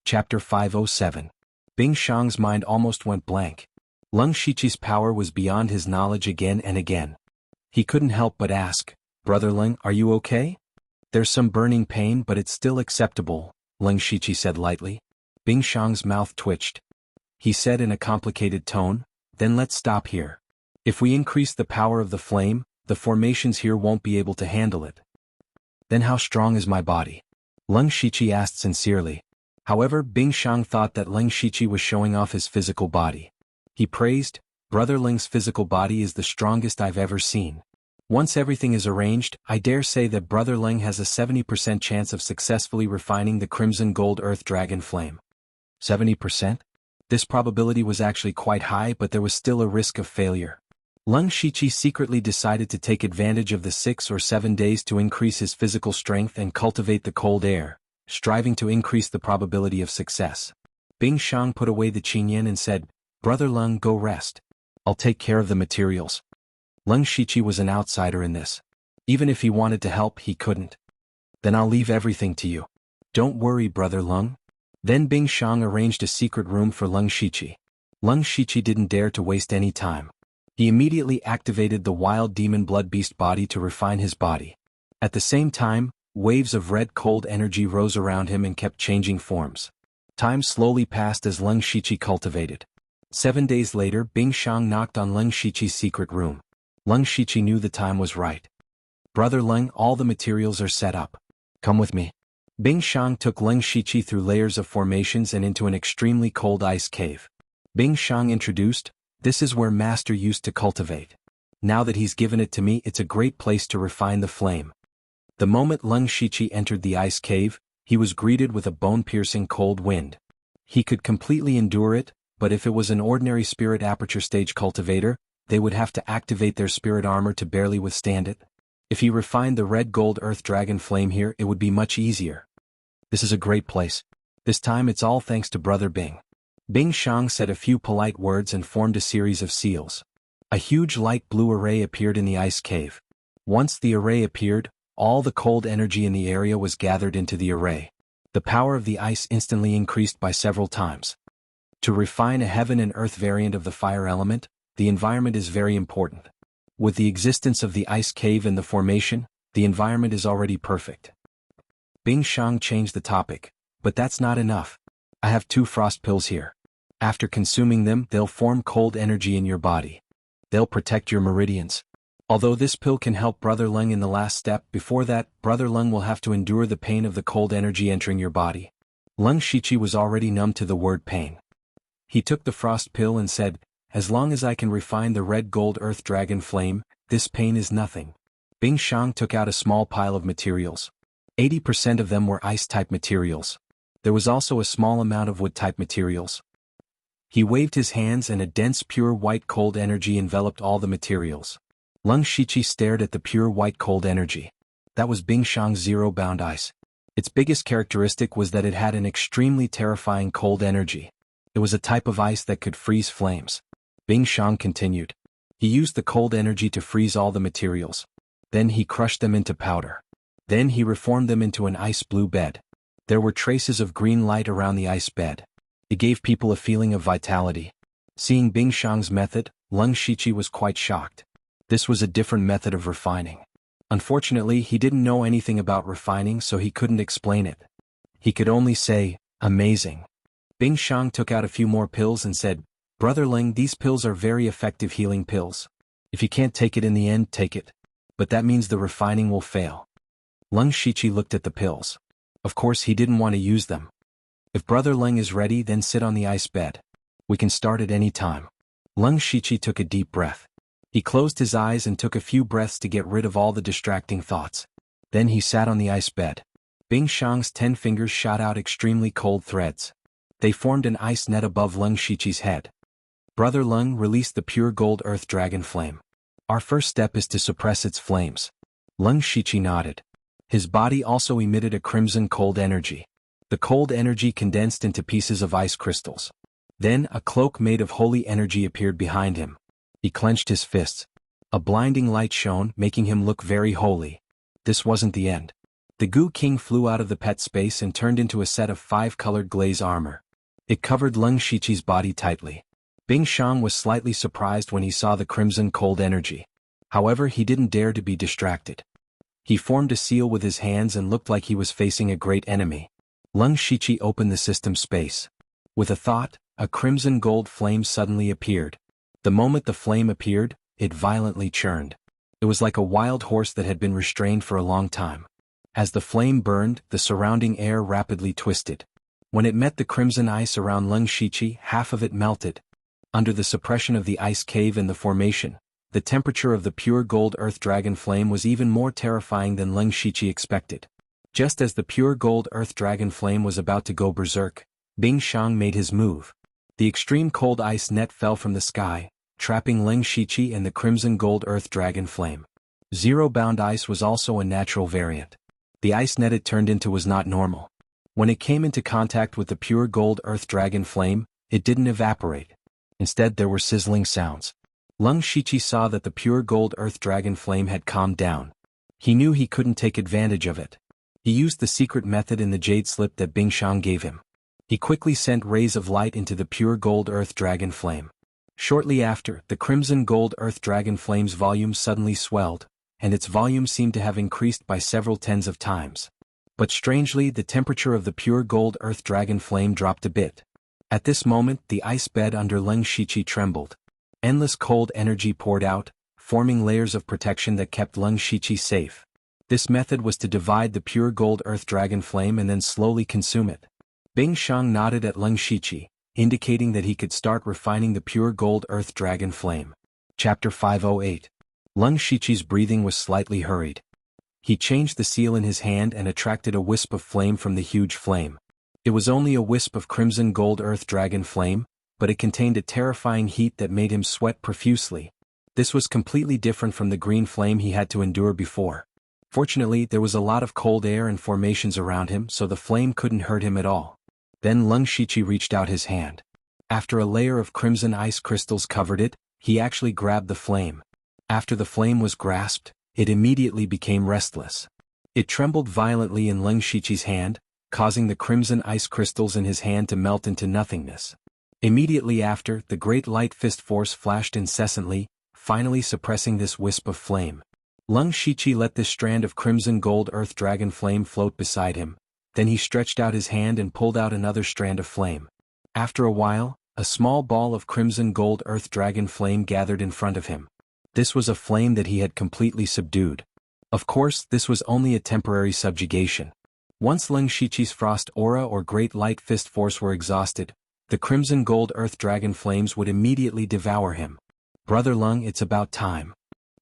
Chapter 507. Bing Xiang's mind almost went blank. Leng Shiqi's power was beyond his knowledge again and again. He couldn't help but ask, "Brother Leng, are you okay?" "There's some burning pain but it's still acceptable," Leng Shiqi said lightly. Bing Xiang's mouth twitched. He said in a complicated tone, "Then let's stop here. If we increase the power of the flame, the formations here won't be able to handle it." "Then how strong is my body?" Leng Shiqi asked sincerely. However, Bing Xiang thought that Leng Shiqi was showing off his physical body. He praised, "Brother Leng's physical body is the strongest I've ever seen. Once everything is arranged, I dare say that Brother Leng has a 70% chance of successfully refining the crimson gold earth dragon flame." 70%? This probability was actually quite high, but there was still a risk of failure. Leng Shiqi secretly decided to take advantage of the 6 or 7 days to increase his physical strength and cultivate the cold air, striving to increase the probability of success. Bing Xiang put away the qinyan and said, "Brother Leng, go rest. I'll take care of the materials." Leng Shiqi was an outsider in this. Even if he wanted to help, he couldn't. "Then I'll leave everything to you. Don't worry, Brother Leng." Then Bing Xiang arranged a secret room for Leng Shiqi. Leng Shiqi didn't dare to waste any time. He immediately activated the wild demon blood beast body to refine his body. At the same time, waves of red cold energy rose around him and kept changing forms. Time slowly passed as Leng Shiqi cultivated. 7 days later, Bing Xiang knocked on Leng Shiqi's secret room. Leng Shiqi knew the time was right. "Brother Leng, all the materials are set up. Come with me." Bing Xiang took Leng Shiqi through layers of formations and into an extremely cold ice cave. Bing Xiang introduced, "This is where Master used to cultivate. Now that he's given it to me, it's a great place to refine the flame." The moment Leng Shiqi entered the ice cave, he was greeted with a bone-piercing cold wind. He could completely endure it, but if it was an ordinary spirit aperture stage cultivator, they would have to activate their spirit armor to barely withstand it. If he refined the red gold earth dragon flame here, it would be much easier. "This is a great place. This time it's all thanks to Brother Bing." Bing Xiang said a few polite words and formed a series of seals. A huge light blue array appeared in the ice cave. Once the array appeared, all the cold energy in the area was gathered into the array. The power of the ice instantly increased by several times. To refine a heaven and earth variant of the fire element, the environment is very important. With the existence of the ice cave and the formation, the environment is already perfect. Bing Xiang changed the topic, "But that's not enough. I have 2 frost pills here. After consuming them, they'll form cold energy in your body. They'll protect your meridians. Although this pill can help Brother Leng in the last step, before that, Brother Leng will have to endure the pain of the cold energy entering your body." Leng Shiqi was already numb to the word pain. He took the frost pill and said, "As long as I can refine the red gold earth dragon flame, this pain is nothing." Bing Xiang took out a small pile of materials. 80% of them were ice-type materials. There was also a small amount of wood-type materials. He waved his hands and a dense pure white cold energy enveloped all the materials. Leng Shiqi stared at the pure white cold energy. That was Bing Xiang's zero-bound ice. Its biggest characteristic was that it had an extremely terrifying cold energy. It was a type of ice that could freeze flames. Bing Xiang continued. He used the cold energy to freeze all the materials. Then he crushed them into powder. Then he reformed them into an ice blue bed. There were traces of green light around the ice bed. It gave people a feeling of vitality. Seeing Bing Xiang's method, Leng Shiqi was quite shocked. This was a different method of refining. Unfortunately, he didn't know anything about refining, so he couldn't explain it. He could only say, "Amazing." Bing Xiang took out a few more pills and said, "Brother Leng, these pills are very effective healing pills. If you can't take it in the end, take it. But that means the refining will fail." Leng Shiqi looked at the pills. Of course, he didn't want to use them. "If Brother Leng is ready, then sit on the ice bed. We can start at any time." Leng Shiqi took a deep breath. He closed his eyes and took a few breaths to get rid of all the distracting thoughts. Then he sat on the ice bed. Bing Xiang's 10 fingers shot out extremely cold threads. They formed an ice net above Leng Shiqi's head. "Brother Leng, release the pure gold earth dragon flame. Our first step is to suppress its flames." Leng Shiqi nodded. His body also emitted a crimson cold energy. The cold energy condensed into pieces of ice crystals. Then a cloak made of holy energy appeared behind him. He clenched his fists. A blinding light shone, making him look very holy. This wasn't the end. The Goo King flew out of the pet space and turned into a set of 5-colored glaze armor. It covered Leng Shiqi's body tightly. Bing Xiang was slightly surprised when he saw the crimson cold energy. However, he didn't dare to be distracted. He formed a seal with his hands and looked like he was facing a great enemy. Leng Shiqi opened the system space. With a thought, a crimson gold flame suddenly appeared. The moment the flame appeared, it violently churned. It was like a wild horse that had been restrained for a long time. As the flame burned, the surrounding air rapidly twisted. When it met the crimson ice around Leng Shiqi, half of it melted. Under the suppression of the ice cave in the formation, the temperature of the pure gold earth dragon flame was even more terrifying than Leng Shiqi expected. Just as the pure gold earth dragon flame was about to go berserk, Bing Xiang made his move. The extreme cold ice net fell from the sky, trapping Leng Shiqi and the crimson gold earth dragon flame. Zero-bound ice was also a natural variant. The ice net it turned into was not normal. When it came into contact with the pure gold earth dragon flame, it didn't evaporate. Instead, there were sizzling sounds. Leng Shiqi saw that the pure gold earth dragon flame had calmed down. He knew he couldn't take advantage of it. He used the secret method in the jade slip that Bing Xiang gave him. He quickly sent rays of light into the pure gold earth dragon flame. Shortly after, the crimson gold earth dragon flame's volume suddenly swelled, and its volume seemed to have increased by several tens of times. But strangely, the temperature of the pure gold earth dragon flame dropped a bit. At this moment, the ice bed under Leng Shiqi trembled. Endless cold energy poured out, forming layers of protection that kept Leng Shiqi safe. This method was to divide the pure gold earth dragon flame and then slowly consume it. Bing Xiang nodded at Leng Shiqi, indicating that he could start refining the pure gold earth dragon flame. Chapter 508. Leng Shiqi's breathing was slightly hurried. He changed the seal in his hand and attracted a wisp of flame from the huge flame. It was only a wisp of crimson gold earth dragon flame, but it contained a terrifying heat that made him sweat profusely. This was completely different from the green flame he had to endure before. Fortunately, there was a lot of cold air and formations around him, so the flame couldn't hurt him at all. Then Leng Shiqi reached out his hand. After a layer of crimson ice crystals covered it, he actually grabbed the flame. After the flame was grasped, it immediately became restless. It trembled violently in Leng Shiqi's hand, causing the crimson ice crystals in his hand to melt into nothingness. Immediately after, the great light fist force flashed incessantly, finally suppressing this wisp of flame. Leng Shiqi let this strand of crimson gold earth dragon flame float beside him, then he stretched out his hand and pulled out another strand of flame. After a while, a small ball of crimson gold earth dragon flame gathered in front of him. This was a flame that he had completely subdued. Of course, this was only a temporary subjugation. Once Leng Shiqi's frost aura or great light fist force were exhausted, the crimson gold earth dragon flames would immediately devour him. "Brother Leng, it's about time."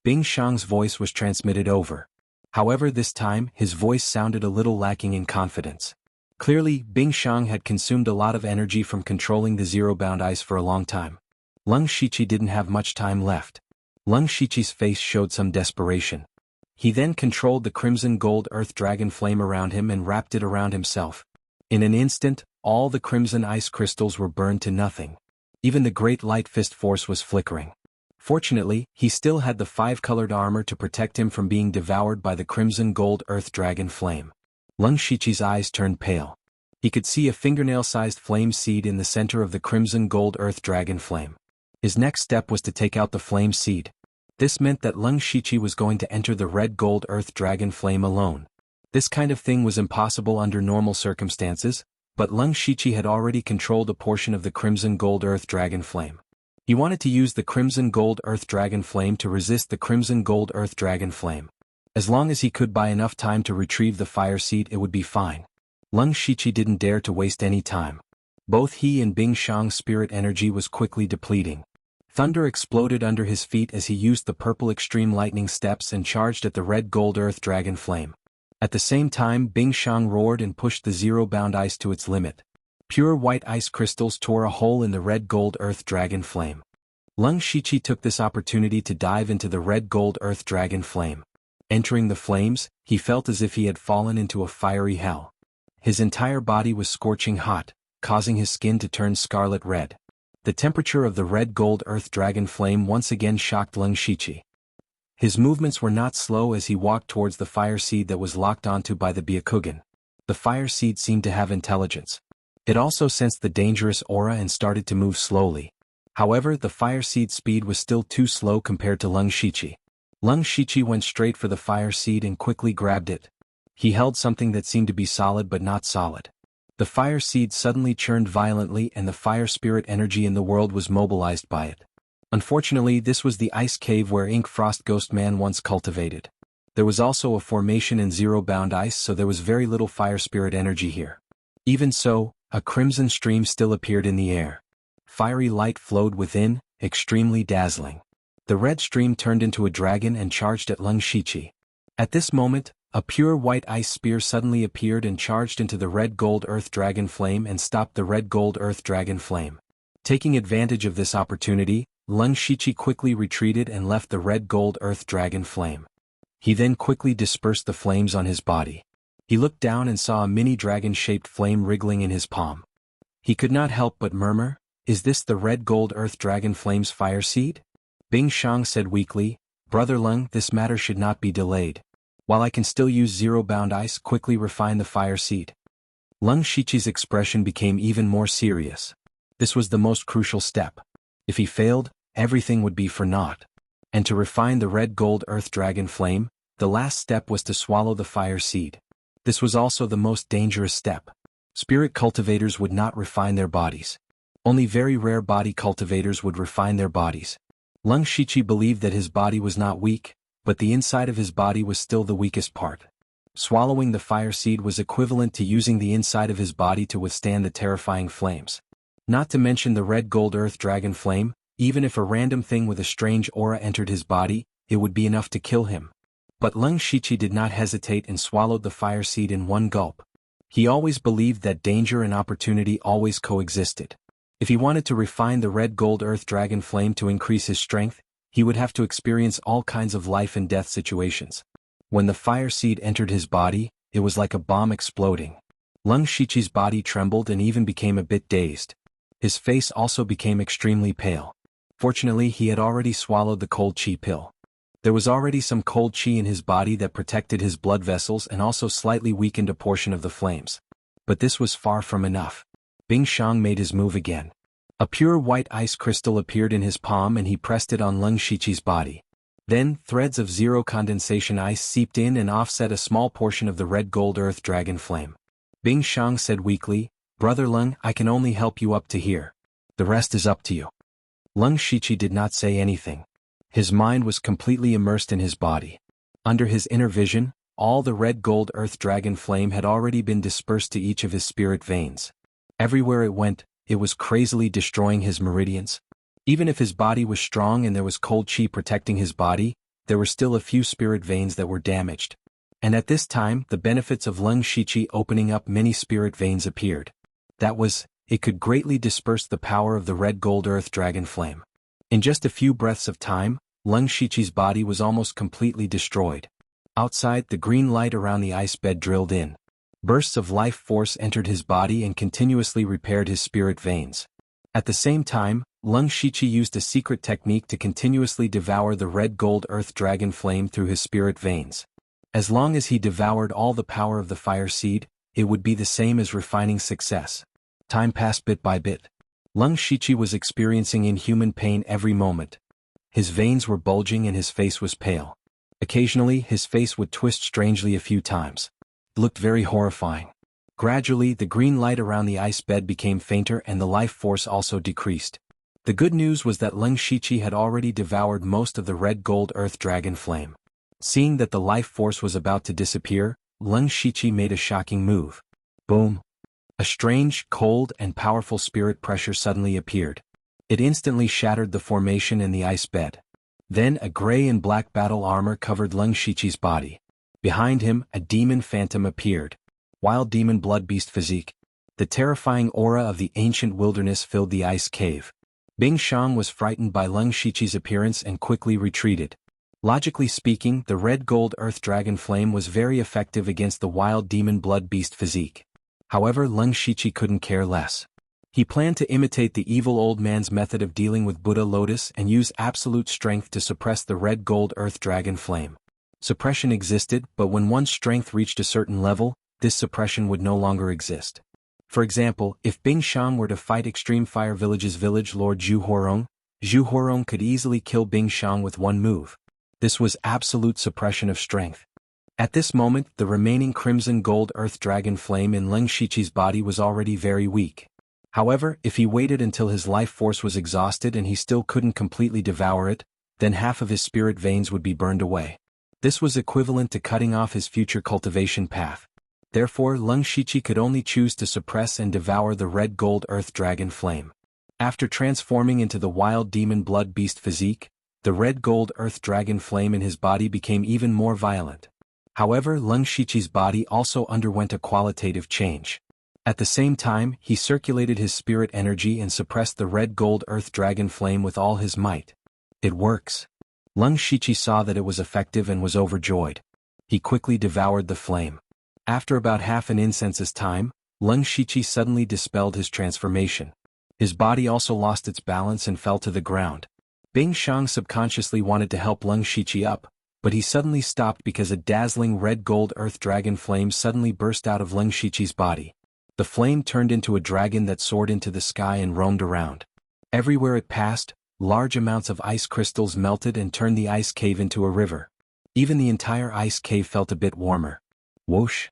Bing Xiang's voice was transmitted over. However, this time, his voice sounded a little lacking in confidence. Clearly, Bing Xiang had consumed a lot of energy from controlling the zero-bound ice for a long time. Leng Shiqi didn't have much time left. Leng Shiqi's face showed some desperation. He then controlled the crimson gold earth dragon flame around him and wrapped it around himself. In an instant, all the crimson ice crystals were burned to nothing. Even the great light fist force was flickering. Fortunately, he still had the 5-colored armor to protect him from being devoured by the crimson gold earth dragon flame. Leng Shiqi's eyes turned pale. He could see a fingernail-sized flame seed in the center of the crimson gold earth dragon flame. His next step was to take out the flame seed. This meant that Leng Shiqi was going to enter the red gold earth dragon flame alone. This kind of thing was impossible under normal circumstances, but Leng Shiqi had already controlled a portion of the crimson gold earth dragon flame. He wanted to use the crimson gold earth dragon flame to resist the crimson gold earth dragon flame. As long as he could buy enough time to retrieve the fire seed, it would be fine. Leng Shiqi didn't dare to waste any time. Both he and Bing Xiang's spirit energy was quickly depleting. Thunder exploded under his feet as he used the purple extreme lightning steps and charged at the red gold earth dragon flame. At the same time, Bing Xiang roared and pushed the zero-bound ice to its limit. Pure white ice crystals tore a hole in the red gold earth dragon flame. Leng Shiqi took this opportunity to dive into the red gold earth dragon flame. Entering the flames, he felt as if he had fallen into a fiery hell. His entire body was scorching hot, causing his skin to turn scarlet red. The temperature of the red gold earth dragon flame once again shocked Leng Shiqi. His movements were not slow as he walked towards the fire seed that was locked onto by the Byakugan. The fire seed seemed to have intelligence. It also sensed the dangerous aura and started to move slowly. However, the fire seed's speed was still too slow compared to Lung Shichi. Lung Shichi went straight for the fire seed and quickly grabbed it. He held something that seemed to be solid but not solid. The fire seed suddenly churned violently and the fire spirit energy in the world was mobilized by it. Unfortunately, this was the ice cave where Ink Frost Ghost Man once cultivated. There was also a formation in zero-bound ice, so there was very little fire spirit energy here. Even so, a crimson stream still appeared in the air. Fiery light flowed within, extremely dazzling. The red stream turned into a dragon and charged at Lung Shichi. At this moment, a pure white ice spear suddenly appeared and charged into the red gold earth dragon flame and stopped the red gold earth dragon flame. Taking advantage of this opportunity, Lung Shichi quickly retreated and left the red gold earth dragon flame. He then quickly dispersed the flames on his body. He looked down and saw a mini dragon-shaped flame wriggling in his palm. He could not help but murmur, "Is this the red gold earth dragon flame's fire seed?" Bing Shang said weakly, "Brother Lung, this matter should not be delayed. While I can still use zero-bound ice, quickly refine the fire seed." Lung Shichi's expression became even more serious. This was the most crucial step. If he failed, everything would be for naught. And to refine the red gold earth dragon flame, the last step was to swallow the fire seed. This was also the most dangerous step. Spirit cultivators would not refine their bodies. Only very rare body cultivators would refine their bodies. Lung Shichi believed that his body was not weak, but the inside of his body was still the weakest part. Swallowing the fire seed was equivalent to using the inside of his body to withstand the terrifying flames. Not to mention the red gold earth dragon flame, even if a random thing with a strange aura entered his body, it would be enough to kill him. But Lung Shichi did not hesitate and swallowed the fire seed in one gulp. He always believed that danger and opportunity always coexisted. If he wanted to refine the red gold earth dragon flame to increase his strength, he would have to experience all kinds of life and death situations. When the fire seed entered his body, it was like a bomb exploding. Lung Shichi's body trembled and even became a bit dazed. His face also became extremely pale. Fortunately, he had already swallowed the cold chi pill. There was already some cold chi in his body that protected his blood vessels and also slightly weakened a portion of the flames. But this was far from enough. Bing Shang made his move again. A pure white ice crystal appeared in his palm and he pressed it on Lung Shichi's body. Then, threads of zero condensation ice seeped in and offset a small portion of the red gold earth dragon flame. Bing Shang said weakly, "Brother Lung, I can only help you up to here. The rest is up to you." Lung Shichi did not say anything. His mind was completely immersed in his body. Under his inner vision, all the red gold earth dragon flame had already been dispersed to each of his spirit veins. Everywhere it went, it was crazily destroying his meridians. Even if his body was strong and there was cold chi protecting his body, there were still a few spirit veins that were damaged. And at this time, the benefits of Lung Shichi opening up many spirit veins appeared. That was, it could greatly disperse the power of the red gold earth dragon flame. In just a few breaths of time, Lung Shichi's body was almost completely destroyed. Outside, the green light around the ice bed drilled in. Bursts of life force entered his body and continuously repaired his spirit veins. At the same time, Lung Shichi used a secret technique to continuously devour the red gold earth dragon flame through his spirit veins. As long as he devoured all the power of the fire seed, it would be the same as refining success. Time passed bit by bit. Lung Shichi was experiencing inhuman pain every moment. His veins were bulging and his face was pale. Occasionally, his face would twist strangely a few times. It looked very horrifying. Gradually, the green light around the ice bed became fainter and the life force also decreased. The good news was that Lung Shichi had already devoured most of the red gold earth dragon flame. Seeing that the life force was about to disappear, Lung Shichi made a shocking move. Boom! A strange, cold, and powerful spirit pressure suddenly appeared. It instantly shattered the formation in the ice bed. Then a gray and black battle armor covered Lung Shichi's body. Behind him, a demon phantom appeared. Wild demon blood beast physique. The terrifying aura of the ancient wilderness filled the ice cave. Bing Shang was frightened by Lung Shichi's appearance and quickly retreated. Logically speaking, the red gold earth dragon flame was very effective against the wild demon blood beast physique. However, Lung Shichi couldn't care less. He planned to imitate the evil old man's method of dealing with Buddha Lotus and use absolute strength to suppress the red gold earth dragon flame. Suppression existed, but when one's strength reached a certain level, this suppression would no longer exist. For example, if Bing Shang were to fight Extreme Fire Village's village lord Zhu Huarong could easily kill Bing Shang with one move. This was absolute suppression of strength. At this moment, the remaining crimson gold earth dragon flame in Leng Shiqi's body was already very weak. However, if he waited until his life force was exhausted and he still couldn't completely devour it, then half of his spirit veins would be burned away. This was equivalent to cutting off his future cultivation path. Therefore, Leng Shiqi could only choose to suppress and devour the red gold earth dragon flame. After transforming into the wild demon blood beast physique, the red gold earth dragon flame in his body became even more violent. However, Leng Shiqi's body also underwent a qualitative change. At the same time, he circulated his spirit energy and suppressed the red gold earth dragon flame with all his might. It works. Leng Shiqi saw that it was effective and was overjoyed. He quickly devoured the flame. After about half an incense's time, Leng Shiqi suddenly dispelled his transformation. His body also lost its balance and fell to the ground. Bing Shang subconsciously wanted to help Leng Shiqi up, but he suddenly stopped because a dazzling red gold earth dragon flame suddenly burst out of Leng Shiqi's body. The flame turned into a dragon that soared into the sky and roamed around. Everywhere it passed, large amounts of ice crystals melted and turned the ice cave into a river. Even the entire ice cave felt a bit warmer. Whoosh!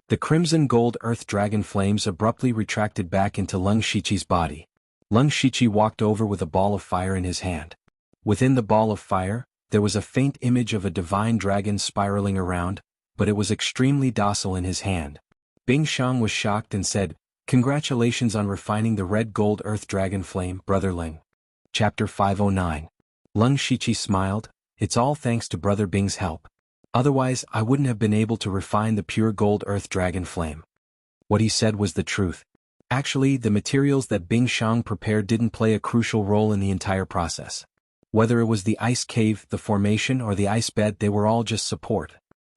The crimson gold earth dragon flames abruptly retracted back into Leng Shiqi's body. Leng Shiqi walked over with a ball of fire in his hand. Within the ball of fire, there was a faint image of a divine dragon spiraling around, but it was extremely docile in his hand. Bing Shang was shocked and said, "Congratulations on refining the red gold earth dragon flame, Brother Ling." Chapter 509. Leng Shiqi smiled, "It's all thanks to Brother Bing's help. Otherwise, I wouldn't have been able to refine the pure gold earth dragon flame." What he said was the truth. Actually, the materials that Bing Shang prepared didn't play a crucial role in the entire process. Whether it was the ice cave, the formation, or the ice bed, they were all just support.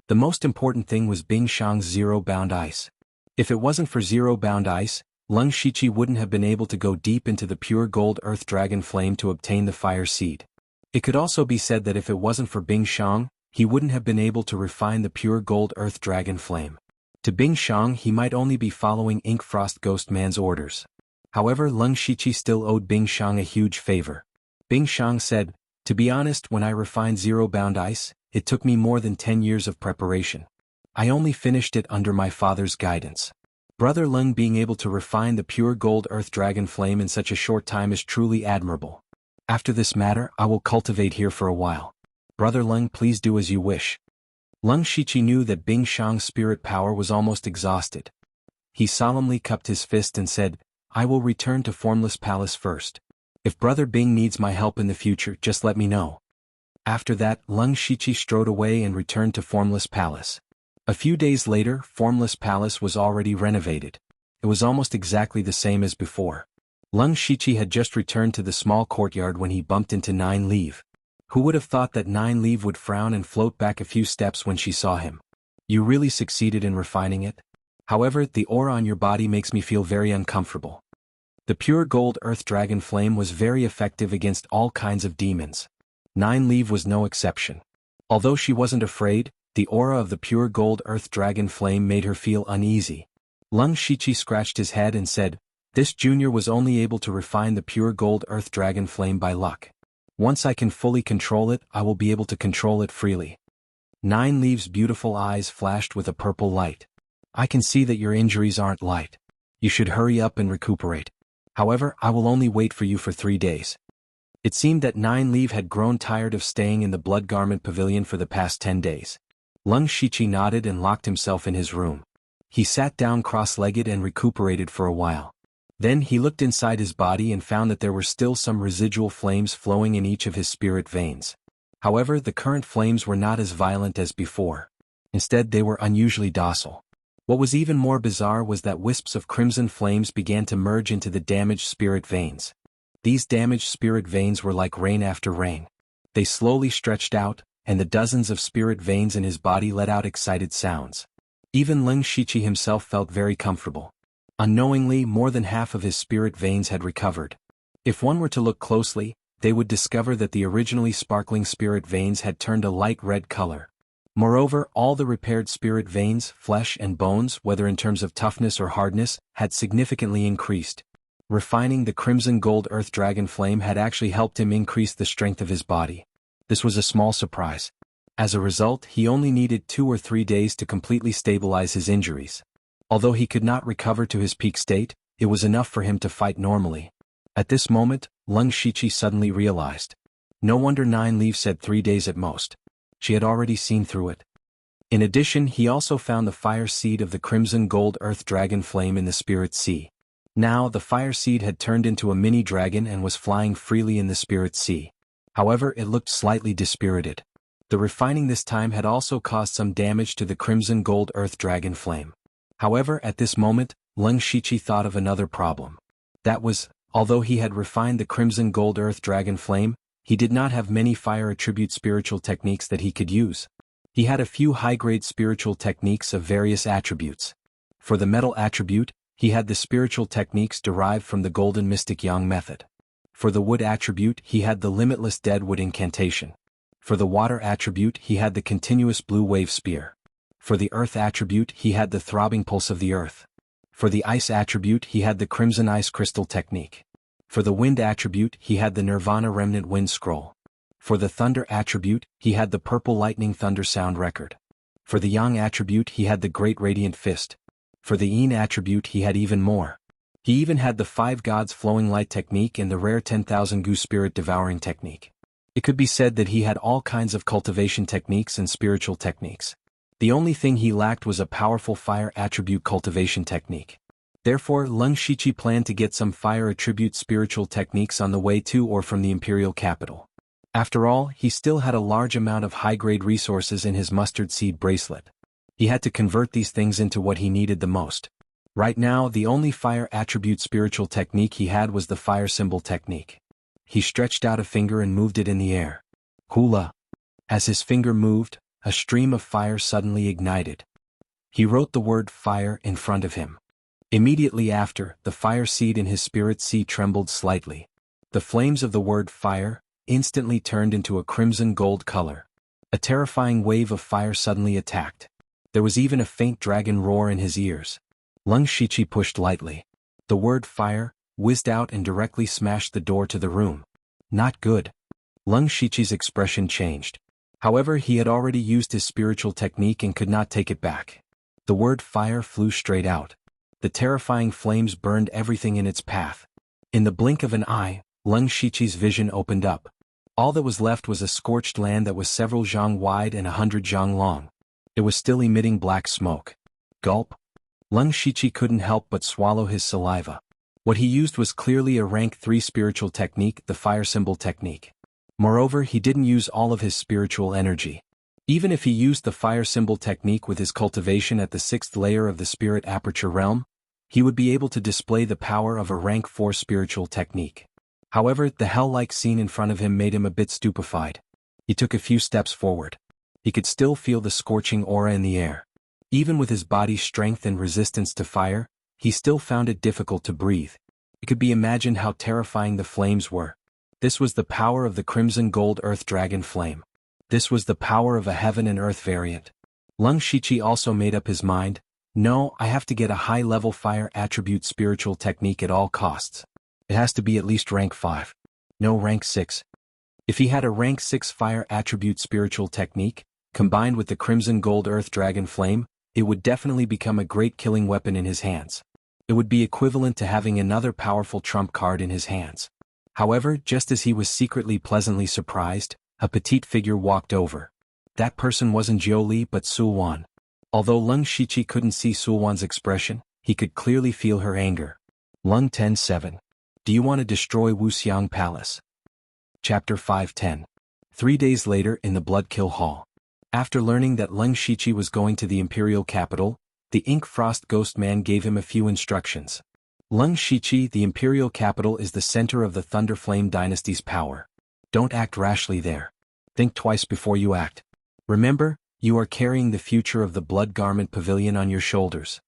The most important thing was Bing Shang's zero-bound ice. If it wasn't for zero-bound ice, Leng Shiqi wouldn't have been able to go deep into the pure gold earth dragon flame to obtain the fire seed. It could also be said that if it wasn't for Bing Shang, he wouldn't have been able to refine the pure gold earth dragon flame. To Bing Shang, he might only be following Ink Frost Ghost Man's orders. However, Leng Shiqi still owed Bing Shang a huge favor. Bing Shang said, "To be honest, when I refined zero-bound ice, it took me more than 10 years of preparation. I only finished it under my father's guidance. Brother Leng being able to refine the pure gold earth dragon flame in such a short time is truly admirable. After this matter, I will cultivate here for a while. Brother Leng, please do as you wish." Leng Shiqi knew that Bing Shang's spirit power was almost exhausted. He solemnly cupped his fist and said, "I will return to Formless Palace first. If Brother Bing needs my help in the future, just let me know." After that, Leng Shiqi strode away and returned to Formless Palace. A few days later, Formless Palace was already renovated. It was almost exactly the same as before. Leng Shiqi had just returned to the small courtyard when he bumped into Nine Leaf. Who would have thought that Nine Leaf would frown and float back a few steps when she saw him? "You really succeeded in refining it? However, the aura on your body makes me feel very uncomfortable." The pure gold earth dragon flame was very effective against all kinds of demons. Nine Leaf was no exception. Although she wasn't afraid, the aura of the pure gold earth dragon flame made her feel uneasy. Leng Shiqi scratched his head and said, "This junior was only able to refine the pure gold earth dragon flame by luck. Once I can fully control it, I will be able to control it freely." Nine Leaf's beautiful eyes flashed with a purple light. "I can see that your injuries aren't light. You should hurry up and recuperate. However, I will only wait for you for 3 days." It seemed that Nine Leaf had grown tired of staying in the Blood Garment Pavilion for the past 10 days. Leng Shiqi nodded and locked himself in his room. He sat down cross-legged and recuperated for a while. Then he looked inside his body and found that there were still some residual flames flowing in each of his spirit veins. However, the current flames were not as violent as before. Instead, they were unusually docile. What was even more bizarre was that wisps of crimson flames began to merge into the damaged spirit veins. These damaged spirit veins were like rain after rain. They slowly stretched out, and the dozens of spirit veins in his body let out excited sounds. Even Leng Shiqi himself felt very comfortable. Unknowingly, more than half of his spirit veins had recovered. If one were to look closely, they would discover that the originally sparkling spirit veins had turned a light red color. Moreover, all the repaired spirit veins, flesh and bones, whether in terms of toughness or hardness, had significantly increased. Refining the crimson gold earth dragon flame had actually helped him increase the strength of his body. This was a small surprise. As a result, he only needed 2 or 3 days to completely stabilize his injuries. Although he could not recover to his peak state, it was enough for him to fight normally. At this moment, Leng Shiqi suddenly realized. No wonder 9 Leaves said 3 days at most. She had already seen through it. In addition, he also found the fire seed of the crimson gold earth dragon flame in the spirit sea. Now, the fire seed had turned into a mini dragon and was flying freely in the spirit sea. However, it looked slightly dispirited. The refining this time had also caused some damage to the crimson gold earth dragon flame. However, at this moment, Leng Shiqi thought of another problem. That was, although he had refined the crimson gold earth dragon flame, he did not have many fire attribute spiritual techniques that he could use. He had a few high-grade spiritual techniques of various attributes. For the metal attribute, he had the spiritual techniques derived from the golden mystic yang method. For the wood attribute, he had the limitless deadwood incantation. For the water attribute, he had the continuous blue wave spear. For the earth attribute, he had the throbbing pulse of the earth. For the ice attribute, he had the crimson ice crystal technique. For the wind attribute, he had the nirvana remnant wind scroll. For the thunder attribute, he had the purple lightning thunder sound record. For the yang attribute, he had the great radiant fist. For the yin attribute, he had even more. He even had the 5 gods flowing light technique and the rare 10,000 gu spirit devouring technique. It could be said that he had all kinds of cultivation techniques and spiritual techniques. The only thing he lacked was a powerful fire attribute cultivation technique. Therefore, Leng Shiqi planned to get some fire attribute spiritual techniques on the way to or from the imperial capital. After all, he still had a large amount of high-grade resources in his mustard seed bracelet. He had to convert these things into what he needed the most. Right now, the only fire attribute spiritual technique he had was the fire symbol technique. He stretched out a finger and moved it in the air. Hula. As his finger moved, a stream of fire suddenly ignited. He wrote the word fire in front of him. Immediately after, the fire seed in his spirit sea trembled slightly. The flames of the word fire instantly turned into a crimson gold color. A terrifying wave of fire suddenly attacked. There was even a faint dragon roar in his ears. Leng Shiqi pushed lightly. The word fire whizzed out and directly smashed the door to the room. Not good. Leng Shiqi's expression changed. However, he had already used his spiritual technique and could not take it back. The word fire flew straight out. The terrifying flames burned everything in its path. In the blink of an eye, Leng Shiqi's vision opened up. All that was left was a scorched land that was several zhang wide and 100 zhang long. It was still emitting black smoke. Gulp. Leng Shiqi couldn't help but swallow his saliva. What he used was clearly a rank 3 spiritual technique, the fire symbol technique. Moreover, he didn't use all of his spiritual energy. Even if he used the fire symbol technique with his cultivation at the 6th layer of the spirit aperture realm, he would be able to display the power of a rank 4 spiritual technique. However, the hell-like scene in front of him made him a bit stupefied. He took a few steps forward. He could still feel the scorching aura in the air. Even with his body's strength and resistance to fire, he still found it difficult to breathe. It could be imagined how terrifying the flames were. This was the power of the crimson gold earth dragon flame. This was the power of a heaven and earth variant. Leng Shiqi also made up his mind. No, I have to get a high-level fire attribute spiritual technique at all costs. It has to be at least rank 5. No, rank 6. If he had a rank 6 fire attribute spiritual technique, combined with the crimson gold earth dragon flame, it would definitely become a great killing weapon in his hands. It would be equivalent to having another powerful trump card in his hands. However, just as he was secretly pleasantly surprised, a petite figure walked over. That person wasn't Jiuli but Xuanhuan. Although Leng Shiqi couldn't see Xuanhuan's expression, he could clearly feel her anger. Leng 10-7. Do you want to destroy Wuxiang Palace? Chapter 5-10. 3 days later in the Bloodkill Hall. After learning that Leng Shiqi was going to the imperial capital, the Ink Frost Ghost Man gave him a few instructions. Leng Shiqi, the imperial capital is the center of the Thunderflame dynasty's power. Don't act rashly there. Think twice before you act. Remember, you are carrying the future of the Blood Garment Pavilion on your shoulders.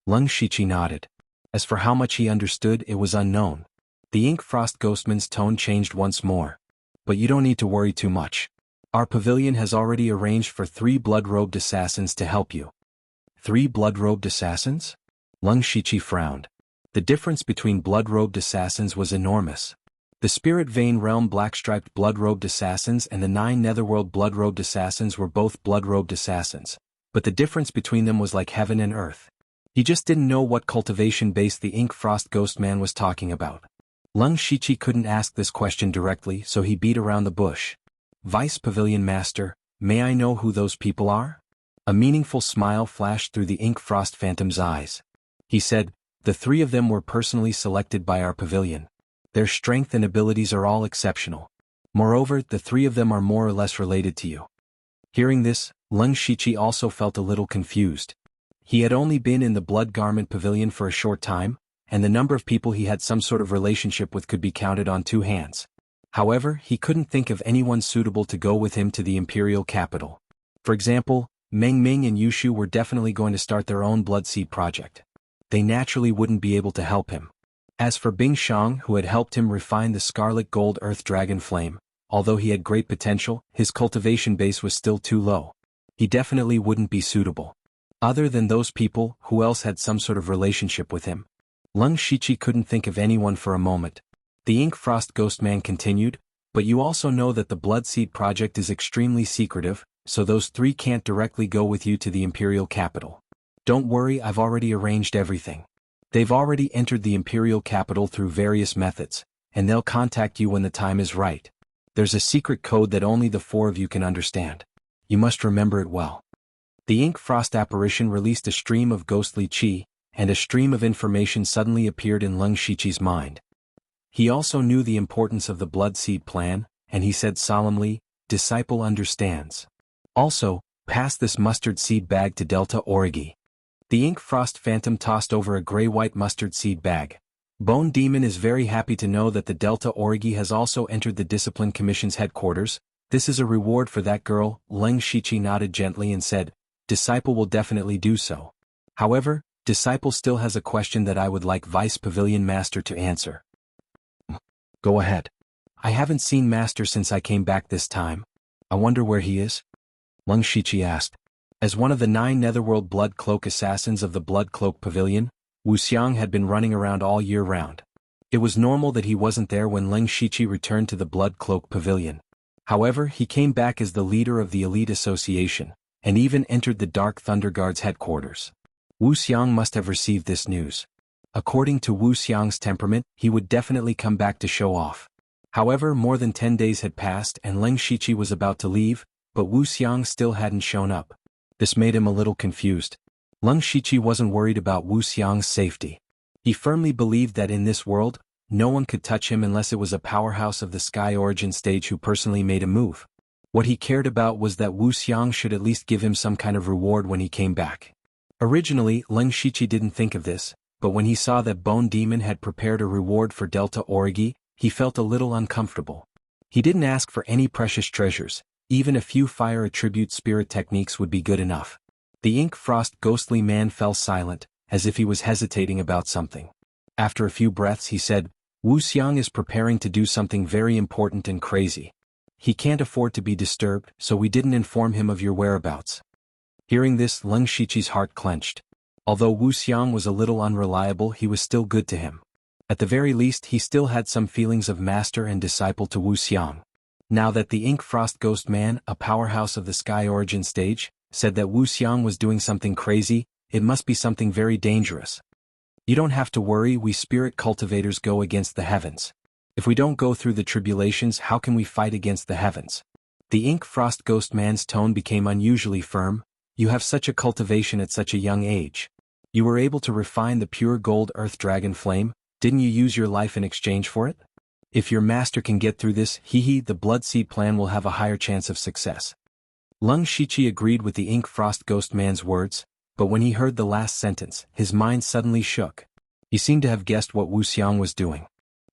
Leng Shiqi nodded. As for how much he understood, it was unknown. The Ink Frost Ghostman's tone changed once more. But you don't need to worry too much. Our pavilion has already arranged for 3 blood-robed assassins to help you. 3 blood-robed assassins? Lung Shiqi frowned. The difference between blood-robed assassins was enormous. The Spirit Vein Realm black-striped blood-robed assassins and the 9 Netherworld blood-robed assassins were both blood-robed assassins, but the difference between them was like heaven and earth. He just didn't know what cultivation base the Ink Frost Ghostman was talking about. Lung Shiqi couldn't ask this question directly, so he beat around the bush. Vice Pavilion Master, may I know who those people are? A meaningful smile flashed through the Ink Frost Phantom's eyes. He said, the 3 of them were personally selected by our pavilion. Their strength and abilities are all exceptional. Moreover, the 3 of them are more or less related to you. Hearing this, Lung Shiqi also felt a little confused. He had only been in the Blood Garment Pavilion for a short time, and the number of people he had some sort of relationship with could be counted on 2 hands. However, he couldn't think of anyone suitable to go with him to the imperial capital. For example, Meng Ming and Yushu were definitely going to start their own Blood Seed project. They naturally wouldn't be able to help him. As for Bing Shang, who had helped him refine the Scarlet Gold Earth Dragon Flame, although he had great potential, his cultivation base was still too low. He definitely wouldn't be suitable. Other than those people, who else had some sort of relationship with him? Lung Shiqi couldn't think of anyone for a moment. The Ink Frost Ghostman continued, but you also know that the Blood Seed project is extremely secretive, so those 3 can't directly go with you to the imperial capital. Don't worry, I've already arranged everything. They've already entered the imperial capital through various methods, and they'll contact you when the time is right. There's a secret code that only the 4 of you can understand. You must remember it well. The Ink Frost apparition released a stream of ghostly chi, and a stream of information suddenly appeared in Lung Shiqi's mind. He also knew the importance of the Blood Seed plan, and he said solemnly, Disciple understands. Also, pass this mustard seed bag to Delta Origi. The Ink Frost Phantom tossed over a gray-white mustard seed bag. Bone Demon is very happy to know that the Delta Origi has also entered the Discipline Commission's headquarters. This is a reward for that girl. Lung Shiqi nodded gently and said, Disciple will definitely do so. However, Disciple still has a question that I would like Vice Pavilion Master to answer. Go ahead. I haven't seen Master since I came back this time. I wonder where he is? Lung Shiqi asked. As one of the 9 Netherworld Blood Cloak assassins of the Blood Cloak Pavilion, Wuxiang had been running around all year round. It was normal that he wasn't there when Lung Shiqi returned to the Blood Cloak Pavilion. However, he came back as the leader of the Elite Association, and even entered the Dark Thunder Guard's headquarters. Wuxiang must have received this news. According to Wuxiang's temperament, he would definitely come back to show off. However, more than 10 days had passed and Lung Shiqi was about to leave, but Wuxiang still hadn't shown up. This made him a little confused. Lung Shiqi wasn't worried about Wuxiang's safety. He firmly believed that in this world, no one could touch him unless it was a powerhouse of the Sky Origin stage who personally made a move. What he cared about was that Wuxiang should at least give him some kind of reward when he came back. Originally, Lung Shiqi didn't think of this, but when he saw that Bone Demon had prepared a reward for Delta Origi, he felt a little uncomfortable. He didn't ask for any precious treasures, even a few fire attribute spirit techniques would be good enough. The Ink Frost ghostly man fell silent, as if he was hesitating about something. After a few breaths he said, Wuxiang is preparing to do something very important and crazy. He can't afford to be disturbed, so we didn't inform him of your whereabouts. Hearing this, Lung Shiqi's heart clenched. Although Wuxiang was a little unreliable, he was still good to him. At the very least, he still had some feelings of master and disciple to Wuxiang. Now that the Ink Frost Ghost Man, a powerhouse of the Sky Origin stage, said that Wuxiang was doing something crazy, it must be something very dangerous. You don't have to worry, we spirit cultivators go against the heavens. If we don't go through the tribulations, how can we fight against the heavens? The Ink Frost Ghost Man's tone became unusually firm. You have such a cultivation at such a young age. You were able to refine the pure gold earth dragon flame, didn't you use your life in exchange for it? If your master can get through this, the Blood Seed plan will have a higher chance of success. Lung Shiqi agreed with the Ink Frost Ghost Man's words, but when he heard the last sentence, his mind suddenly shook. He seemed to have guessed what Wuxiang was doing.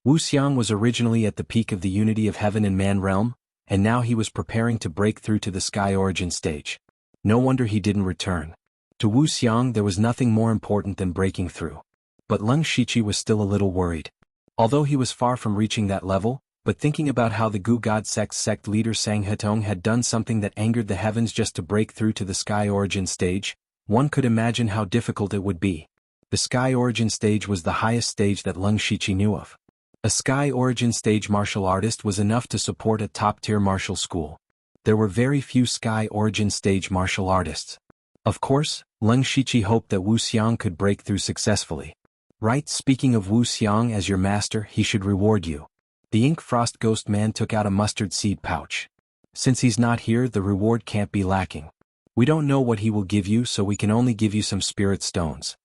Wuxiang was originally at the peak of the unity of heaven and man realm, and now he was preparing to break through to the Sky Origin stage. No wonder he didn't return. To Wuxiang there was nothing more important than breaking through. But Leng Shiqi was still a little worried. Although he was far from reaching that level, but thinking about how the Gu God sect leader Sang Hetong had done something that angered the heavens just to break through to the Sky Origin stage, one could imagine how difficult it would be. The Sky Origin stage was the highest stage that Leng Shiqi knew of. A Sky Origin stage martial artist was enough to support a top-tier martial school. There were very few Sky Origin stage martial artists. Of course, Leng Shiqi hoped that Wu Xiang could break through successfully. Right, speaking of Wu Xiang as your master, he should reward you. The Ink Frost Ghost Man took out a mustard seed pouch. Since he's not here, the reward can't be lacking. We don't know what he will give you, so we can only give you some spirit stones.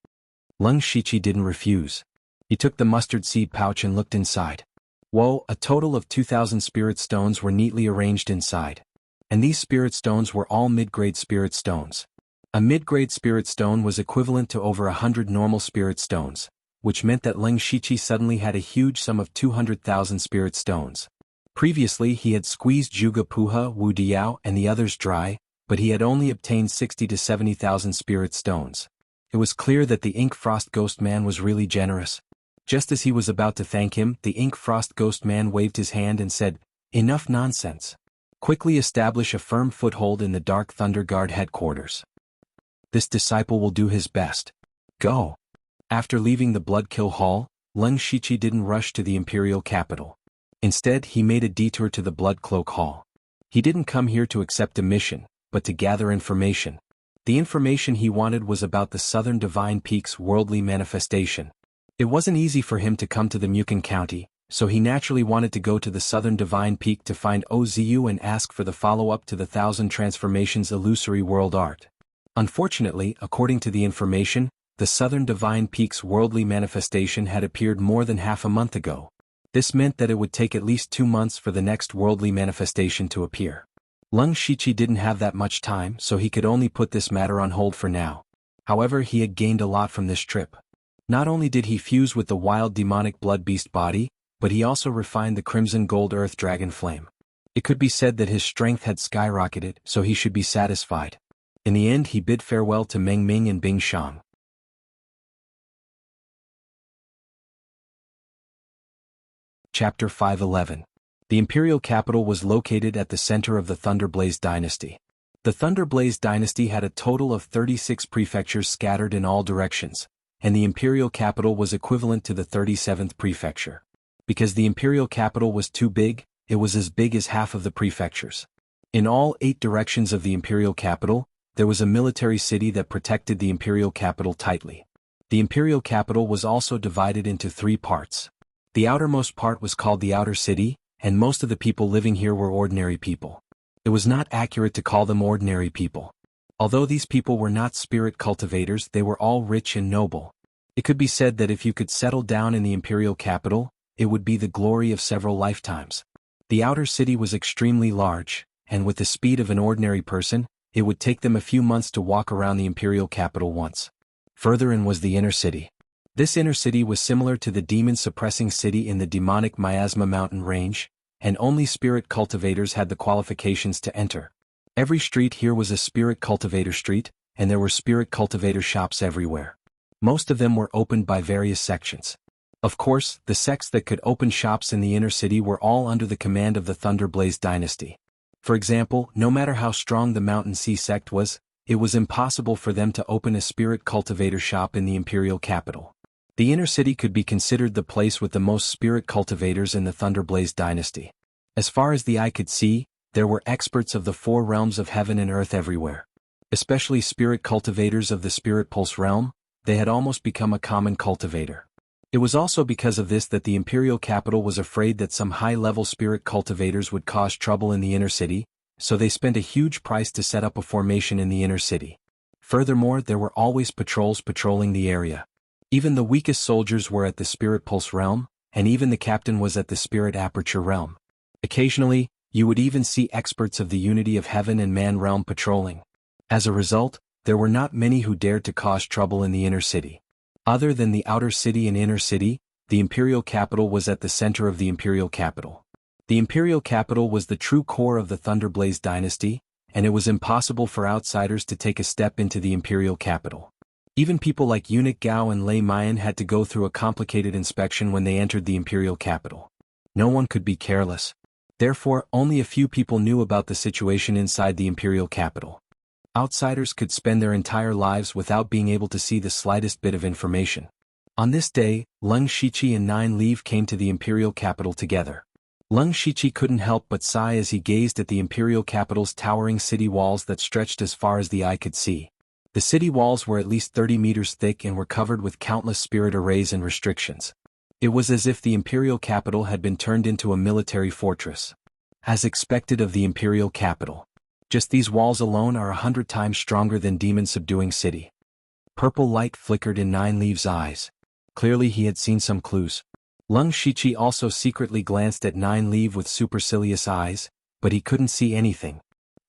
Leng Shiqi didn't refuse. He took the mustard seed pouch and looked inside. Whoa, a total of 2,000 spirit stones were neatly arranged inside. And these spirit stones were all mid-grade spirit stones. A mid-grade spirit stone was equivalent to over 100 normal spirit stones, which meant that Leng Shiqi suddenly had a huge sum of 200,000 spirit stones. Previously he had squeezed Zhuge Puha, Wu Diao and the others dry, but he had only obtained 60 to 70,000 spirit stones. It was clear that the Ink Frost Ghost Man was really generous. Just as he was about to thank him, the Ink Frost Ghost Man waved his hand and said, "Enough nonsense. Quickly establish a firm foothold in the Dark Thunder Guard headquarters. This disciple will do his best. Go." After leaving the Bloodkill Hall, Leng Shiqi didn't rush to the imperial capital. Instead, he made a detour to the Bloodcloak Hall. He didn't come here to accept a mission, but to gather information. The information he wanted was about the Southern Divine Peak's worldly manifestation. It wasn't easy for him to come to the Mukan County, so he naturally wanted to go to the Southern Divine Peak to find Ozu and ask for the follow-up to the Thousand Transformations illusory world art. Unfortunately, according to the information, the Southern Divine Peak's worldly manifestation had appeared more than half a month ago. This meant that it would take at least 2 months for the next worldly manifestation to appear. Leng Shiqi didn't have that much time, so he could only put this matter on hold for now. However, he had gained a lot from this trip. Not only did he fuse with the wild demonic blood beast body, but he also refined the crimson gold earth dragon flame. It could be said that his strength had skyrocketed, so he should be satisfied. In the end, he bid farewell to Meng Ming and Bing Shang. Chapter 511. The imperial capital was located at the center of the Thunderblaze dynasty. The Thunderblaze dynasty had a total of 36 prefectures scattered in all directions, and the imperial capital was equivalent to the 37th prefecture. Because the imperial capital was too big, it was as big as half of the prefectures. In all 8 directions of the imperial capital, there was a military city that protected the imperial capital tightly. The imperial capital was also divided into 3 parts. The outermost part was called the Outer City, and most of the people living here were ordinary people. It was not accurate to call them ordinary people. Although these people were not spirit cultivators, they were all rich and noble. It could be said that if you could settle down in the imperial capital, it would be the glory of several lifetimes. The Outer City was extremely large, and with the speed of an ordinary person, it would take them a few months to walk around the imperial capital once. Further in was the Inner City. This inner city was similar to the demon-suppressing city in the demonic Miasma mountain range, and only spirit cultivators had the qualifications to enter. Every street here was a spirit cultivator street, and there were spirit cultivator shops everywhere. Most of them were opened by various sections. Of course, the sects that could open shops in the inner city were all under the command of the Thunderblaze dynasty. For example, no matter how strong the Mountain Sea sect was, it was impossible for them to open a spirit cultivator shop in the imperial capital. The inner city could be considered the place with the most spirit cultivators in the Thunderblaze dynasty. As far as the eye could see, there were experts of the 4 realms of heaven and earth everywhere. Especially spirit cultivators of the Spirit Pulse realm, they had almost become a common cultivator. It was also because of this that the imperial capital was afraid that some high-level spirit cultivators would cause trouble in the inner city, so they spent a huge price to set up a formation in the inner city. Furthermore, there were always patrols patrolling the area. Even the weakest soldiers were at the Spirit Pulse realm, and even the captain was at the Spirit Aperture realm. Occasionally, you would even see experts of the unity of heaven and man realm patrolling. As a result, there were not many who dared to cause trouble in the inner city. Other than the Outer City and Inner City, the imperial capital was at the center of the imperial capital. The imperial capital was the true core of the Thunderblaze dynasty, and it was impossible for outsiders to take a step into the imperial capital. Even people like Eunuch Gao and Lei Mayan had to go through a complicated inspection when they entered the imperial capital. No one could be careless. Therefore, only a few people knew about the situation inside the imperial capital. Outsiders could spend their entire lives without being able to see the slightest bit of information. On this day, Leng Shiqi and 9 Leave came to the imperial capital together. Leng Shiqi couldn't help but sigh as he gazed at the imperial capital's towering city walls that stretched as far as the eye could see. The city walls were at least 30 meters thick and were covered with countless spirit arrays and restrictions. It was as if the imperial capital had been turned into a military fortress. As expected of the imperial capital. Just these walls alone are 100 times stronger than demon-subduing city. Purple light flickered in 9 Leaves' eyes. Clearly he had seen some clues. Leng Shiqi also secretly glanced at 9 Leave with supercilious eyes, but he couldn't see anything.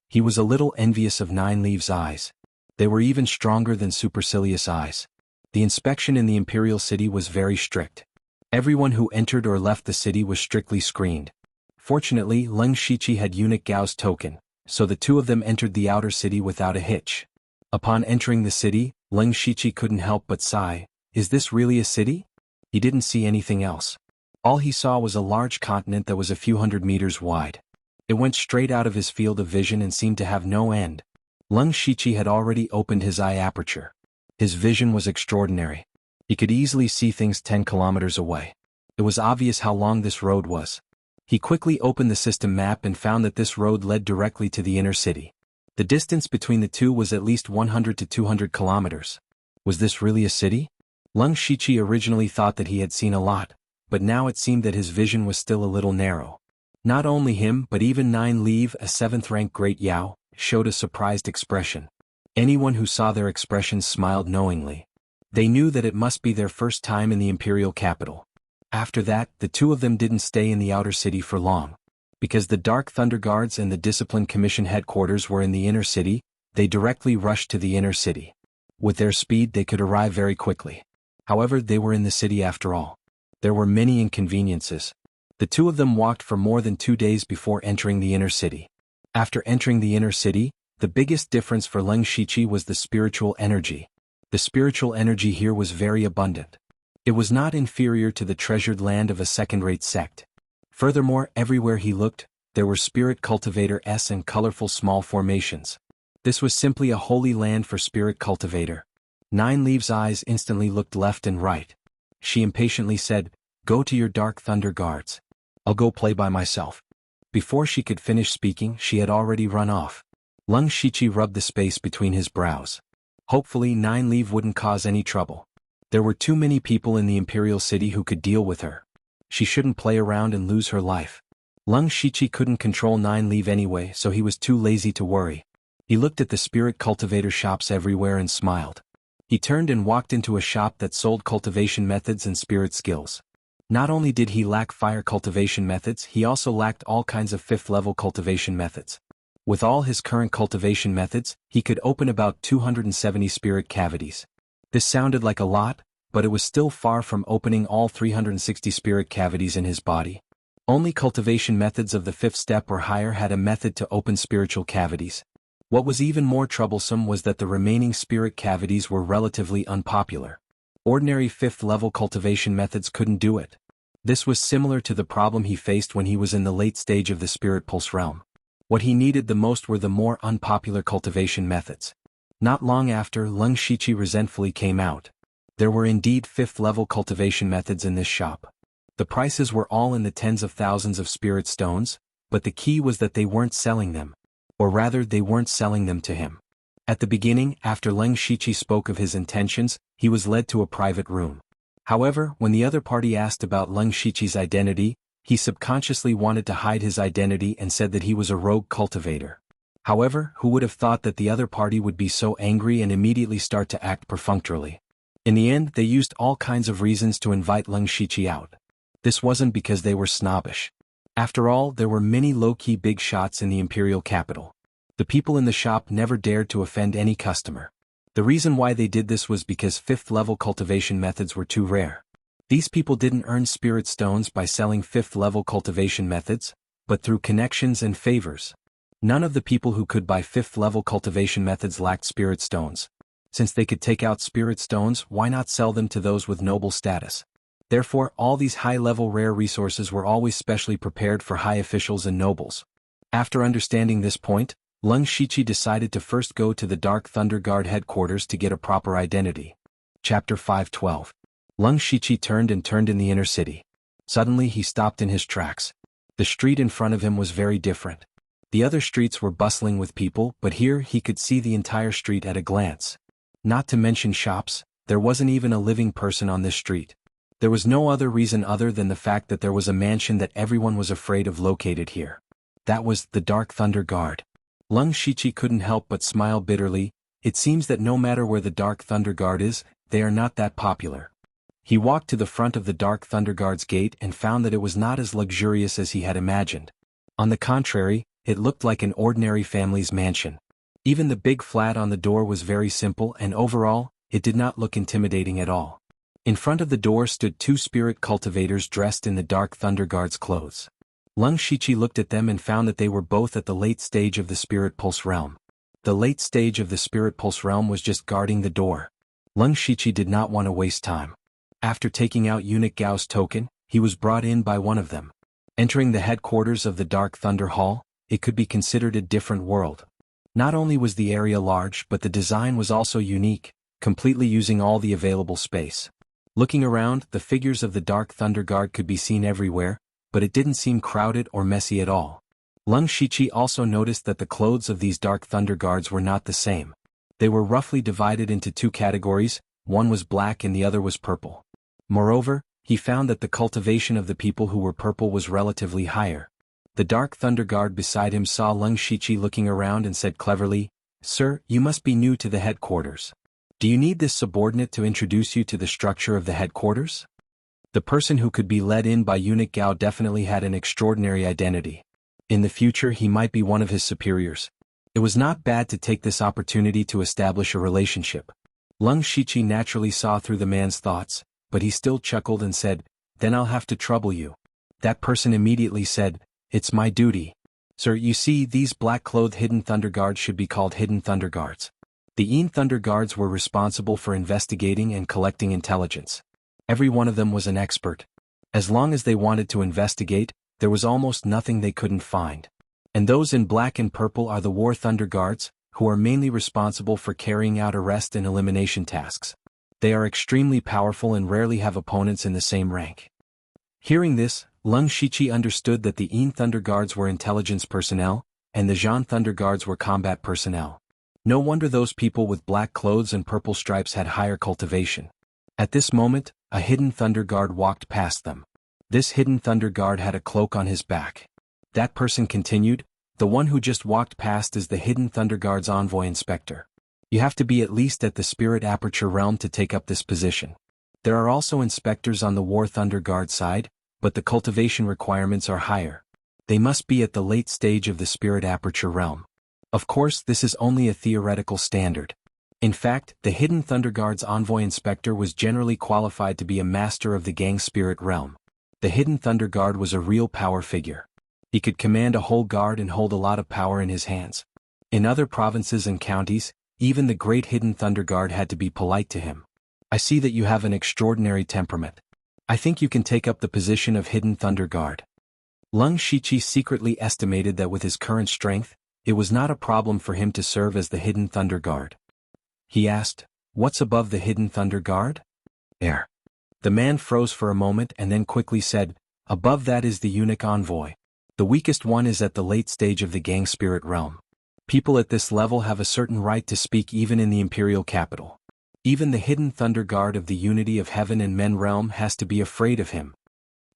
He was a little envious of 9 Leaves' eyes. They were even stronger than supercilious eyes. The inspection in the imperial city was very strict. Everyone who entered or left the city was strictly screened. Fortunately, Leng Shiqi had Eunuch Gao's token, so the two of them entered the outer city without a hitch. Upon entering the city, Leng Shiqi couldn't help but sigh. Is this really a city? He didn't see anything else. All he saw was a large continent that was a few hundred meters wide. It went straight out of his field of vision and seemed to have no end. Leng Shiqi had already opened his eye aperture. His vision was extraordinary. He could easily see things 10 kilometers away. It was obvious how long this road was. He quickly opened the system map and found that this road led directly to the inner city. The distance between the two was at least 100 to 200 kilometers. Was this really a city? Leng Shiqi originally thought that he had seen a lot, but now it seemed that his vision was still a little narrow. Not only him but even 9 Leave, a 7th-rank Great Yao, showed a surprised expression. Anyone who saw their expressions smiled knowingly. They knew that it must be their first time in the imperial capital. After that, the two of them didn't stay in the outer city for long. Because the Dark Thunder Guards and the Discipline Commission headquarters were in the inner city, they directly rushed to the inner city. With their speed they could arrive very quickly. However, they were in the city after all. There were many inconveniences. The two of them walked for more than 2 days before entering the inner city. After entering the inner city, the biggest difference for Leng Shiqi was the spiritual energy. The spiritual energy here was very abundant. It was not inferior to the treasured land of a second-rate sect. Furthermore, everywhere he looked, there were spirit cultivators and colorful small formations. This was simply a holy land for spirit cultivator. 9 Leaves' eyes instantly looked left and right. She impatiently said, "Go to your Dark Thunder Guards. I'll go play by myself." Before she could finish speaking, she had already run off. Leng Shiqi rubbed the space between his brows. Hopefully 9 Leave wouldn't cause any trouble. There were too many people in the imperial city who could deal with her. She shouldn't play around and lose her life. Leng Shiqi couldn't control 9 Leave anyway, so he was too lazy to worry. He looked at the spirit cultivator shops everywhere and smiled. He turned and walked into a shop that sold cultivation methods and spirit skills. Not only did he lack fire cultivation methods, he also lacked all kinds of 5th-level cultivation methods. With all his current cultivation methods, he could open about 270 spirit cavities. This sounded like a lot, but it was still far from opening all 360 spirit cavities in his body. Only cultivation methods of the 5th step or higher had a method to open spiritual cavities. What was even more troublesome was that the remaining spirit cavities were relatively unpopular. Ordinary 5th-level cultivation methods couldn't do it. This was similar to the problem he faced when he was in the late stage of the spirit pulse realm. What he needed the most were the more unpopular cultivation methods. Not long after, Leng Shiqi resentfully came out. There were indeed 5th-level cultivation methods in this shop. The prices were all in the tens of thousands of spirit stones, but the key was that they weren't selling them. Or rather, they weren't selling them to him. At the beginning, after Leng Shiqi spoke of his intentions, he was led to a private room. However, when the other party asked about Leng Shiqi's identity, he subconsciously wanted to hide his identity and said that he was a rogue cultivator. However, who would have thought that the other party would be so angry and immediately start to act perfunctorily? In the end, they used all kinds of reasons to invite Leng Shiqi out. This wasn't because they were snobbish. After all, there were many low-key big shots in the imperial capital. The people in the shop never dared to offend any customer. The reason why they did this was because 5th-level cultivation methods were too rare. These people didn't earn spirit stones by selling 5th-level cultivation methods, but through connections and favors. None of the people who could buy 5th-level cultivation methods lacked spirit stones. Since they could take out spirit stones, why not sell them to those with noble status? Therefore, all these high-level rare resources were always specially prepared for high officials and nobles. After understanding this point, Leng Shiqi decided to first go to the Dark Thunder Guard headquarters to get a proper identity. Chapter 512. Leng Shiqi turned in the inner city. Suddenly he stopped in his tracks. The street in front of him was very different. The other streets were bustling with people, but here he could see the entire street at a glance. Not to mention shops, there wasn't even a living person on this street. There was no other reason other than the fact that there was a mansion that everyone was afraid of located here. That was the Dark Thunder Guard. Leng Shiqi couldn't help but smile bitterly. It seems that no matter where the Dark Thunder Guard is, they are not that popular. He walked to the front of the Dark Thunder Guard's gate and found that it was not as luxurious as he had imagined. On the contrary, it looked like an ordinary family's mansion. Even the big flat on the door was very simple, and overall, it did not look intimidating at all. In front of the door stood two spirit cultivators dressed in the Dark Thunder Guard's clothes. Leng Shiqi looked at them and found that they were both at the late stage of the Spirit Pulse realm. The late stage of the Spirit Pulse realm was just guarding the door. Leng Shiqi did not want to waste time. After taking out Eunuch Gao's token, he was brought in by one of them. Entering the headquarters of the Dark Thunder Hall, it could be considered a different world. Not only was the area large, but the design was also unique, completely using all the available space. Looking around, the figures of the Dark Thunder Guard could be seen everywhere, but it didn't seem crowded or messy at all. Leng Shiqi also noticed that the clothes of these Dark Thunder Guards were not the same. They were roughly divided into two categories, one was black and the other was purple. Moreover, he found that the cultivation of the people who were purple was relatively higher. The Dark Thunder Guard beside him saw Leng Shiqi looking around and said cleverly, "Sir, you must be new to the headquarters. Do you need this subordinate to introduce you to the structure of the headquarters?" The person who could be led in by Eunuch Gao definitely had an extraordinary identity. In the future he might be one of his superiors. It was not bad to take this opportunity to establish a relationship. Leng Shiqi naturally saw through the man's thoughts, but he still chuckled and said, "Then I'll have to trouble you." That person immediately said, "It's my duty. Sir, you see, these black-clothed Hidden Thunder Guards should be called Hidden Thunder Guards. The Yin Thunder Guards were responsible for investigating and collecting intelligence. Every one of them was an expert. As long as they wanted to investigate, there was almost nothing they couldn't find. And those in black and purple are the War Thunder Guards, who are mainly responsible for carrying out arrest and elimination tasks. They are extremely powerful and rarely have opponents in the same rank." Hearing this, Leng Shiqi understood that the Yin Thunder Guards were intelligence personnel, and the Zhan Thunder Guards were combat personnel. No wonder those people with black clothes and purple stripes had higher cultivation. At this moment, a Hidden Thunder Guard walked past them. This Hidden Thunder Guard had a cloak on his back. That person continued, "The one who just walked past is the Hidden Thunder Guard's envoy inspector. You have to be at least at the Spirit Aperture realm to take up this position. There are also inspectors on the War Thunder Guard side, but the cultivation requirements are higher. They must be at the late stage of the Spirit Aperture realm. Of course, this is only a theoretical standard. In fact, the Hidden Thunder Guard's envoy inspector was generally qualified to be a master of the Gang Spirit realm. The Hidden Thunder Guard was a real power figure. He could command a whole guard and hold a lot of power in his hands. In other provinces and counties, even the Great Hidden Thunder Guard had to be polite to him. I see that you have an extraordinary temperament. I think you can take up the position of Hidden Thunder Guard." Leng Shiqi secretly estimated that with his current strength, it was not a problem for him to serve as the Hidden Thunder Guard. He asked, "What's above the Hidden Thunder Guard?" "Air." The man froze for a moment and then quickly said, "Above that is the Eunuch Envoy. The weakest one is at the late stage of the Gang Spirit realm. People at this level have a certain right to speak even in the Imperial capital. Even the Hidden Thunder Guard of the Unity of Heaven and Men realm has to be afraid of him."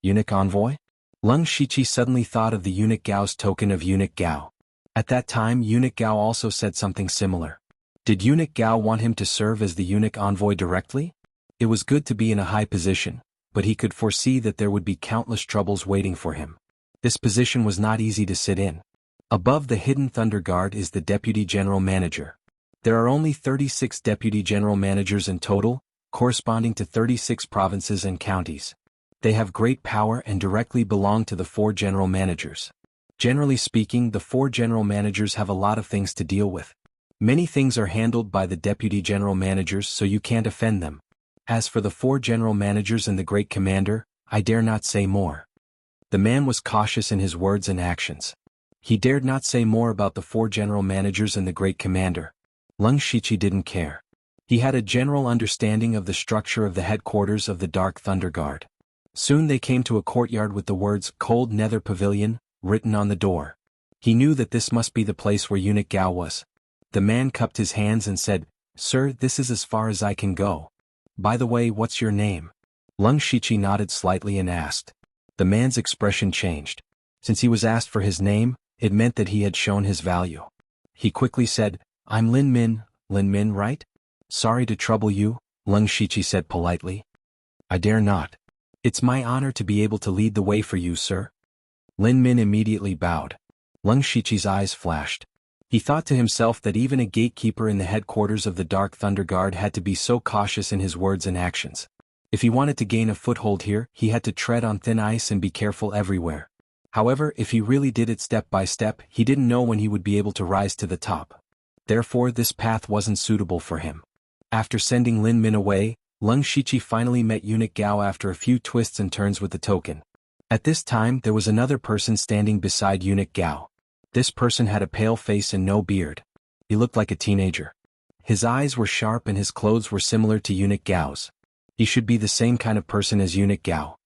Eunuch Envoy? Leng Shiqi suddenly thought of the Eunuch Gao's token of Eunuch Gao. At that time Eunuch Gao also said something similar. Did Eunuch Gao want him to serve as the Eunuch Envoy directly? It was good to be in a high position, but he could foresee that there would be countless troubles waiting for him. This position was not easy to sit in. Above the Hidden Thunder Guard is the Deputy General Manager. There are only 36 Deputy General Managers in total, corresponding to 36 provinces and counties. They have great power and directly belong to the 4 General Managers. Generally speaking, the 4 General Managers have a lot of things to deal with. Many things are handled by the deputy general managers, so you can't offend them. As for the 4 general managers and the great commander, I dare not say more. The man was cautious in his words and actions. He dared not say more about the 4 general managers and the great commander. Lung Shiqi didn't care. He had a general understanding of the structure of the headquarters of the Dark Thunder Guard. Soon they came to a courtyard with the words Cold Nether Pavilion written on the door. He knew that this must be the place where eunuch Gao was. The man cupped his hands and said, "Sir, this is as far as I can go. By the way, what's your name?" Lung Shiqi nodded slightly and asked. The man's expression changed. Since he was asked for his name, it meant that he had shown his value. He quickly said, "I'm Lin Min, right? Sorry to trouble you," Lung Shiqi said politely. "I dare not. It's my honor to be able to lead the way for you, sir." Lin Min immediately bowed. Lung Shiqi's eyes flashed. He thought to himself that even a gatekeeper in the headquarters of the Dark Thunder Guard had to be so cautious in his words and actions. If he wanted to gain a foothold here, he had to tread on thin ice and be careful everywhere. However, if he really did it step by step, he didn't know when he would be able to rise to the top. Therefore, this path wasn't suitable for him. After sending Lin Min away, Lung Shiqi finally met eunuch Gao after a few twists and turns with the token. At this time, there was another person standing beside eunuch Gao. This person had a pale face and no beard. He looked like a teenager. His eyes were sharp and his clothes were similar to eunuch Gao's. He should be the same kind of person as eunuch Gao.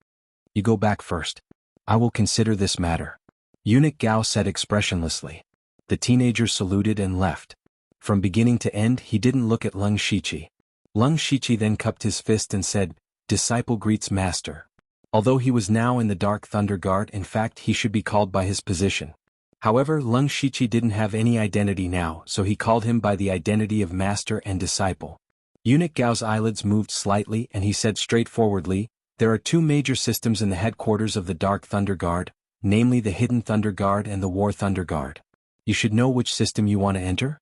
"You go back first. I will consider this matter," eunuch Gao said expressionlessly. The teenager saluted and left. From beginning to end, he didn't look at Lung Shiqi. Lung Shiqi then cupped his fist and said, "Disciple greets master." Although he was now in the Dark Thunder Guard, in fact he should be called by his position. However, Lung Shiqi didn't have any identity now, so he called him by the identity of master and disciple. Eunuch Gao's eyelids moved slightly and he said straightforwardly, "There are 2 major systems in the headquarters of the Dark Thunder Guard, namely the Hidden Thunder Guard and the War Thunder Guard. You should know which system you want to enter?"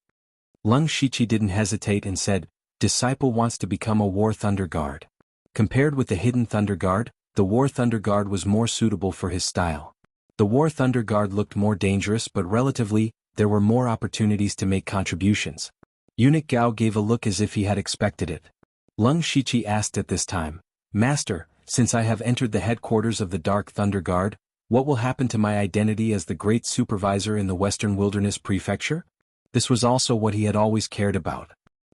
Lung Shiqi didn't hesitate and said, "Disciple wants to become a War Thunder Guard." Compared with the Hidden Thunder Guard, the War Thunder Guard was more suitable for his style. The War Thunder Guard looked more dangerous, but relatively, there were more opportunities to make contributions. Eunuch Gao gave a look as if he had expected it. Lung Shiqi asked at this time, "Master, since I have entered the headquarters of the Dark Thunder Guard, what will happen to my identity as the Great Supervisor in the Western Wilderness Prefecture?" This was also what he had always cared about.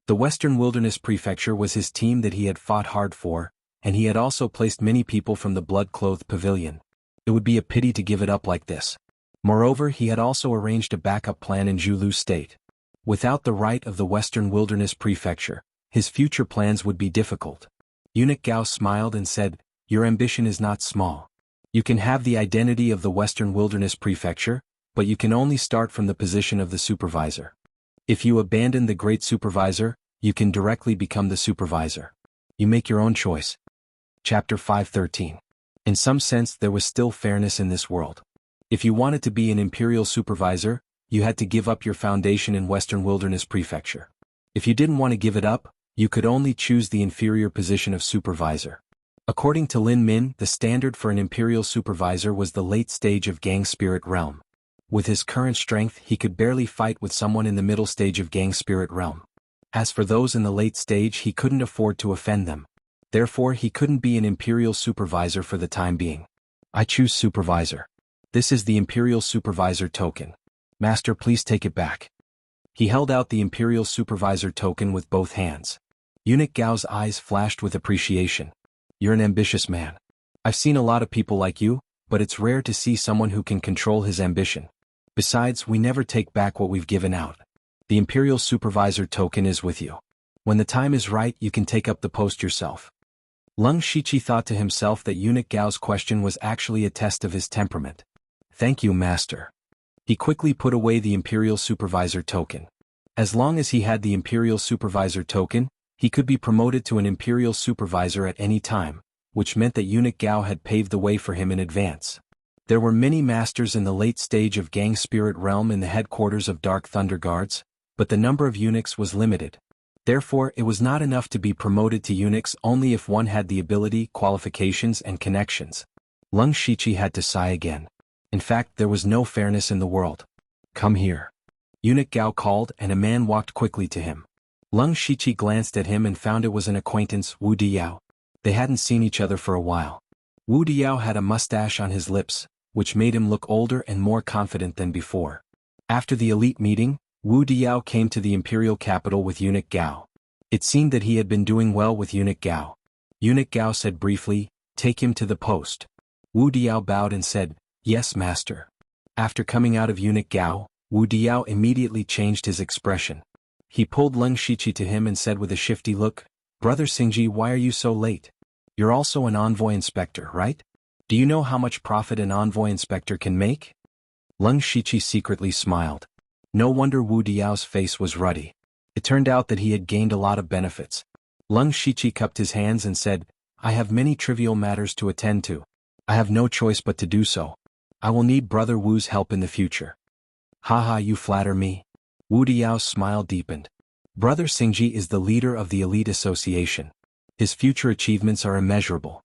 The Western Wilderness Prefecture was his team that he had fought hard for, and he had also placed many people from the Blood-Clothed Pavilion. It would be a pity to give it up like this. Moreover, he had also arranged a backup plan in Zhulu State. Without the right of the Western Wilderness Prefecture, his future plans would be difficult. Eunuch Gao smiled and said, "Your ambition is not small. You can have the identity of the Western Wilderness Prefecture, but you can only start from the position of the supervisor. If you abandon the Great Supervisor, you can directly become the supervisor. You make your own choice." Chapter 513. In some sense, there was still fairness in this world. If you wanted to be an imperial supervisor, you had to give up your foundation in Western Wilderness Prefecture. If you didn't want to give it up, you could only choose the inferior position of supervisor. According to Lin Min, the standard for an imperial supervisor was the late stage of Gang Spirit Realm. With his current strength, he could barely fight with someone in the middle stage of Gang Spirit Realm. As for those in the late stage, he couldn't afford to offend them. Therefore, he couldn't be an imperial supervisor for the time being. "I choose supervisor. This is the imperial supervisor token. Master, please take it back." He held out the imperial supervisor token with both hands. Eunuch Gao's eyes flashed with appreciation. "You're an ambitious man. I've seen a lot of people like you, but it's rare to see someone who can control his ambition. Besides, we never take back what we've given out. The imperial supervisor token is with you. When the time is right, you can take up the post yourself." Lung Shiqi thought to himself that Eunuch Gao's question was actually a test of his temperament. "Thank you, master." He quickly put away the imperial supervisor token. As long as he had the imperial supervisor token, he could be promoted to an imperial supervisor at any time, which meant that Eunuch Gao had paved the way for him in advance. There were many masters in the late stage of Gang Spirit Realm in the headquarters of Dark Thunder Guards, but the number of eunuchs was limited. Therefore, it was not enough to be promoted to eunuchs only if one had the ability, qualifications, and connections. Lung Shiqi had to sigh again. In fact, there was no fairness in the world. "Come here." Eunuch Gao called and a man walked quickly to him. Leng Shiqi glanced at him and found it was an acquaintance, Wu Diao. They hadn't seen each other for a while. Wu Diao had a mustache on his lips, which made him look older and more confident than before. After the elite meeting, Wu Diao came to the imperial capital with Eunuch Gao. It seemed that he had been doing well with Eunuch Gao. Eunuch Gao said briefly, "Take him to the post." Wu Diao bowed and said, "Yes, master." After coming out of Eunuch Gao, Wu Diao immediately changed his expression. He pulled Leng Shiqi to him and said with a shifty look, "Brother Xingji, why are you so late? You're also an envoy inspector, right? Do you know how much profit an envoy inspector can make?" Leng Shiqi secretly smiled. No wonder Wu Diao's face was ruddy. It turned out that he had gained a lot of benefits. Leng Shiqi cupped his hands and said, "I have many trivial matters to attend to. I have no choice but to do so. I will need Brother Wu's help in the future." "Haha, you flatter me." Wu Diao's smile deepened. Brother Xingji is the leader of the elite association. His future achievements are immeasurable.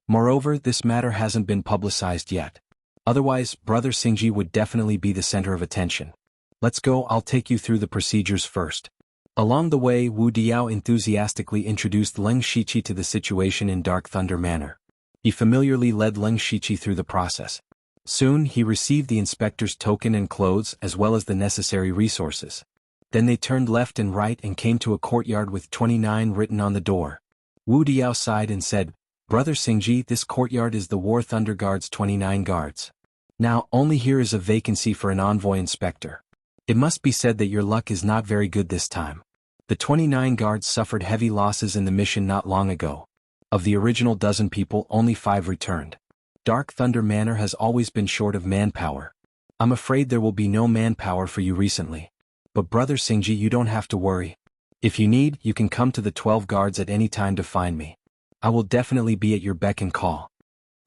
Moreover, this matter hasn't been publicized yet. Otherwise, Brother Xingji would definitely be the center of attention. "Let's go, I'll take you through the procedures first." Along the way, Wu Diao enthusiastically introduced Leng Shiqi to the situation in Dark Thunder manner. He familiarly led Leng Shiqi through the process. Soon, he received the inspector's token and clothes as well as the necessary resources. Then they turned left and right and came to a courtyard with 29 written on the door. Wu Diao sighed and said, "Brother Xingji, this courtyard is the War Thunder Guard's 29 guards. Now, only here is a vacancy for an envoy inspector. It must be said that your luck is not very good this time. The 29 guards suffered heavy losses in the mission not long ago. Of the original dozen people, only 5 returned. Dark Thunder Manor has always been short of manpower. I'm afraid there will be no manpower for you recently. But Brother Xingji, you don't have to worry. If you need, you can come to the 12 guards at any time to find me. I will definitely be at your beck and call."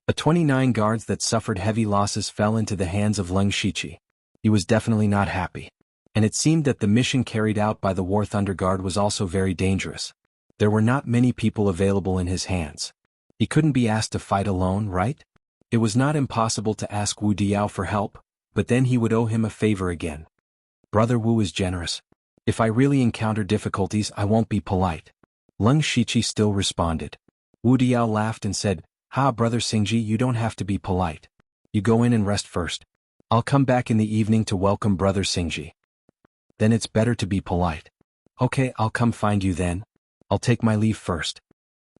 The 29 guards that suffered heavy losses fell into the hands of Leng Shiqi. He was definitely not happy. And it seemed that the mission carried out by the War Thunder Guard was also very dangerous. There were not many people available in his hands. He couldn't be asked to fight alone, right? It was not impossible to ask Wu Diao for help, but then he would owe him a favor again. Brother Wu is generous. If I really encounter difficulties, I won't be polite. Leng Shiqi still responded. Wu Diao laughed and said, "Ha, Brother Xingji, you don't have to be polite. You go in and rest first. I'll come back in the evening to welcome Brother Xingji." "Then it's better to be polite." "Okay, I'll come find you then. I'll take my leave first."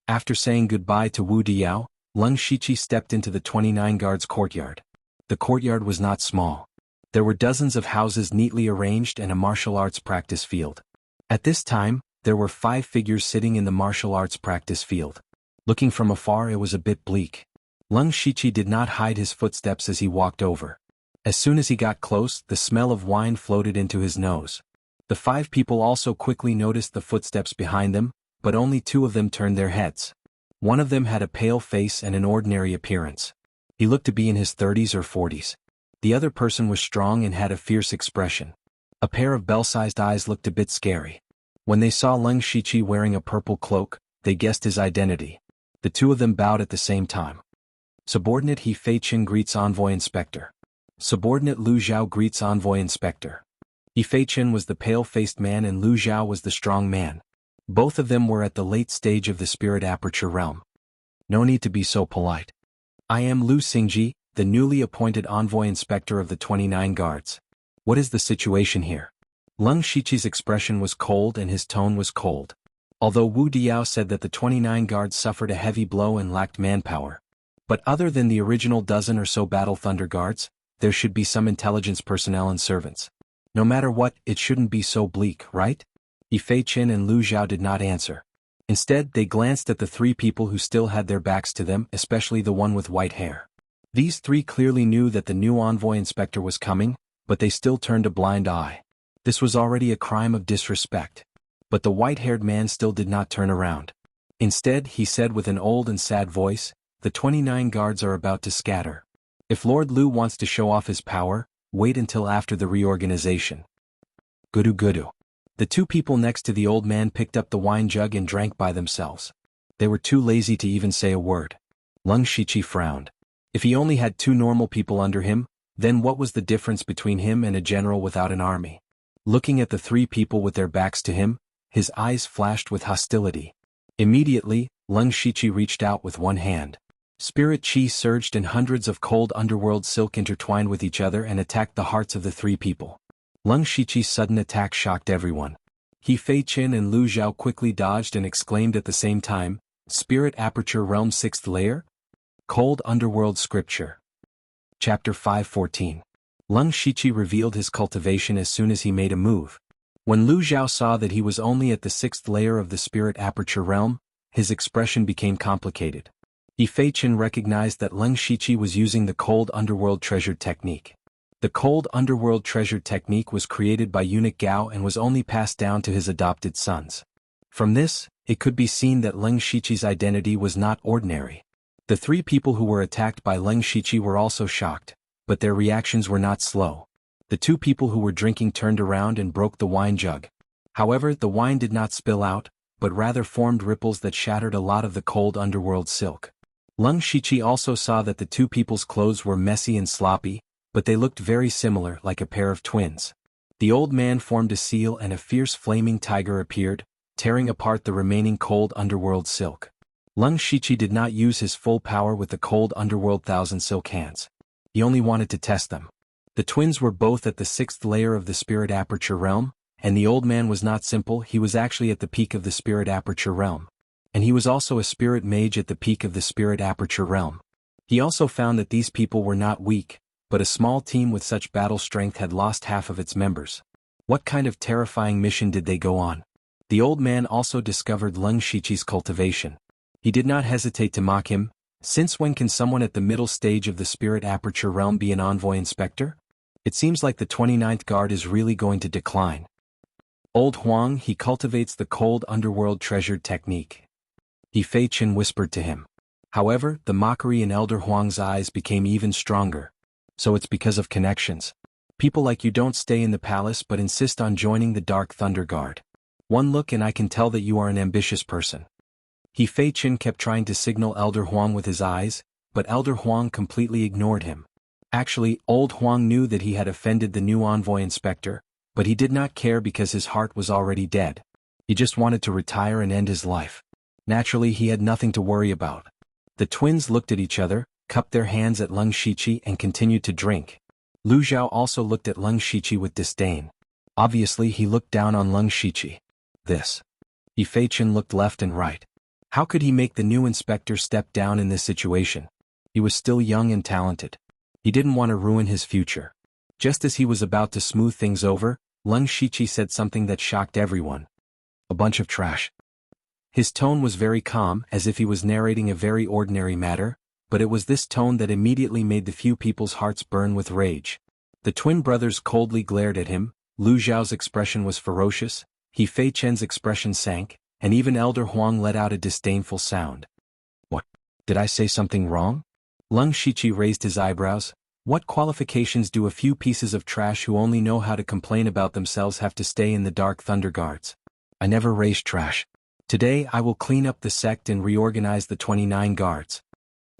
After saying goodbye to Wu Diao, Leng Shiqi stepped into the 29 guards' courtyard. The courtyard was not small. There were dozens of houses neatly arranged and a martial arts practice field. At this time, there were 5 figures sitting in the martial arts practice field. Looking from afar, it was a bit bleak. Leng Shiqi did not hide his footsteps as he walked over. As soon as he got close, the smell of wine floated into his nose. The 5 people also quickly noticed the footsteps behind them, but only 2 of them turned their heads. One of them had a pale face and an ordinary appearance. He looked to be in his 30s or 40s. The other person was strong and had a fierce expression. A pair of bell-sized eyes looked a bit scary. When they saw Leng Shiqi wearing a purple cloak, they guessed his identity. The 2 of them bowed at the same time. Subordinate He Fei Chen greets Envoy Inspector. Subordinate Lu Zhao greets Envoy Inspector. He Fei Chen was the pale-faced man and Lu Zhao was the strong man. Both of them were at the late stage of the spirit aperture realm. No need to be so polite. I am Lu Xingji, the newly appointed Envoy Inspector of the 29 guards. What is the situation here? Leng Shiqi's expression was cold and his tone was cold. Although Wu Diao said that the 29 guards suffered a heavy blow and lacked manpower. But other than the original dozen or so Battle Thunder guards, there should be some intelligence personnel and servants. No matter what, it shouldn't be so bleak, right? He Fei Chen and Lu Zhao did not answer. Instead, they glanced at the 3 people who still had their backs to them, especially the one with white hair. These 3 clearly knew that the new envoy inspector was coming, but they still turned a blind eye. This was already a crime of disrespect. But the white-haired man still did not turn around. Instead, he said with an old and sad voice, "The 29 guards are about to scatter. If Lord Lu wants to show off his power, wait until after the reorganization." Gudu gudu. The 2 people next to the old man picked up the wine jug and drank by themselves. They were too lazy to even say a word. Leng Shiqi frowned. If he only had 2 normal people under him, then what was the difference between him and a general without an army? Looking at the three people with their backs to him, his eyes flashed with hostility. Immediately, Leng Shiqi reached out with one hand. Spirit chi surged and hundreds of cold underworld silk intertwined with each other and attacked the hearts of the three people. Leng Shiqi's sudden attack shocked everyone. He Fei Qin and Lu Zhao quickly dodged and exclaimed at the same time, Spirit Aperture Realm 6th Layer? Cold Underworld Scripture. Chapter 514. Leng Shiqi revealed his cultivation as soon as he made a move. When Lu Zhao saw that he was only at the 6th layer of the Spirit Aperture Realm, his expression became complicated. He Fei Qin recognized that Leng Shiqi was using the Cold Underworld Treasured Technique. The Cold Underworld Treasured Technique was created by eunuch Gao and was only passed down to his adopted sons. From this, it could be seen that Leng Shiqi's identity was not ordinary. The three people who were attacked by Leng Shiqi were also shocked, but their reactions were not slow. The two people who were drinking turned around and broke the wine jug. However, the wine did not spill out, but rather formed ripples that shattered a lot of the cold underworld silk. Leng Shiqi also saw that the two people's clothes were messy and sloppy, but they looked very similar, like a pair of twins. The old man formed a seal and a fierce flaming tiger appeared, tearing apart the remaining cold underworld silk. Leng Shiqi did not use his full power with the cold underworld thousand silk hands. He only wanted to test them. The twins were both at the 6th layer of the Spirit Aperture Realm, and the old man was not simple, he was actually at the peak of the Spirit Aperture Realm. And he was also a spirit mage at the peak of the Spirit Aperture Realm. He also found that these people were not weak, but a small team with such battle strength had lost half of its members. What kind of terrifying mission did they go on? The old man also discovered Leng Shiqi's cultivation. He did not hesitate to mock him. Since when can someone at the middle stage of the Spirit Aperture Realm be an envoy inspector? It seems like the 29th guard is really going to decline. Old Huang, he cultivates the cold underworld treasured technique. He Fei Qin whispered to him. However, the mockery in Elder Huang's eyes became even stronger. So it's because of connections. People like you don't stay in the palace but insist on joining the Dark Thunder Guard. One look and I can tell that you are an ambitious person. He Fei Qin kept trying to signal Elder Huang with his eyes, but Elder Huang completely ignored him. Actually, Old Huang knew that he had offended the new envoy inspector, but he did not care because his heart was already dead. He just wanted to retire and end his life. Naturally, he had nothing to worry about. The twins looked at each other, cupped their hands at Leng Shiqi and continued to drink. Lu Zhao also looked at Leng Shiqi with disdain. Obviously he looked down on Leng Shiqi. This. He Fei Qin looked left and right. How could he make the new inspector step down in this situation? He was still young and talented. He didn't want to ruin his future. Just as he was about to smooth things over, Leng Shiqi said something that shocked everyone. A bunch of trash. His tone was very calm, as if he was narrating a very ordinary matter, but it was this tone that immediately made the few people's hearts burn with rage. The twin brothers coldly glared at him. Lu Zhao's expression was ferocious, He Fei Chen's expression sank, and even Elder Huang let out a disdainful sound. What? Did I say something wrong? Leng Shiqi raised his eyebrows. What qualifications do a few pieces of trash who only know how to complain about themselves have to stay in the Dark Thunder Guards? I never raised trash. Today I will clean up the sect and reorganize the 29 guards.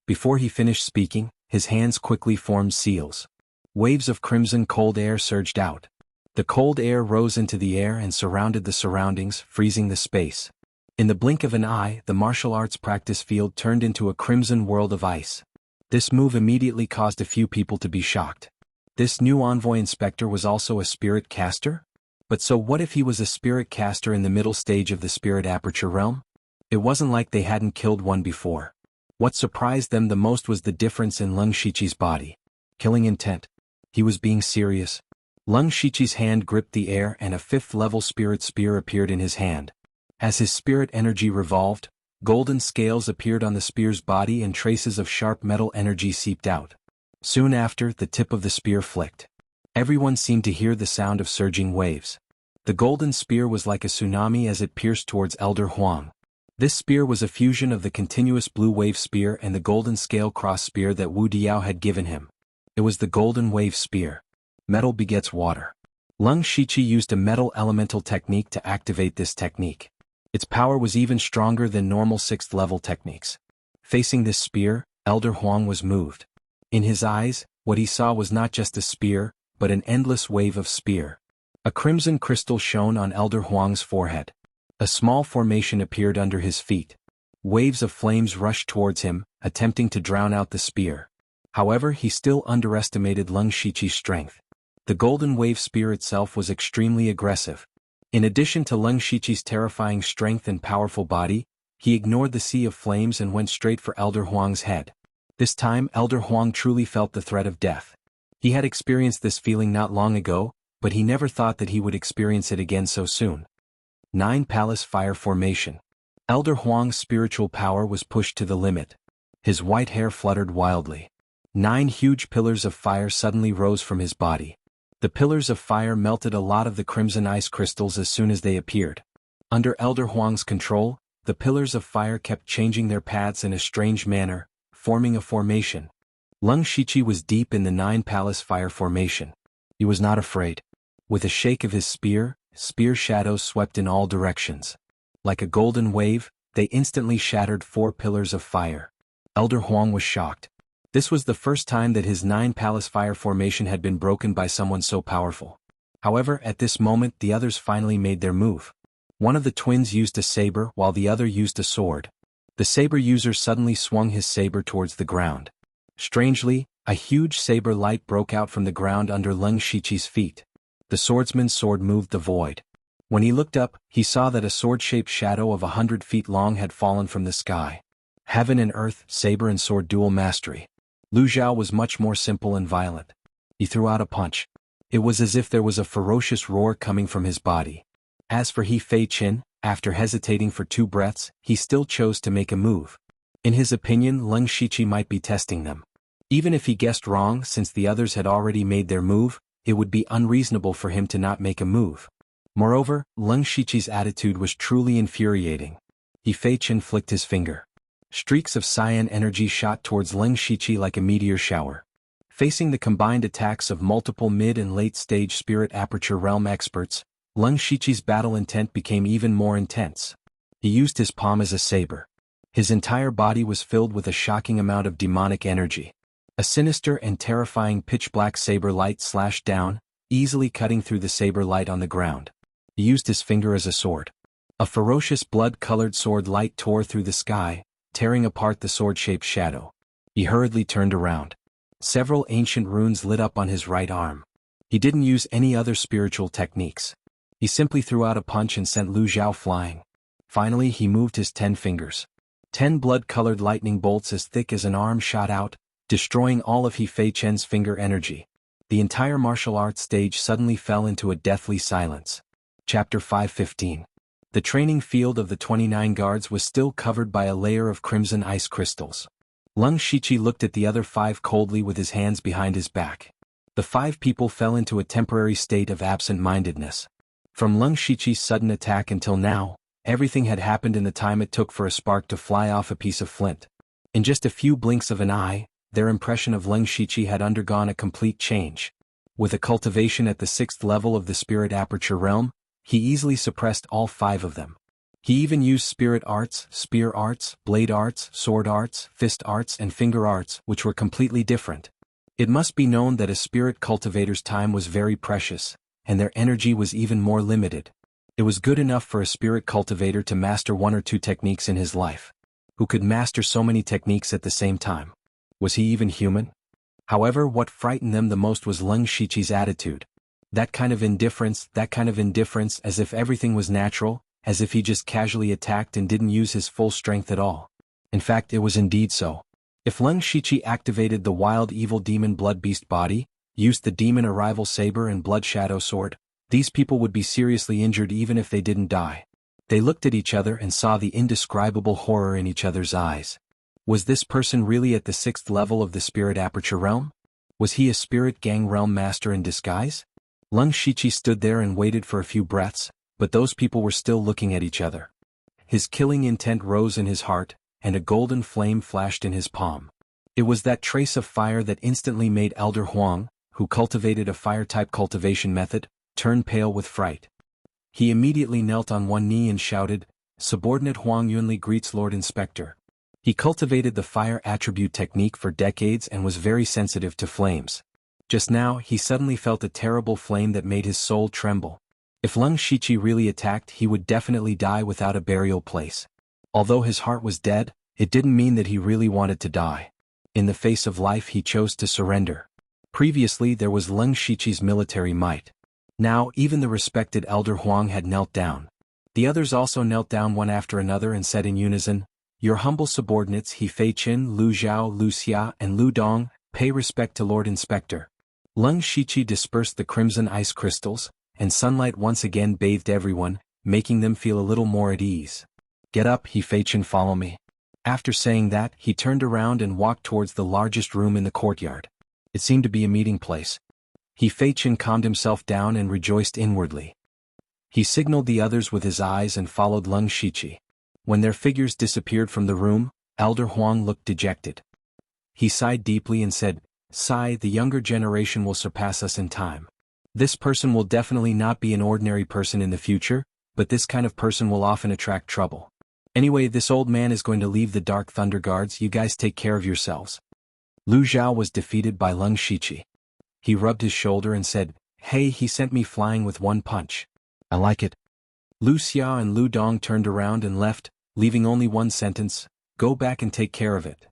Before he finished speaking, his hands quickly formed seals. Waves of crimson cold air surged out. The cold air rose into the air and surrounded the surroundings, freezing the space. In the blink of an eye, the martial arts practice field turned into a crimson world of ice. This move immediately caused a few people to be shocked. This new envoy inspector was also a spirit caster? But so what if he was a spirit caster in the middle stage of the Spirit Aperture Realm? It wasn't like they hadn't killed one before. What surprised them the most was the difference in Leng Shiqi's body. Killing intent. He was being serious. Leng Shiqi's hand gripped the air and a 5th-level spirit spear appeared in his hand. As his spirit energy revolved, golden scales appeared on the spear's body and traces of sharp metal energy seeped out. Soon after, the tip of the spear flicked. Everyone seemed to hear the sound of surging waves. The golden spear was like a tsunami as it pierced towards Elder Huang. This spear was a fusion of the continuous blue wave spear and the golden scale cross spear that Wu Diao had given him. It was the golden wave spear. Metal begets water. Leng Shiqi used a metal elemental technique to activate this technique. Its power was even stronger than normal 6th-level techniques. Facing this spear, Elder Huang was moved. In his eyes, what he saw was not just a spear, but an endless wave of spear. A crimson crystal shone on Elder Huang's forehead. A small formation appeared under his feet. Waves of flames rushed towards him, attempting to drown out the spear. However, he still underestimated Leng Shiqi's strength. The golden wave spear itself was extremely aggressive. In addition to Leng Shiqi's terrifying strength and powerful body, he ignored the sea of flames and went straight for Elder Huang's head. This time Elder Huang truly felt the threat of death. He had experienced this feeling not long ago, but he never thought that he would experience it again so soon. 9 Palace Fire Formation. Elder Huang's spiritual power was pushed to the limit. His white hair fluttered wildly. 9 huge pillars of fire suddenly rose from his body. The pillars of fire melted a lot of the crimson ice crystals as soon as they appeared. Under Elder Huang's control, the pillars of fire kept changing their paths in a strange manner, forming a formation. Leng Shiqi was deep in the 9 Palace Fire Formation. He was not afraid. With a shake of his spear shadows swept in all directions. Like a golden wave, they instantly shattered 4 pillars of fire. Elder Huang was shocked. This was the first time that his 9 Palace Fire Formation had been broken by someone so powerful. However, at this moment the others finally made their move. One of the twins used a saber while the other used a sword. The saber user suddenly swung his saber towards the ground. Strangely, a huge saber light broke out from the ground under Leng Shiqi's feet. The swordsman's sword moved the void. When he looked up, he saw that a sword-shaped shadow of 100 feet long had fallen from the sky. Heaven and earth, saber and sword dual mastery. Lu Zhao was much more simple and violent. He threw out a punch. It was as if there was a ferocious roar coming from his body. As for He Fei Qin, after hesitating for 2 breaths, he still chose to make a move. In his opinion, Leng Shiqi might be testing them. Even if he guessed wrong, since the others had already made their move, it would be unreasonable for him to not make a move. Moreover, Leng Shiqi's attitude was truly infuriating. He Fei Qin flicked his finger. Streaks of cyan energy shot towards Leng Shiqi like a meteor shower. Facing the combined attacks of multiple mid- and late-stage Spirit Aperture Realm experts, Leng Shiqi's battle intent became even more intense. He used his palm as a saber. His entire body was filled with a shocking amount of demonic energy. A sinister and terrifying pitch-black saber light slashed down, easily cutting through the saber light on the ground. He used his finger as a sword. A ferocious blood-colored sword light tore through the sky, tearing apart the sword-shaped shadow. He hurriedly turned around. Several ancient runes lit up on his right arm. He didn't use any other spiritual techniques. He simply threw out a punch and sent Lu Zhao flying. Finally, he moved his 10 fingers. 10 blood-colored lightning bolts as thick as an arm shot out, destroying all of He Fei Qin's finger energy. The entire martial arts stage suddenly fell into a deathly silence. Chapter 5:15. The training field of the 29 guards was still covered by a layer of crimson ice crystals. Leng Shiqi looked at the other 5 coldly with his hands behind his back. The 5 people fell into a temporary state of absent-mindedness. From Leng Shiqi's sudden attack until now, everything had happened in the time it took for a spark to fly off a piece of flint. In just a few blinks of an eye, their impression of Leng Shiqi had undergone a complete change. With a cultivation at the 6th level of the Spirit Aperture Realm, he easily suppressed all 5 of them. He even used spirit arts, spear arts, blade arts, sword arts, fist arts and finger arts, which were completely different. It must be known that a spirit cultivator's time was very precious, and their energy was even more limited. It was good enough for a spirit cultivator to master 1 or 2 techniques in his life. Who could master so many techniques at the same time? Was he even human? However, what frightened them the most was Leng Shiqi's attitude. That kind of indifference, as if everything was natural, as if he just casually attacked and didn't use his full strength at all. In fact, it was indeed so. If Leng Shiqi activated the wild evil demon blood beast body, used the demon arrival saber and blood shadow sword, these people would be seriously injured even if they didn't die. They looked at each other and saw the indescribable horror in each other's eyes. Was this person really at the 6th level of the Spirit Aperture Realm? Was he a Spirit Gang Realm Master in disguise? Leng Shiqi stood there and waited for a few breaths, but those people were still looking at each other. His killing intent rose in his heart, and a golden flame flashed in his palm. It was that trace of fire that instantly made Elder Huang, who cultivated a fire-type cultivation method, turn pale with fright. He immediately knelt on one knee and shouted, "Subordinate Huang Yunli greets Lord Inspector." He cultivated the fire attribute technique for decades and was very sensitive to flames. Just now he suddenly felt a terrible flame that made his soul tremble. If Leng Shiqi really attacked, he would definitely die without a burial place. Although his heart was dead, it didn't mean that he really wanted to die. In the face of life he chose to surrender. Previously there was Leng Shiqi's military might. Now even the respected Elder Huang had knelt down. The others also knelt down one after another and said in unison, "Your humble subordinates He Fei Qin, Lu Zhao, Lu Xia, and Lu Dong, pay respect to Lord Inspector." Leng Shiqi dispersed the crimson ice crystals, and sunlight once again bathed everyone, making them feel a little more at ease. "Get up, He Fei Qin, follow me." After saying that, he turned around and walked towards the largest room in the courtyard. It seemed to be a meeting place. He Fei Qin calmed himself down and rejoiced inwardly. He signaled the others with his eyes and followed Leng Shiqi. When their figures disappeared from the room, Elder Huang looked dejected. He sighed deeply and said, "Sigh, the younger generation will surpass us in time. This person will definitely not be an ordinary person in the future, but this kind of person will often attract trouble. Anyway, this old man is going to leave the Dark Thunder Guards, you guys take care of yourselves." Lu Zhao was defeated by Leng Shiqi. He rubbed his shoulder and said, "Hey, he sent me flying with one punch. I like it." Lu Xia and Lu Dong turned around and left, leaving only one sentence, "Go back and take care of it."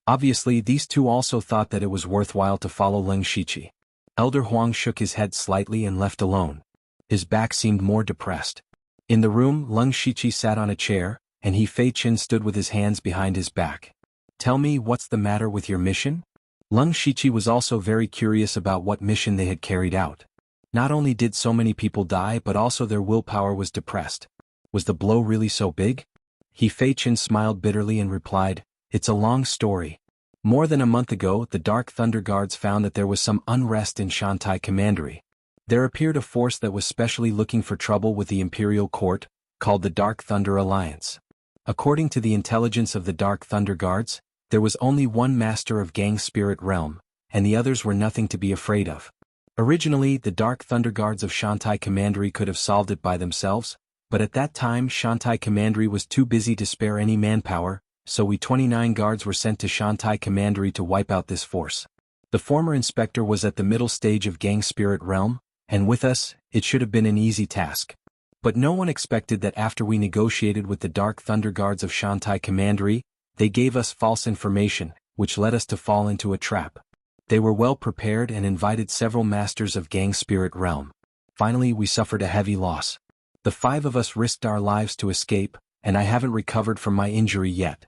Obviously these two also thought that it was worthwhile to follow Leng Shiqi. Elder Huang shook his head slightly and left alone. His back seemed more depressed. In the room, Leng Shiqi sat on a chair, and He Fei Qin stood with his hands behind his back. "Tell me, what's the matter with your mission?" Leng Shiqi was also very curious about what mission they had carried out. Not only did so many people die but also their willpower was depressed. Was the blow really so big? He Fei Qin smiled bitterly and replied, "It's a long story. More than a month ago, the Dark Thunder Guards found that there was some unrest in Shantai Commandery. There appeared a force that was specially looking for trouble with the Imperial Court, called the Dark Thunder Alliance. According to the intelligence of the Dark Thunder Guards, there was only one master of Gang Spirit Realm, and the others were nothing to be afraid of. Originally, the Dark Thunder Guards of Shantai Commandery could have solved it by themselves, but at that time Shantai Commandery was too busy to spare any manpower, so we 29 guards were sent to Shantai Commandery to wipe out this force. The former inspector was at the middle stage of Gang Spirit Realm, and with us, it should have been an easy task. But no one expected that after we negotiated with the Dark Thunder Guards of Shantai Commandery, they gave us false information, which led us to fall into a trap. They were well prepared and invited several masters of Gang Spirit Realm. Finally, we suffered a heavy loss. The 5 of us risked our lives to escape, and I haven't recovered from my injury yet."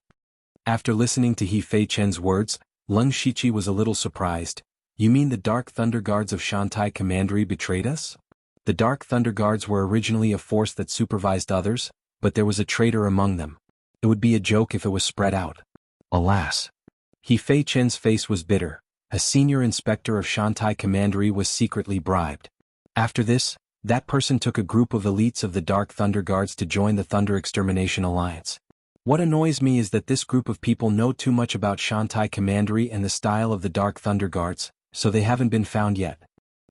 After listening to He Fei Qin's words, Leng Shiqi was a little surprised. "You mean the Dark Thunder Guards of Shantai Commandery betrayed us?" The Dark Thunder Guards were originally a force that supervised others, but there was a traitor among them. It would be a joke if it was spread out. Alas. He Fei Qin's face was bitter. A senior inspector of Shantai Commandery was secretly bribed. After this, that person took a group of elites of the Dark Thunder Guards to join the Thunder Extermination Alliance. What annoys me is that this group of people know too much about Shantai Commandery and the style of the Dark Thunder Guards, so they haven't been found yet.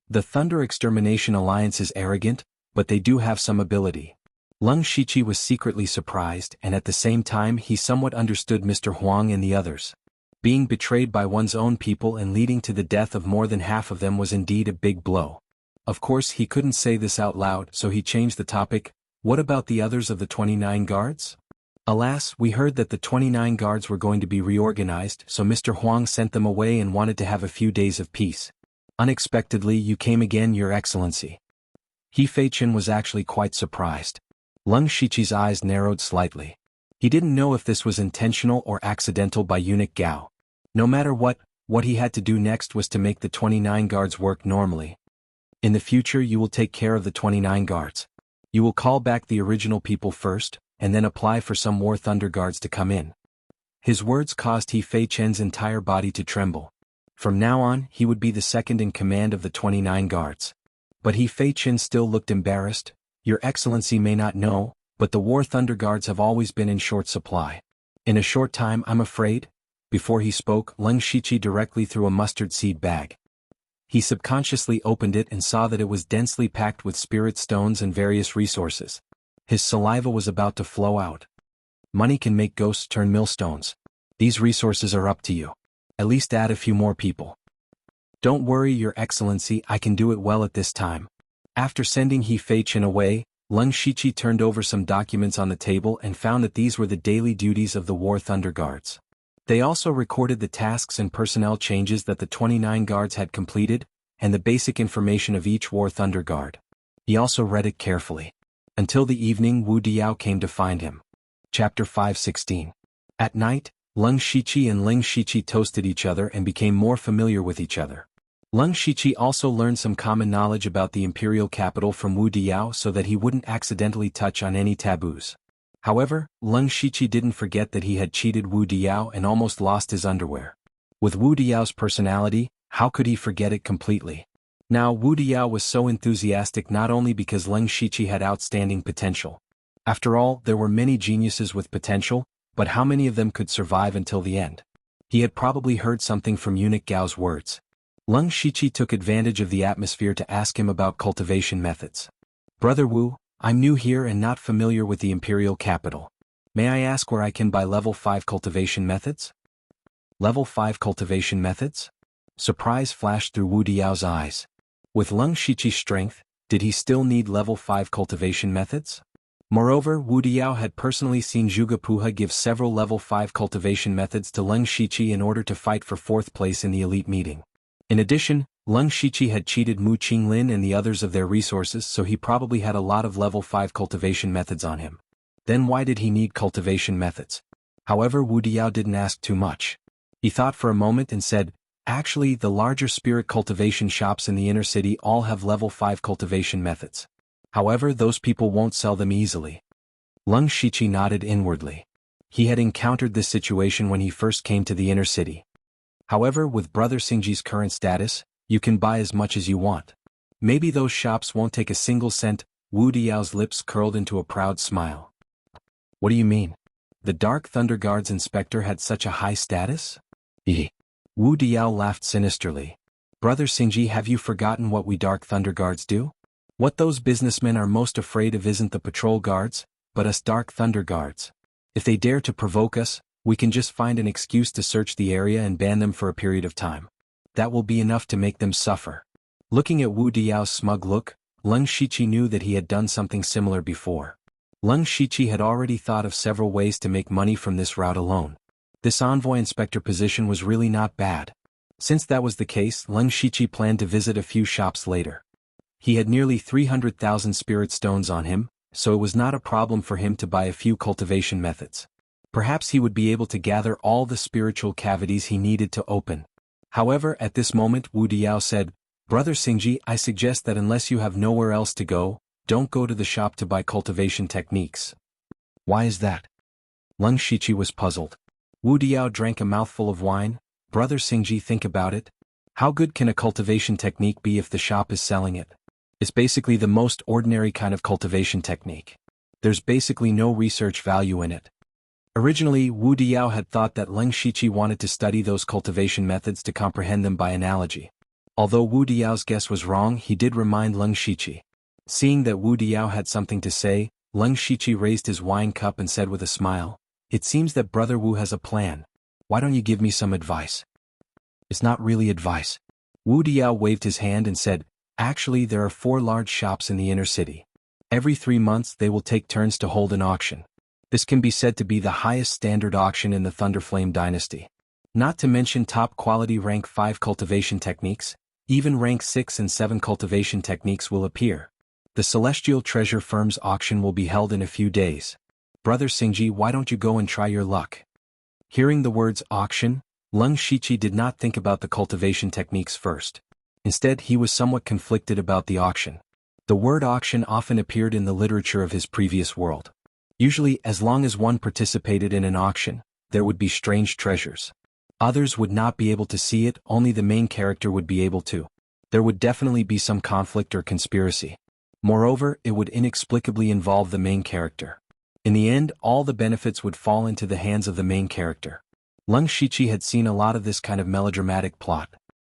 The Thunder Extermination Alliance is arrogant, but they do have some ability. Leng Shiqi was secretly surprised, and at the same time he somewhat understood Mr. Huang and the others. Being betrayed by one's own people and leading to the death of more than half of them was indeed a big blow. Of course he couldn't say this out loud, so he changed the topic. "What about the others of the 29 guards?" "Alas, we heard that the 29 guards were going to be reorganized, so Mr. Huang sent them away and wanted to have a few days of peace. Unexpectedly you came again, Your Excellency." He Fei Qin was actually quite surprised. Leng Shiqi's eyes narrowed slightly. He didn't know if this was intentional or accidental by Eunuch Gao. No matter what he had to do next was to make the 29 guards work normally. "In the future you will take care of the 29 guards. You will call back the original people first, and then apply for some more Thunder Guards to come in." His words caused He Fei Qin's entire body to tremble. From now on, he would be the second in command of the 29 guards. But He Fei Qin still looked embarrassed. "Your Excellency may not know, but the War Thunder Guards have always been in short supply. In a short time, I'm afraid." Before he spoke, Leng Shiqi directly threw a mustard seed bag. He subconsciously opened it and saw that it was densely packed with spirit stones and various resources. His saliva was about to flow out. "Money can make ghosts turn millstones. These resources are up to you. At least add a few more people." Don't worry, Your Excellency, I can do it well at this time. After sending He Fei-Chen away, Leng Shiqi turned over some documents on the table and found that these were the daily duties of the War Thunder Guards. They also recorded the tasks and personnel changes that the 29 guards had completed, and the basic information of each War Thunder Guard. He also read it carefully. Until the evening, Wu Diao came to find him. Chapter 5:16. At night, Leng Shiqi and Ling Shiqi toasted each other and became more familiar with each other. Leng Shiqi also learned some common knowledge about the imperial capital from Wu Diao so that he wouldn't accidentally touch on any taboos. However, Leng Shiqi didn't forget that he had cheated Wu Diao and almost lost his underwear. With Wu Diao's personality, how could he forget it completely? Now Wu Diao was so enthusiastic not only because Leng Shiqi had outstanding potential. After all, there were many geniuses with potential, but how many of them could survive until the end? He had probably heard something from Eunuch Gao's words. Leng Shiqi took advantage of the atmosphere to ask him about cultivation methods. Brother Wu, I'm new here and not familiar with the imperial capital. May I ask where I can buy level 5 cultivation methods? Level 5 cultivation methods? Surprise flashed through Wu Diao's eyes. With Leng Shiqi's strength, did he still need level 5 cultivation methods? Moreover, Wu Diao had personally seen Zhuge Puha give several level 5 cultivation methods to Leng Shiqi in order to fight for 4th place in the elite meeting. In addition, Leng Shiqi had cheated Mu Qinglin and the others of their resources, so he probably had a lot of level 5 cultivation methods on him. Then why did he need cultivation methods? However, Wu Diao didn't ask too much. He thought for a moment and said, actually, the larger spirit cultivation shops in the inner city all have level 5 cultivation methods. However, those people won't sell them easily. Leng Shiqi nodded inwardly. He had encountered this situation when he first came to the inner city. However, with Brother Xingji's current status, you can buy as much as you want. Maybe those shops won't take a single cent. Wu Diao's lips curled into a proud smile. What do you mean? The Dark Thunder Guard's inspector had such a high status? Wu Diao laughed sinisterly. Brother Xingji, have you forgotten what we Dark Thunder Guards do? What those businessmen are most afraid of isn't the patrol guards, but us Dark Thunder Guards. If they dare to provoke us, we can just find an excuse to search the area and ban them for a period of time. That will be enough to make them suffer. Looking at Wu Diao's smug look, Leng Shiqi knew that he had done something similar before. Leng Shiqi had already thought of several ways to make money from this route alone. This envoy inspector position was really not bad. Since that was the case, Leng Shiqi planned to visit a few shops later. He had nearly 300,000 spirit stones on him, so it was not a problem for him to buy a few cultivation methods. Perhaps he would be able to gather all the spiritual cavities he needed to open. However, at this moment Wu Diao said, Brother Xingji, I suggest that unless you have nowhere else to go, don't go to the shop to buy cultivation techniques. Why is that? Leng Shiqi was puzzled. Wu Diao drank a mouthful of wine. Brother Xingji, think about it. How good can a cultivation technique be if the shop is selling it? It's basically the most ordinary kind of cultivation technique. There's basically no research value in it. Originally, Wu Diao had thought that Leng Shiqi wanted to study those cultivation methods to comprehend them by analogy. Although Wu Diao's guess was wrong, he did remind Leng Shiqi. Seeing that Wu Diao had something to say, Leng Shiqi raised his wine cup and said with a smile, It seems that Brother Wu has a plan. Why don't you give me some advice? It's not really advice. Wu Diao waved his hand and said, Actually, there are 4 large shops in the inner city. Every 3 months they will take turns to hold an auction. This can be said to be the highest standard auction in the Thunderflame dynasty. Not to mention top quality rank 5 cultivation techniques, even rank 6 and 7 cultivation techniques will appear. The Celestial Treasure Firm's auction will be held in a few days. Brother Xingji, why don't you go and try your luck? Hearing the words auction, Leng Shiqi did not think about the cultivation techniques first. Instead, he was somewhat conflicted about the auction. The word auction often appeared in the literature of his previous world. Usually, as long as one participated in an auction, there would be strange treasures. Others would not be able to see it, only the main character would be able to. There would definitely be some conflict or conspiracy. Moreover, it would inexplicably involve the main character. In the end, all the benefits would fall into the hands of the main character. Leng Shiqi had seen a lot of this kind of melodramatic plot.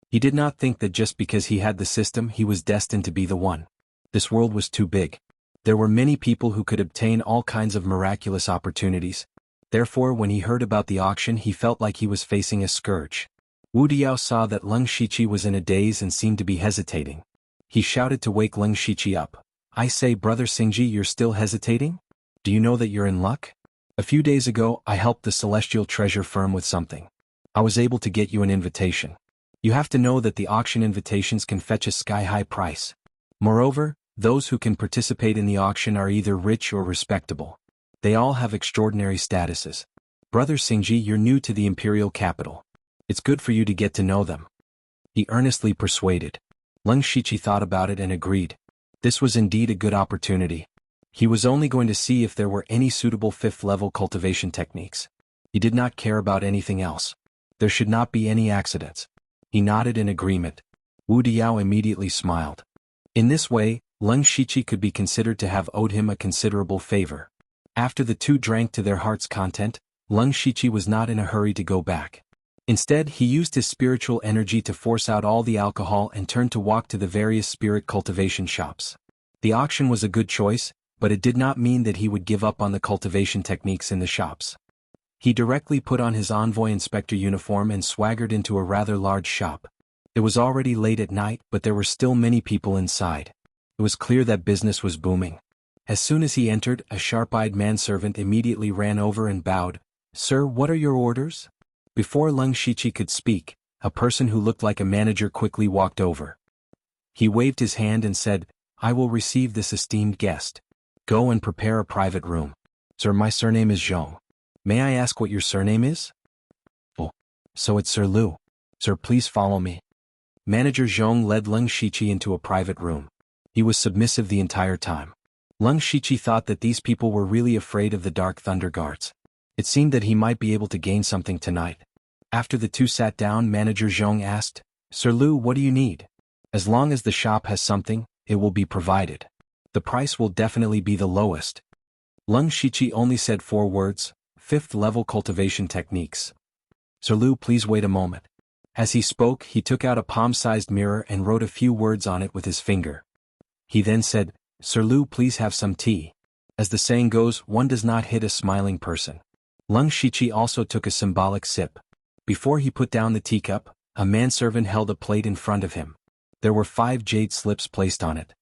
He did not think that just because he had the system he was destined to be the one. This world was too big. There were many people who could obtain all kinds of miraculous opportunities. Therefore, when he heard about the auction he felt like he was facing a scourge. Wu Diao saw that Leng Shiqi was in a daze and seemed to be hesitating. He shouted to wake Leng Shiqi up. I say, Brother Xingji, you're still hesitating? Do you know that you're in luck? A few days ago, I helped the Celestial Treasure Firm with something. I was able to get you an invitation. You have to know that the auction invitations can fetch a sky-high price. Moreover, those who can participate in the auction are either rich or respectable. They all have extraordinary statuses. Brother Xingji, you're new to the imperial capital. It's good for you to get to know them. He earnestly persuaded. Leng Shiqi thought about it and agreed. This was indeed a good opportunity. He was only going to see if there were any suitable 5th-level cultivation techniques. He did not care about anything else. There should not be any accidents. He nodded in agreement. Wu Diao immediately smiled. In this way, Leng Shiqi could be considered to have owed him a considerable favor. After the two drank to their heart's content, Leng Shiqi was not in a hurry to go back. Instead, he used his spiritual energy to force out all the alcohol and turned to walk to the various spirit cultivation shops. The auction was a good choice, but it did not mean that he would give up on the cultivation techniques in the shops. He directly put on his envoy inspector uniform and swaggered into a rather large shop. It was already late at night, but there were still many people inside. It was clear that business was booming. As soon as he entered, a sharp-eyed manservant immediately ran over and bowed. Sir, what are your orders? Before Leng Shiqi could speak, a person who looked like a manager quickly walked over. He waved his hand and said, I will receive this esteemed guest. Go and prepare a private room. Sir, my surname is Zhong. May I ask what your surname is? Oh, so it's Sir Lu. Sir, please follow me. Manager Zhong led Leng Shiqi into a private room. He was submissive the entire time. Leng Shiqi thought that these people were really afraid of the Dark Thunder Guards. It seemed that he might be able to gain something tonight. After the two sat down, Manager Zhong asked, Sir Lu, what do you need? As long as the shop has something, it will be provided. The price will definitely be the lowest. Leng Shiqi only said 4 words, 5th-level cultivation techniques. Sir Lu, please wait a moment. As he spoke, he took out a palm-sized mirror and wrote a few words on it with his finger. He then said, Sir Lu, please have some tea. As the saying goes, one does not hit a smiling person. Leng Shiqi also took a symbolic sip. Before he put down the teacup, a manservant held a plate in front of him. There were 5 jade slips placed on it.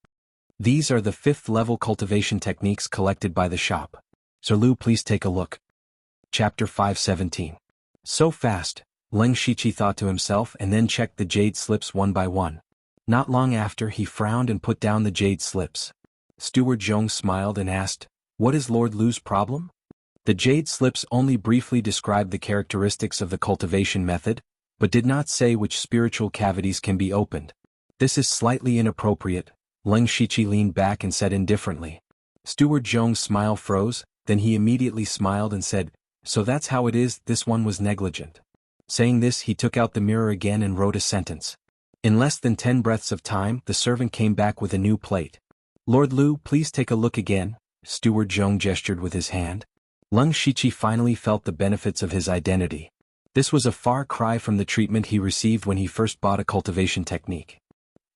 These are the 5th-level cultivation techniques collected by the shop. Sir Lu, please take a look. Chapter 517. So fast, Leng Shiqi thought to himself and then checked the jade slips one by one. Not long after, he frowned and put down the jade slips. Steward Zhong smiled and asked, What is Lord Lu's problem? The jade slips only briefly described the characteristics of the cultivation method, but did not say which spiritual cavities can be opened. This is slightly inappropriate, Leng Shiqi leaned back and said indifferently. Steward Zhong's smile froze, then he immediately smiled and said, So that's how it is, this one was negligent. Saying this, he took out the mirror again and wrote a sentence. In less than 10 breaths of time, the servant came back with a new plate. Lord Lu, please take a look again, Steward Zhong gestured with his hand. Leng Shiqi finally felt the benefits of his identity. This was a far cry from the treatment he received when he first bought a cultivation technique.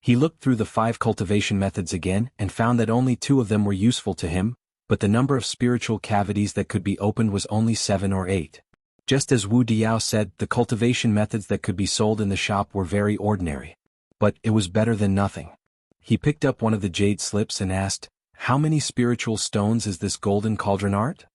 He looked through the 5 cultivation methods again and found that only 2 of them were useful to him, but the number of spiritual cavities that could be opened was only 7 or 8. Just as Wu Diao said, the cultivation methods that could be sold in the shop were very ordinary. But it was better than nothing. He picked up one of the jade slips and asked, How many spiritual stones is this golden cauldron art?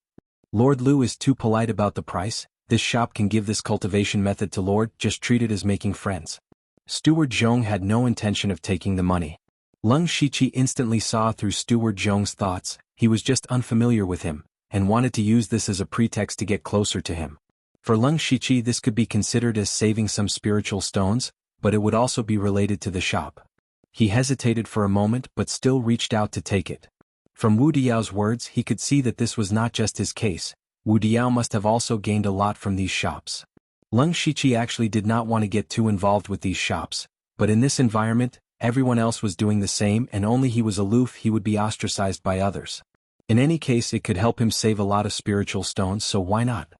Lord Lu is too polite about the price. This shop can give this cultivation method to Lord, just treat it as making friends. Steward Zhong had no intention of taking the money. Leng Shiqi instantly saw through Steward Zhong's thoughts. He was just unfamiliar with him, and wanted to use this as a pretext to get closer to him. For Leng Shiqi, this could be considered as saving some spiritual stones, but it would also be related to the shop. He hesitated for a moment but still reached out to take it. From Wu Diao's words, he could see that this was not just his case. Wu Diao must have also gained a lot from these shops. Leng Shiqi actually did not want to get too involved with these shops, but in this environment, everyone else was doing the same and only he was aloof, he would be ostracized by others. In any case, it could help him save a lot of spiritual stones, so why not?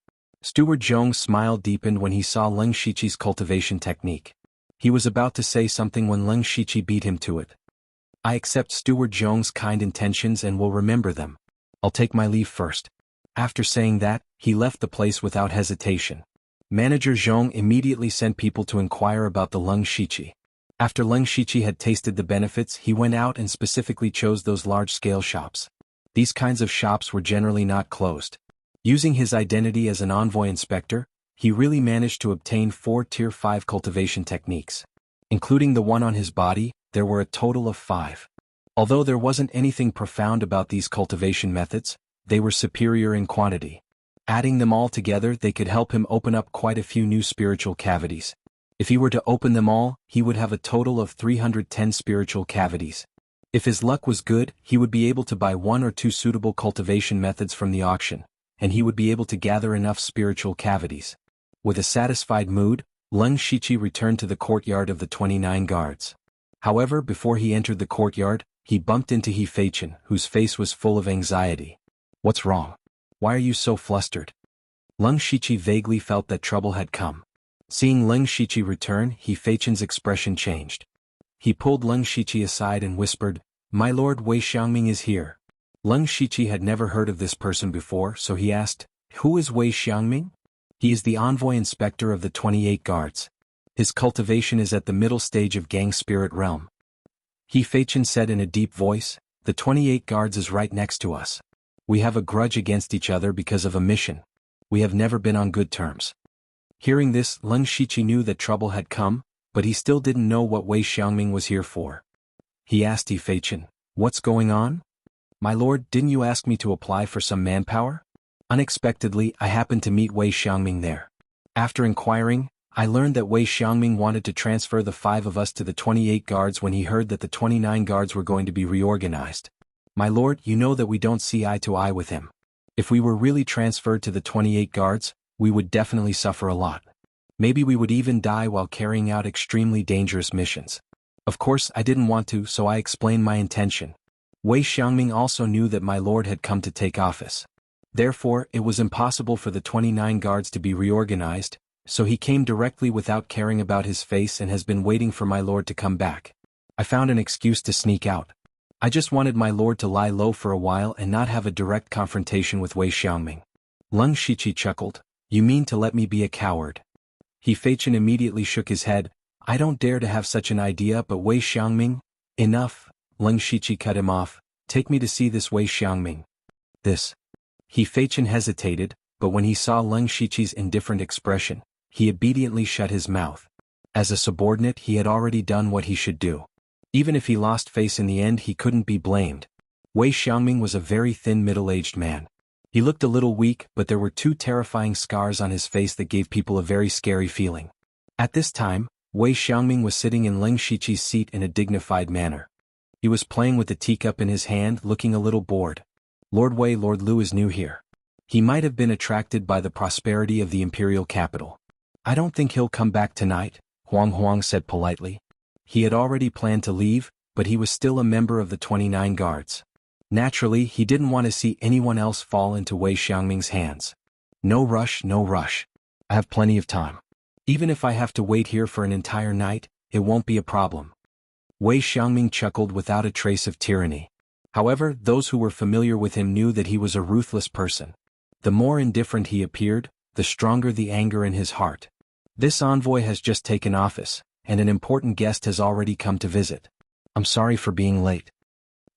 Steward Zhong's smile deepened when he saw Leng Shiqi's cultivation technique. He was about to say something when Leng Shiqi beat him to it. I accept Steward Zhong's kind intentions and will remember them. I'll take my leave first. After saying that, he left the place without hesitation. Manager Zhong immediately sent people to inquire about the Leng Shiqi. After Leng Shiqi had tasted the benefits, he went out and specifically chose those large-scale shops. These kinds of shops were generally not closed. Using his identity as an envoy inspector, he really managed to obtain 4 Tier 5 cultivation techniques. Including the one on his body, there were a total of 5. Although there wasn't anything profound about these cultivation methods, they were superior in quantity. Adding them all together, they could help him open up quite a few new spiritual cavities. If he were to open them all, he would have a total of 310 spiritual cavities. If his luck was good, he would be able to buy 1 or 2 suitable cultivation methods from the auction, and he would be able to gather enough spiritual cavities. With a satisfied mood, Leng Shiqi returned to the courtyard of the 29 guards. However, before he entered the courtyard, he bumped into He Feichen, whose face was full of anxiety. "What's wrong? Why are you so flustered?" Leng Shiqi vaguely felt that trouble had come. Seeing Leng Shiqi return, He Feichen's expression changed. He pulled Leng Shiqi aside and whispered, "My lord, Wei Xiangming is here." Leng Shiqi had never heard of this person before, so he asked, "Who is Wei Xiangming?" "He is the envoy inspector of the 28 guards. His cultivation is at the middle stage of Gang Spirit Realm." He Feichen said in a deep voice, "The 28 guards is right next to us. We have a grudge against each other because of a mission. We have never been on good terms." Hearing this, Leng Shiqi knew that trouble had come, but he still didn't know what Wei Xiangming was here for. He asked He Feichen, "What's going on?" "My lord, didn't you ask me to apply for some manpower?" Unexpectedly, I happened to meet Wei Xiangming there. After inquiring, I learned that Wei Xiangming wanted to transfer the 5 of us to the 28 guards when he heard that the 29 guards were going to be reorganized. My lord, you know that we don't see eye to eye with him. If we were really transferred to the 28 guards, we would definitely suffer a lot. Maybe we would even die while carrying out extremely dangerous missions. Of course, I didn't want to, so I explained my intention. Wei Xiangming also knew that my lord had come to take office. Therefore, it was impossible for the 29 guards to be reorganized, so he came directly without caring about his face and has been waiting for my lord to come back. I found an excuse to sneak out. I just wanted my lord to lie low for a while and not have a direct confrontation with Wei Xiangming. Leng Shiqi chuckled, "You mean to let me be a coward?" He Feichen immediately shook his head. "I don't dare to have such an idea, but Wei Xiangming—" "Enough," Leng Shiqi cut him off. "Take me to see this Wei Xiangming." "This." He Feichen hesitated, but when he saw Leng Shiqi's indifferent expression, he obediently shut his mouth. As a subordinate, he had already done what he should do. Even if he lost face in the end, he couldn't be blamed. Wei Xiangming was a very thin middle-aged man. He looked a little weak, but there were 2 terrifying scars on his face that gave people a very scary feeling. At this time, Wei Xiangming was sitting in Leng Shiqi's seat in a dignified manner. He was playing with the teacup in his hand, looking a little bored. "Lord Wei, Lord Lu is new here. He might have been attracted by the prosperity of the imperial capital. I don't think he'll come back tonight," xuanhuan said politely. He had already planned to leave, but he was still a member of the 29 guards. Naturally, he didn't want to see anyone else fall into Wei Xiangming's hands. "No rush, no rush. I have plenty of time. Even if I have to wait here for an entire night, it won't be a problem." Wei Xiangming chuckled without a trace of tyranny. However, those who were familiar with him knew that he was a ruthless person. The more indifferent he appeared, the stronger the anger in his heart. "This envoy has just taken office, and an important guest has already come to visit. I'm sorry for being late."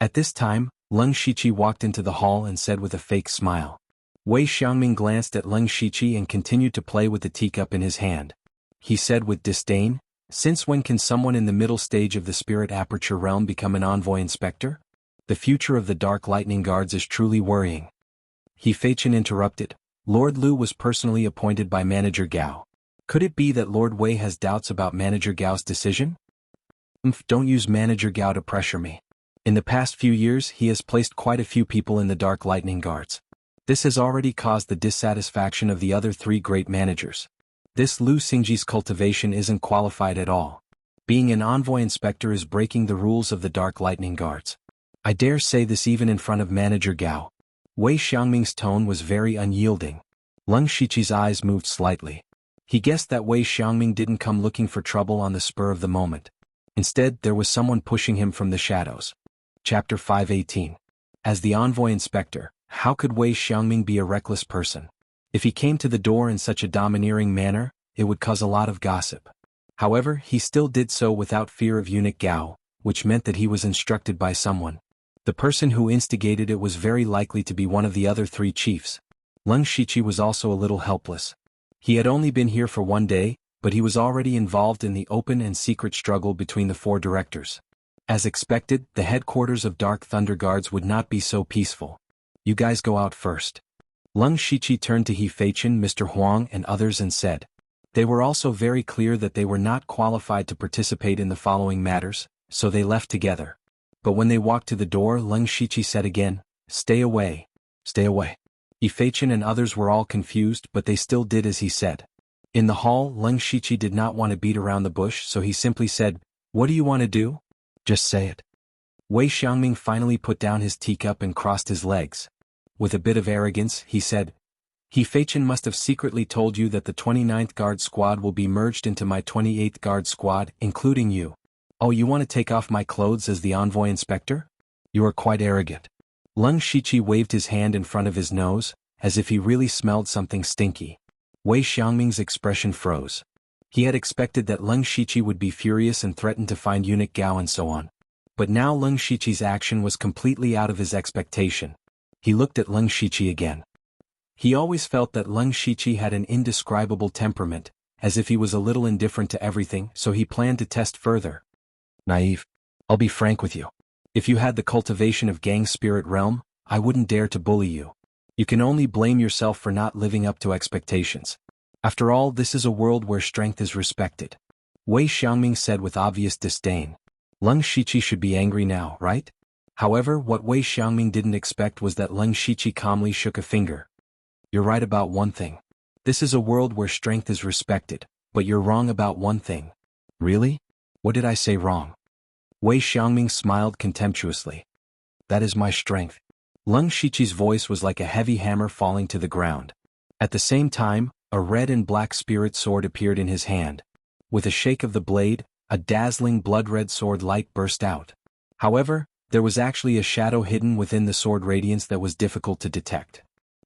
At this time, Leng Shiqi walked into the hall and said with a fake smile. Wei Xiangming glanced at Leng Shiqi and continued to play with the teacup in his hand. He said with disdain, "Since when can someone in the middle stage of the Spirit Aperture realm become an envoy inspector? The future of the Dark Lightning Guards is truly worrying." He Feichen interrupted. "Lord Lu was personally appointed by Manager Gao. Could it be that Lord Wei has doubts about Manager Gao's decision?" Don't use Manager Gao to pressure me. In the past few years, he has placed quite a few people in the Dark Lightning Guards. This has already caused the dissatisfaction of the other 3 great managers. This Lu Xingji's cultivation isn't qualified at all. Being an envoy inspector is breaking the rules of the Dark Lightning Guards. I dare say this even in front of Manager Gao. Wei Xiangming's tone was very unyielding. Leng Shiqi's eyes moved slightly. He guessed that Wei Xiangming didn't come looking for trouble on the spur of the moment. Instead, there was someone pushing him from the shadows. Chapter 518. As the envoy inspector, how could Wei Xiangming be a reckless person? If he came to the door in such a domineering manner, it would cause a lot of gossip. However, he still did so without fear of eunuch Gao, which meant that he was instructed by someone. The person who instigated it was very likely to be one of the other 3 chiefs. Leng Shiqi was also a little helpless. He had only been here for 1 day, but he was already involved in the open and secret struggle between the 4 directors. As expected, the headquarters of Dark Thunder Guards would not be so peaceful. You guys go out first. Leng Shiqi turned to He Feichen, Mr. Huang and others and said. They were also very clear that they were not qualified to participate in the following matters, so they left together. But when they walked to the door, Leng Shiqi said again, Stay away. Stay away. He Feichen and others were all confused, but they still did as he said. In the hall, Leng Shiqi did not want to beat around the bush, so he simply said, What do you want to do? Just say it. Wei Xiangming finally put down his teacup and crossed his legs. With a bit of arrogance, he said, He Feichen must have secretly told you that the 29th Guard Squad will be merged into my 28th Guard Squad, including you. Oh, you want to take off my clothes as the envoy inspector? You are quite arrogant. Leng Shiqi waved his hand in front of his nose, as if he really smelled something stinky. Wei Xiangming's expression froze. He had expected that Leng Shiqi would be furious and threaten to find eunuch Gao and so on. But now Leng Shiqi's action was completely out of his expectation. He looked at Leng Shiqi again. He always felt that Leng Shiqi had an indescribable temperament, as if he was a little indifferent to everything, so he planned to test further. Naive. I'll be frank with you. If you had the cultivation of Gang Spirit Realm, I wouldn't dare to bully you. You can only blame yourself for not living up to expectations. After all, this is a world where strength is respected. Wei Xiangming said with obvious disdain. Leng Shiqi should be angry now, right? However, what Wei Xiangming didn't expect was that Leng Shiqi calmly shook a finger. You're right about one thing. This is a world where strength is respected, but you're wrong about one thing. Really? What did I say wrong? Wei Xiangming smiled contemptuously. That is my strength. Leng Shiqi's voice was like a heavy hammer falling to the ground. At the same time, a red and black spirit sword appeared in his hand. With a shake of the blade, a dazzling blood-red sword light burst out. However, there was actually a shadow hidden within the sword radiance that was difficult to detect.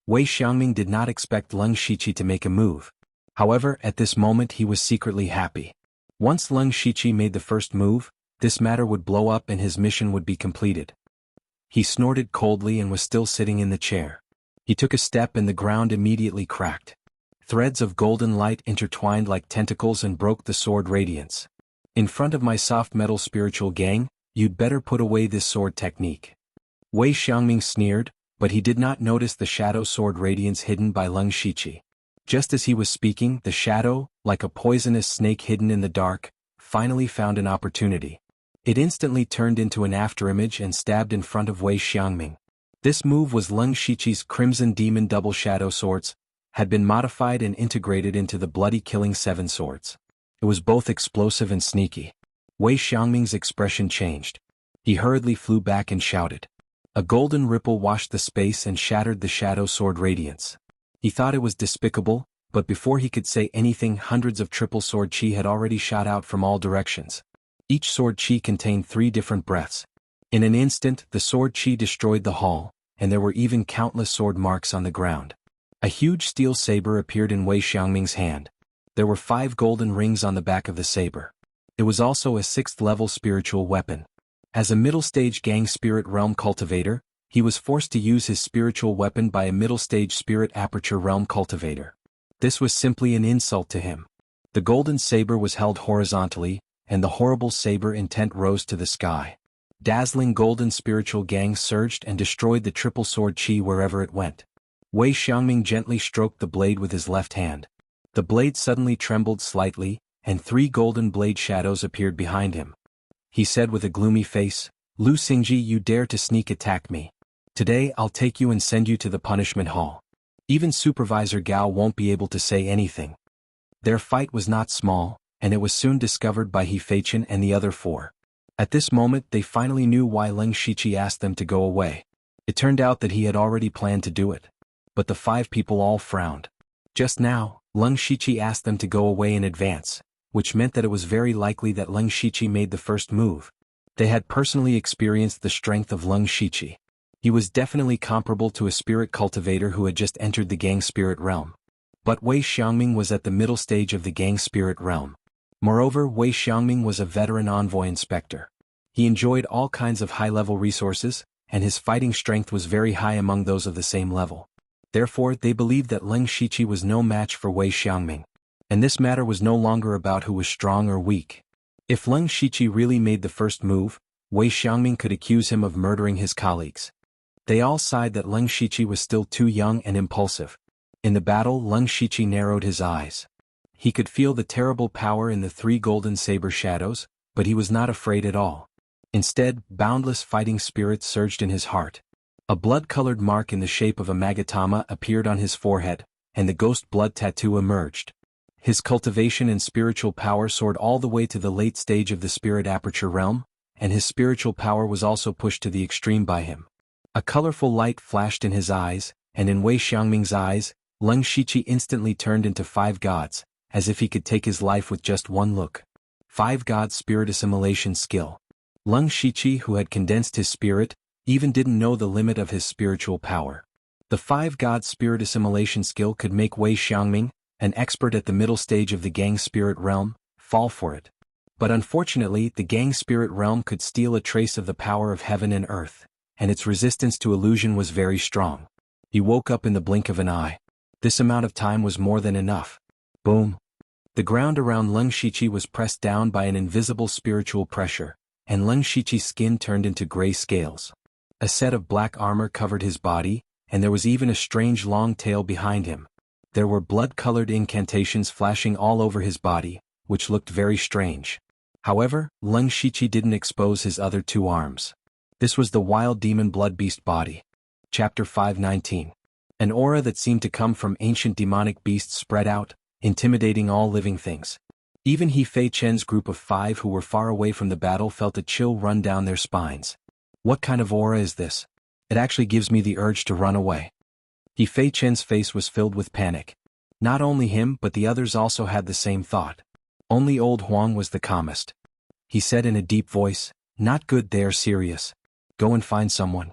Wei Xiangming did not expect Leng Shiqi to make a move. However, at this moment he was secretly happy. Once Leng Shiqi made the first move, this matter would blow up and his mission would be completed. He snorted coldly and was still sitting in the chair. He took a step and the ground immediately cracked. Threads of golden light intertwined like tentacles and broke the sword radiance. In front of my soft metal spiritual gang, you'd better put away this sword technique. Wei Xiangming sneered, but he did not notice the shadow sword radiance hidden by Leng Shiqi. Just as he was speaking, the shadow, like a poisonous snake hidden in the dark, finally found an opportunity. It instantly turned into an afterimage and stabbed in front of Wei Xiangming. This move was Leng Shiqi's Crimson Demon Double Shadow Swords, had been modified and integrated into the Bloody Killing 7 Swords. It was both explosive and sneaky. Wei Xiangming's expression changed. He hurriedly flew back and shouted. A golden ripple washed the space and shattered the shadow sword radiance. He thought it was despicable, but before he could say anything, hundreds of triple sword chi had already shot out from all directions. Each sword chi contained 3 different breaths. In an instant, the sword chi destroyed the hall, and there were even countless sword marks on the ground. A huge steel saber appeared in Wei Xiangming's hand. There were 5 golden rings on the back of the saber. It was also a 6th-level spiritual weapon. As a middle-stage Gang Spirit Realm cultivator, he was forced to use his spiritual weapon by a middle-stage Spirit Aperture Realm cultivator. This was simply an insult to him. The golden saber was held horizontally, and the horrible saber intent rose to the sky. Dazzling golden spiritual gangs surged and destroyed the triple sword chi wherever it went. Wei Xiangming gently stroked the blade with his left hand. The blade suddenly trembled slightly, and 3 golden blade shadows appeared behind him. He said with a gloomy face, Lu Xingji, you dare to sneak attack me. Today I'll take you and send you to the punishment hall. Even Supervisor Gao won't be able to say anything. Their fight was not small, and it was soon discovered by He Feichen and the other 4. At this moment they finally knew why Leng Shiqi asked them to go away. It turned out that he had already planned to do it. But the 5 people all frowned. Just now, Leng Shiqi asked them to go away in advance, which meant that it was very likely that Leng Shiqi made the first move. They had personally experienced the strength of Leng Shiqi. He was definitely comparable to a spirit cultivator who had just entered the gang spirit realm. But Wei Xiangming was at the middle stage of the gang spirit realm. Moreover, Wei Xiangming was a veteran envoy inspector. He enjoyed all kinds of high-level resources, and his fighting strength was very high among those of the same level. Therefore, they believed that Leng Shiqi was no match for Wei Xiangming. And this matter was no longer about who was strong or weak. If Leng Shiqi really made the first move, Wei Xiangming could accuse him of murdering his colleagues. They all sighed that Leng Shiqi was still too young and impulsive. In the battle, Leng Shiqi narrowed his eyes. He could feel the terrible power in the 3 golden saber shadows, but he was not afraid at all. Instead, boundless fighting spirit surged in his heart. A blood-colored mark in the shape of a magatama appeared on his forehead, and the ghost blood tattoo emerged. His cultivation and spiritual power soared all the way to the late stage of the spirit aperture realm, and his spiritual power was also pushed to the extreme by him. A colorful light flashed in his eyes, and in Wei Xiangming's eyes, Leng Shiqi instantly turned into 5 gods, as if he could take his life with just one look. 5 god spirit assimilation skill. Leng Shiqi, who had condensed his spirit, even didn't know the limit of his spiritual power. The 5 god spirit assimilation skill could make Wei Xiangming, an expert at the middle stage of the gang spirit realm, fall for it. But unfortunately, the gang spirit realm could steal a trace of the power of heaven and earth, and its resistance to illusion was very strong. He woke up in the blink of an eye. This amount of time was more than enough. Boom. The ground around Leng Shiqi was pressed down by an invisible spiritual pressure, and Leng Shiqi's skin turned into gray scales. A set of black armor covered his body, and there was even a strange long tail behind him. There were blood-colored incantations flashing all over his body, which looked very strange. However, Leng Shiqi didn't expose his other 2 arms. This was the wild demon blood beast body. Chapter 519. An aura that seemed to come from ancient demonic beasts spread out, intimidating all living things. Even He Fei Chen's group of 5 who were far away from the battle felt a chill run down their spines. What kind of aura is this? It actually gives me the urge to run away. He Fei Chen's face was filled with panic. Not only him but the others also had the same thought. Only old Huang was the calmest. He said in a deep voice, "Not good, they are serious. Go and find someone."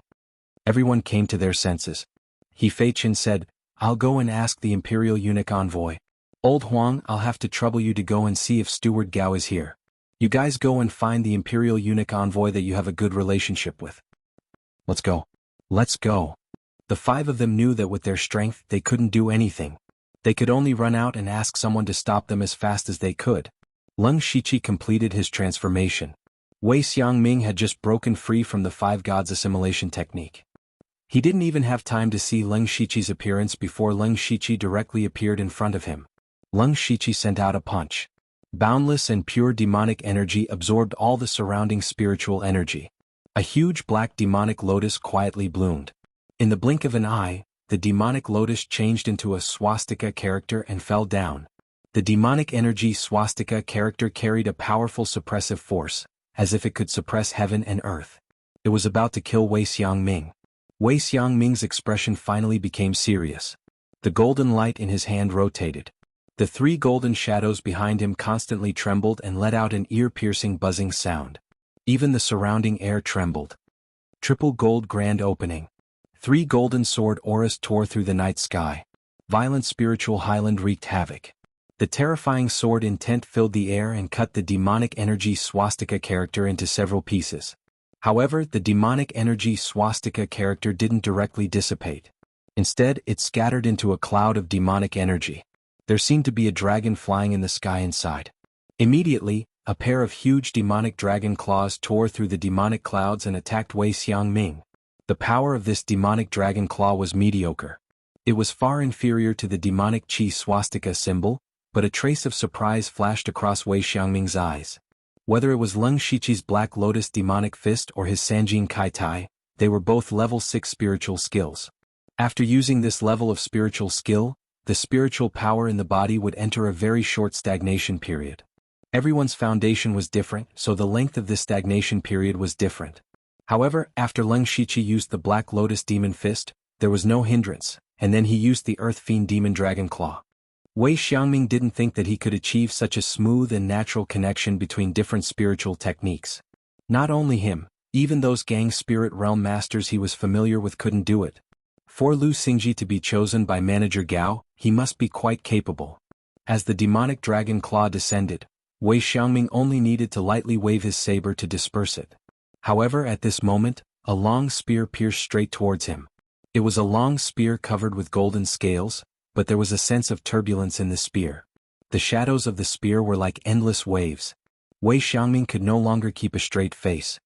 Everyone came to their senses. He Fei Chen said, "I'll go and ask the Imperial Eunuch Envoy. Old Huang, I'll have to trouble you to go and see if Steward Gao is here. You guys go and find the Imperial Eunuch Envoy that you have a good relationship with. Let's go." Let's go. The 5 of them knew that with their strength they couldn't do anything. They could only run out and ask someone to stop them as fast as they could. Leng Shiqi completed his transformation. Wei Xiangming had just broken free from the 5 gods assimilation technique. He didn't even have time to see Leng Shiqi's appearance before Leng Shiqi directly appeared in front of him. Leng Shiqi sent out a punch. Boundless and pure demonic energy absorbed all the surrounding spiritual energy. A huge black demonic lotus quietly bloomed. In the blink of an eye, the demonic lotus changed into a swastika character and fell down. The demonic energy swastika character carried a powerful suppressive force, as if it could suppress heaven and earth. It was about to kill Wei Xiangming. Wei Xiangming's expression finally became serious. The golden light in his hand rotated. The 3 golden shadows behind him constantly trembled and let out an ear-piercing buzzing sound. Even the surrounding air trembled. Triple gold grand opening. 3 golden sword auras tore through the night sky. Violent spiritual highland wreaked havoc. The terrifying sword intent filled the air and cut the demonic energy swastika character into several pieces. However, the demonic energy swastika character didn't directly dissipate. Instead, it scattered into a cloud of demonic energy. There seemed to be a dragon flying in the sky inside. Immediately, a pair of huge demonic dragon claws tore through the demonic clouds and attacked Wei Xiangming. The power of this demonic dragon claw was mediocre. It was far inferior to the demonic chi swastika symbol, but a trace of surprise flashed across Wei Xiangming's eyes. Whether it was Leng Shiqi's Black Lotus demonic fist or his Sanjin Kai Tai, they were both level 6 spiritual skills. After using this level of spiritual skill, the spiritual power in the body would enter a very short stagnation period. Everyone's foundation was different, so the length of this stagnation period was different. However, after Leng Shiqi used the Black Lotus Demon Fist, there was no hindrance, and then he used the Earth Fiend Demon Dragon Claw. Wei Xiangming didn't think that he could achieve such a smooth and natural connection between different spiritual techniques. Not only him, Even those gang spirit realm masters he was familiar with couldn't do it. For Lu Xingji to be chosen by manager Gao, he must be quite capable. As the demonic dragon claw descended, Wei Xiangming only needed to lightly wave his saber to disperse it. However, at this moment, a long spear pierced straight towards him. It was a long spear covered with golden scales, but there was a sense of turbulence in the spear. The shadows of the spear were like endless waves. Wei Xiangming could no longer keep a straight face.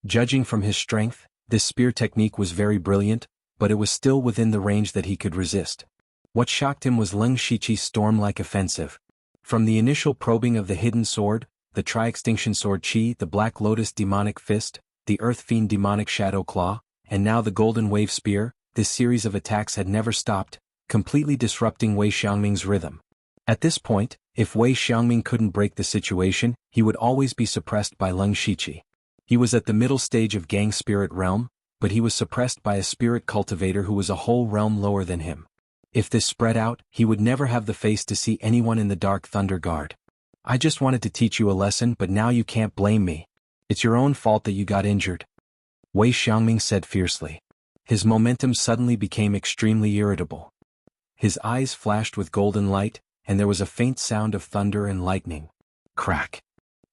Judging from his strength, this spear technique was very brilliant, but it was still within the range that he could resist. What shocked him was Leng Shiqi's storm-like offensive. From the initial probing of the hidden sword, the tri-extinction sword Qi, the Black Lotus demonic fist, the Earth Fiend demonic shadow claw, and now the golden wave spear, this series of attacks had never stopped, completely disrupting Wei Xiangming's rhythm. At this point, if Wei Xiangming couldn't break the situation, he would always be suppressed by Leng Shiqi. He was at the middle stage of gang spirit realm, but he was suppressed by a spirit cultivator who was a whole realm lower than him. If this spread out, he would never have the face to see anyone in the Dark Thunder Guard. I just wanted to teach you a lesson, but now you can't blame me. It's your own fault that you got injured. Wei Xiangming said fiercely. His momentum suddenly became extremely irritable. His eyes flashed with golden light, and there was a faint sound of thunder and lightning. Crack.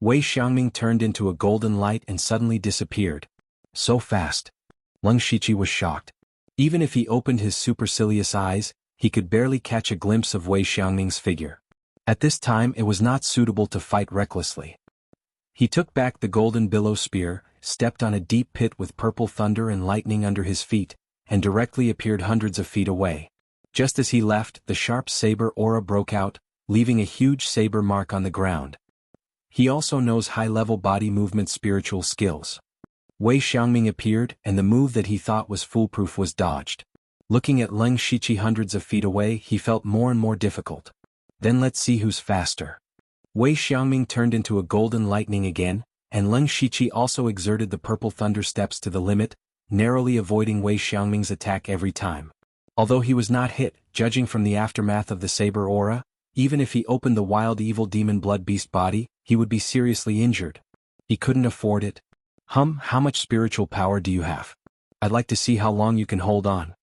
Wei Xiangming turned into a golden light and suddenly disappeared. So fast. Leng Shiqi was shocked. Even if he opened his supercilious eyes, he could barely catch a glimpse of Wei Xiangming's figure. At this time it was not suitable to fight recklessly. He took back the golden billow spear, stepped on a deep pit with purple thunder and lightning under his feet, and directly appeared hundreds of feet away. Just as he left, the sharp saber aura broke out, leaving a huge saber mark on the ground. He also knows high-level body movement spiritual skills. Wei Xiangming appeared, and the move that he thought was foolproof was dodged. Looking at Leng Shiqi hundreds of feet away, he felt more and more difficult. Then let's see who's faster. Wei Xiangming turned into a golden lightning again, and Leng Shiqi also exerted the purple thunder steps to the limit, narrowly avoiding Wei Xiangming's attack every time. Although he was not hit, judging from the aftermath of the saber aura, even if he opened the wild evil demon blood beast body, he would be seriously injured. He couldn't afford it. How much spiritual power do you have? I'd like to see how long you can hold on.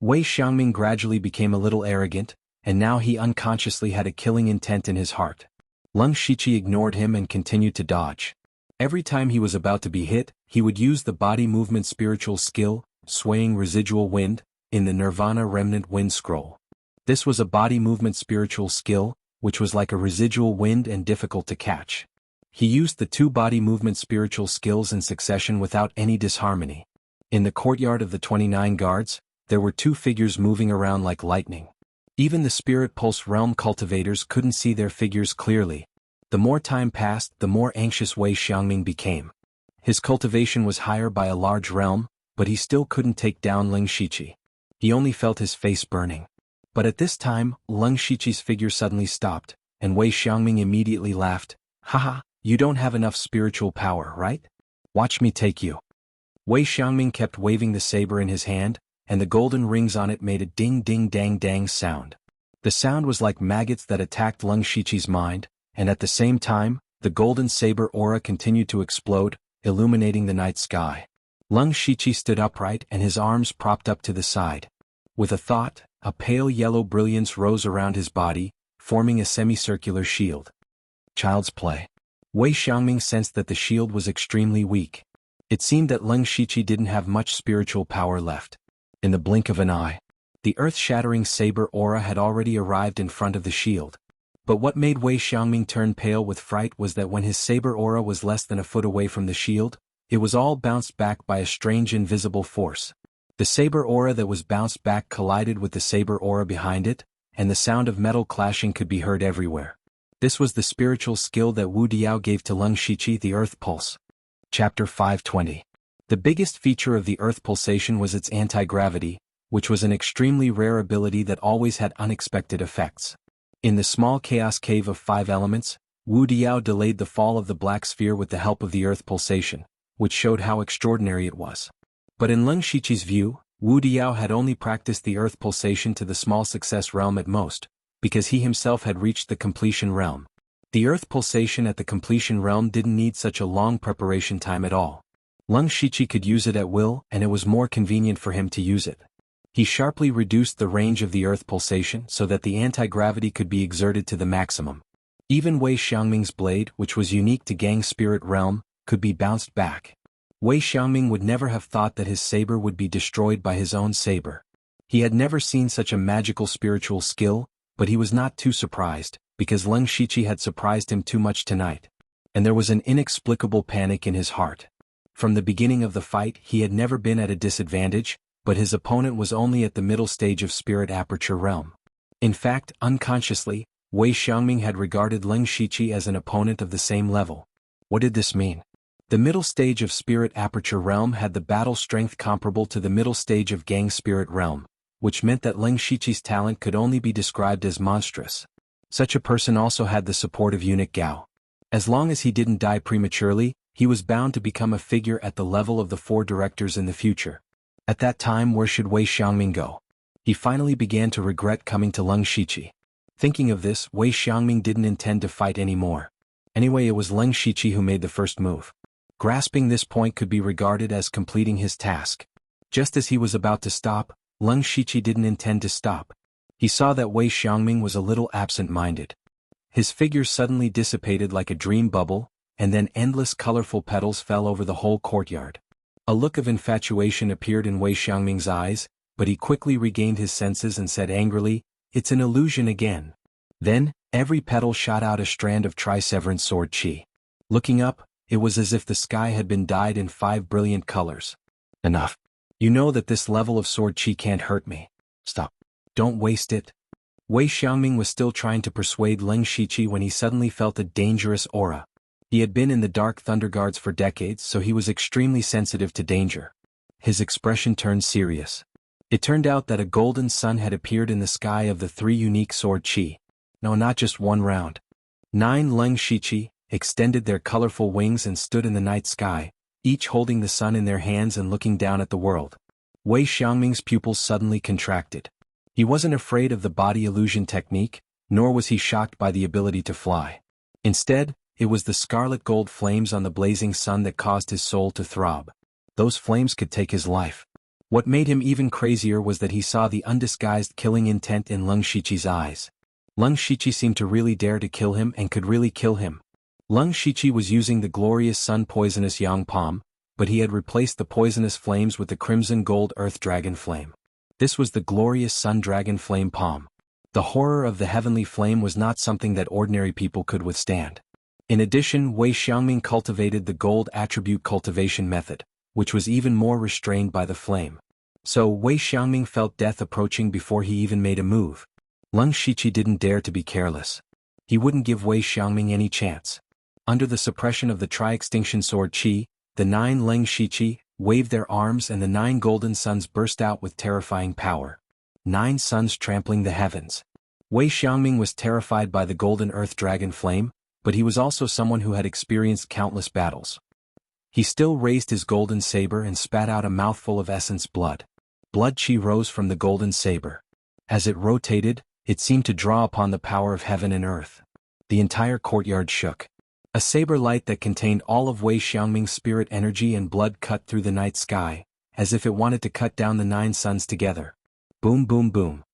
Wei Xiangming gradually became a little arrogant, and now he unconsciously had a killing intent in his heart. Leng Shiqi ignored him and continued to dodge. Every time he was about to be hit, he would use the body movement spiritual skill, Swaying Residual Wind, in the Nirvana Remnant Wind Scroll. This was a body movement spiritual skill, which was like a residual wind and difficult to catch. He used the two body movement spiritual skills in succession without any disharmony. In the courtyard of the 29 guards, there were two figures moving around like lightning. Even the Spirit Pulse Realm cultivators couldn't see their figures clearly. The more time passed, the more anxious Wei Xiangming became. His cultivation was higher by a large realm, but he still couldn't take down Leng Shiqi. He only felt his face burning. But at this time, Leng Shiqi's figure suddenly stopped, and Wei Xiangming immediately laughed. Haha, you don't have enough spiritual power, right? Watch me take you. Wei Xiangming kept waving the saber in his hand, and the golden rings on it made a ding-ding-dang-dang sound. The sound was like maggots that attacked Leng Shiqi's mind, and at the same time, the golden saber aura continued to explode, illuminating the night sky. Leng Shiqi stood upright and his arms propped up to the side. With a thought, a pale yellow brilliance rose around his body, forming a semicircular shield. Child's play. Wei Xiangming sensed that the shield was extremely weak. It seemed that Leng Shiqi didn't have much spiritual power left. In the blink of an eye, the earth-shattering saber aura had already arrived in front of the shield. But what made Wei Xiangming turn pale with fright was that when his saber aura was less than a foot away from the shield, it was all bounced back by a strange invisible force. The saber aura that was bounced back collided with the saber aura behind it, and the sound of metal clashing could be heard everywhere. This was the spiritual skill that Wu Diao gave to Leng Shiqi, the Earth Pulse. Chapter 520. The biggest feature of the Earth Pulsation was its anti-gravity, which was an extremely rare ability that always had unexpected effects. In the small chaos cave of 5 elements, Wu Diao delayed the fall of the black sphere with the help of the Earth Pulsation, which showed how extraordinary it was. But in Leng Shiqi's view, Wu Diao had only practiced the Earth Pulsation to the small success realm at most, because he himself had reached the completion realm. The Earth Pulsation at the completion realm didn't need such a long preparation time at all. Leng Shiqi could use it at will, and it was more convenient for him to use it. He sharply reduced the range of the earth pulsation so that the anti-gravity could be exerted to the maximum. Even Wei Xiangming's blade, which was unique to Gang's spirit realm, could be bounced back. Wei Xiangming would never have thought that his saber would be destroyed by his own saber. He had never seen such a magical spiritual skill, but he was not too surprised, because Leng Shiqi had surprised him too much tonight. And there was an inexplicable panic in his heart. From the beginning of the fight he had never been at a disadvantage, but his opponent was only at the middle stage of spirit aperture realm. In fact, unconsciously, Wei Xiangming had regarded Leng Shiqi as an opponent of the same level. What did this mean? The middle stage of spirit aperture realm had the battle strength comparable to the middle stage of Gang spirit realm, which meant that Leng Shiqi's talent could only be described as monstrous. Such a person also had the support of eunuch Gao. As long as he didn't die prematurely, he was bound to become a figure at the level of the 4 directors in the future. At that time, where should Wei Xiangming go? He finally began to regret coming to Leng Shiqi. Thinking of this, Wei Xiangming didn't intend to fight anymore. Anyway, it was Leng Shiqi who made the first move. Grasping this point could be regarded as completing his task. Just as he was about to stop, Leng Shiqi didn't intend to stop. He saw that Wei Xiangming was a little absent-minded. His figure suddenly dissipated like a dream bubble, and then endless colorful petals fell over the whole courtyard. A look of infatuation appeared in Wei Xiangming's eyes, but he quickly regained his senses and said angrily, "It's an illusion again." Then, every petal shot out a strand of triseverance sword chi. Looking up, it was as if the sky had been dyed in 5 brilliant colors. Enough. You know that this level of sword chi can't hurt me. Stop. Don't waste it. Wei Xiangming was still trying to persuade Leng Shiqi when he suddenly felt a dangerous aura. He had been in the Dark Thunder Guards for decades, so he was extremely sensitive to danger. His expression turned serious. It turned out that a golden sun had appeared in the sky of the 3 unique sword chi. No, not just one round. 9 Leng Shiqi extended their colorful wings and stood in the night sky, each holding the sun in their hands and looking down at the world. Wei Xiangming's pupils suddenly contracted. He wasn't afraid of the body illusion technique, nor was he shocked by the ability to fly. Instead, it was the scarlet gold flames on the blazing sun that caused his soul to throb. Those flames could take his life. What made him even crazier was that he saw the undisguised killing intent in Leng Shiqi's eyes. Leng Shiqi seemed to really dare to kill him and could really kill him. Leng Shiqi was using the glorious sun poisonous yang palm, but he had replaced the poisonous flames with the crimson gold earth dragon flame. This was the glorious sun dragon flame palm. The horror of the heavenly flame was not something that ordinary people could withstand. In addition, Wei Xiangming cultivated the gold attribute cultivation method, which was even more restrained by the flame. So Wei Xiangming felt death approaching before he even made a move. Leng Shiqi didn't dare to be careless. He wouldn't give Wei Xiangming any chance. Under the suppression of the tri-extinction sword chi, the 9 Leng Shiqi waved their arms and the 9 golden suns burst out with terrifying power. 9 suns trampling the heavens. Wei Xiangming was terrified by the golden earth dragon flame, but he was also someone who had experienced countless battles. He still raised his golden saber and spat out a mouthful of essence blood. Blood chi rose from the golden saber. As it rotated, it seemed to draw upon the power of heaven and earth. The entire courtyard shook. A saber light that contained all of Wei Xiangming's spirit energy and blood cut through the night sky, as if it wanted to cut down the 9 suns together. Boom boom boom.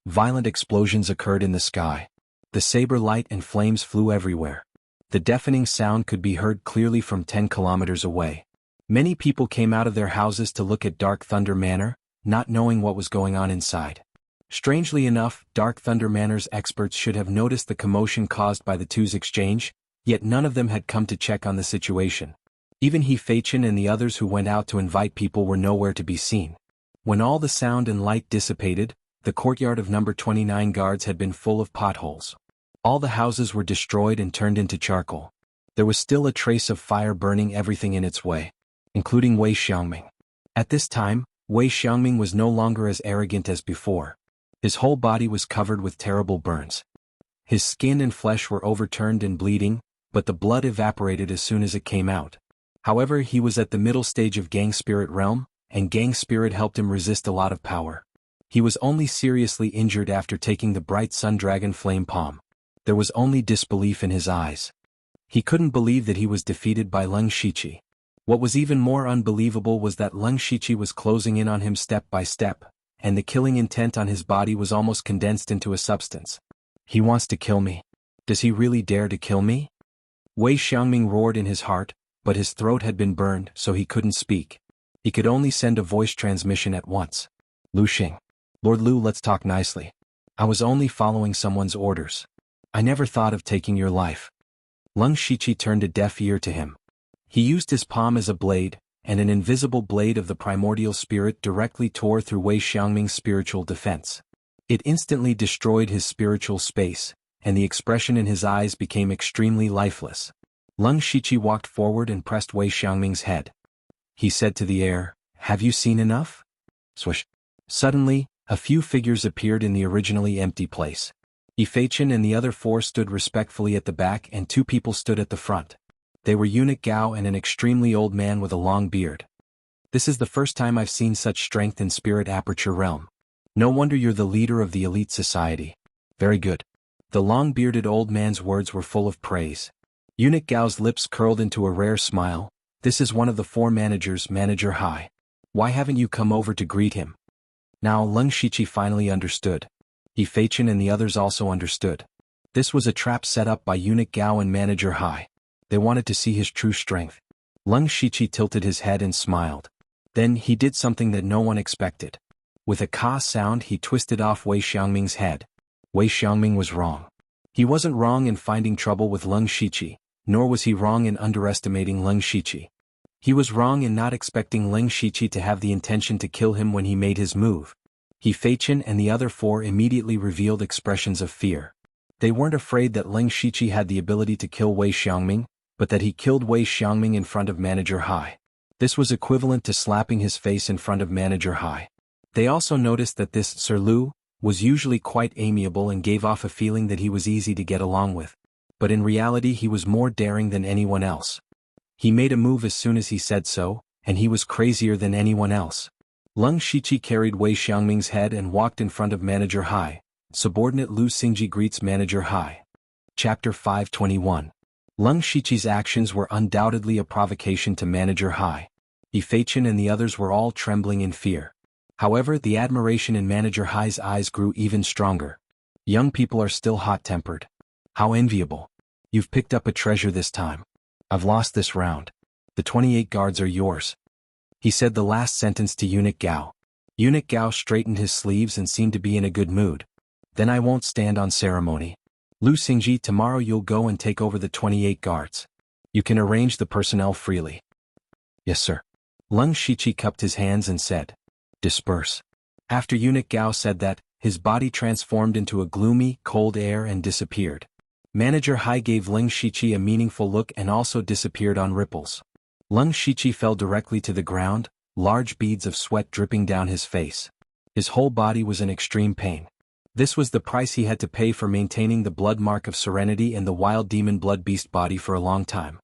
Violent explosions occurred in the sky. The saber light and flames flew everywhere. The deafening sound could be heard clearly from 10 kilometers away. Many people came out of their houses to look at Dark Thunder Manor, not knowing what was going on inside. Strangely enough, Dark Thunder Manor's experts should have noticed the commotion caused by the two's exchange, yet none of them had come to check on the situation. Even He Feichen and the others who went out to invite people were nowhere to be seen. When all the sound and light dissipated, the courtyard of number 29 guards had been full of potholes. All the houses were destroyed and turned into charcoal. There was still a trace of fire burning everything in its way, including Wei Xiangming. At this time, Wei Xiangming was no longer as arrogant as before. His whole body was covered with terrible burns. His skin and flesh were overturned and bleeding, but the blood evaporated as soon as it came out. However, he was at the middle stage of Gang Spirit realm, and Gang Spirit helped him resist a lot of power. He was only seriously injured after taking the bright sun dragon flame palm. There was only disbelief in his eyes. He couldn't believe that he was defeated by Leng Shiqi. What was even more unbelievable was that Leng Shiqi was closing in on him step by step, and the killing intent on his body was almost condensed into a substance. He wants to kill me. Does he really dare to kill me? Wei Xiangming roared in his heart, but his throat had been burned, so he couldn't speak. He could only send a voice transmission at once. Lu Xing. Lord Lu, let's talk nicely. I was only following someone's orders. I never thought of taking your life. Leng Shiqi turned a deaf ear to him. He used his palm as a blade, and an invisible blade of the primordial spirit directly tore through Wei Xiangming's spiritual defense. It instantly destroyed his spiritual space, and the expression in his eyes became extremely lifeless. Leng Shiqi walked forward and pressed Wei Xiangming's head. He said to the air, "Have you seen enough?" Swish. Suddenly, a few figures appeared in the originally empty place. Yifeichen and the other 4 stood respectfully at the back and 2 people stood at the front. They were Eunuch Gao and an extremely old man with a long beard. This is the first time I've seen such strength in Spirit Aperture Realm. No wonder you're the leader of the elite society. Very good. The long-bearded old man's words were full of praise. Eunuch Gao's lips curled into a rare smile. This is one of the 4 managers, Manager Hai. Why haven't you come over to greet him? Now Leng Shiqi finally understood. Yifeichen and the others also understood. This was a trap set up by Eunuch Gao and Manager Hai. They wanted to see his true strength. Leng Shiqi tilted his head and smiled. Then he did something that no one expected. With a ka sound he twisted off Wei Xiangming's head. Wei Xiangming was wrong. He wasn't wrong in finding trouble with Leng Shiqi, nor was he wrong in underestimating Leng Shiqi. He was wrong in not expecting Leng Shiqi to have the intention to kill him when he made his move. Yifeichen and the other 4 immediately revealed expressions of fear. They weren't afraid that Leng Shiqi had the ability to kill Wei Xiangming, but that he killed Wei Xiangming in front of Manager Hai. This was equivalent to slapping his face in front of Manager Hai. They also noticed that this Sir Lu was usually quite amiable and gave off a feeling that he was easy to get along with. But in reality he was more daring than anyone else. He made a move as soon as he said so, and he was crazier than anyone else. Leng Shiqi carried Wei Xiangming's head and walked in front of Manager Hai. Subordinate Lu Xingji greets Manager Hai. Chapter 521. Leng Shiqi's actions were undoubtedly a provocation to Manager Hai. Yifeichen and the others were all trembling in fear. However, the admiration in Manager Hai's eyes grew even stronger. Young people are still hot-tempered. How enviable. You've picked up a treasure this time. I've lost this round. The 28 guards are yours. He said the last sentence to Eunuch Gao. Eunuch Gao straightened his sleeves and seemed to be in a good mood. Then I won't stand on ceremony. Lu Xingji, tomorrow you'll go and take over the 28 guards. You can arrange the personnel freely. Yes, sir. Leng Shiqi cupped his hands and said, "Disperse." After Eunuch Gao said that, his body transformed into a gloomy, cold air and disappeared. Manager Hai gave Leng Shiqi a meaningful look and also disappeared on ripples. Leng Shiqi fell directly to the ground, large beads of sweat dripping down his face. His whole body was in extreme pain. This was the price he had to pay for maintaining the blood mark of serenity and the wild demon blood beast body for a long time.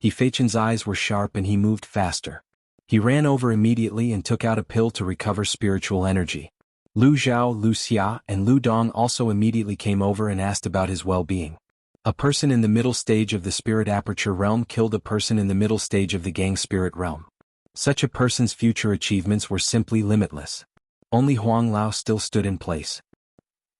Yifeichen's eyes were sharp and he moved faster. He ran over immediately and took out a pill to recover spiritual energy. Lu Zhao, Lu Xia, and Lu Dong also immediately came over and asked about his well-being. A person in the middle stage of the Spirit Aperture Realm killed a person in the middle stage of the Gang Spirit Realm. Such a person's future achievements were simply limitless. Only Huang Lao still stood in place.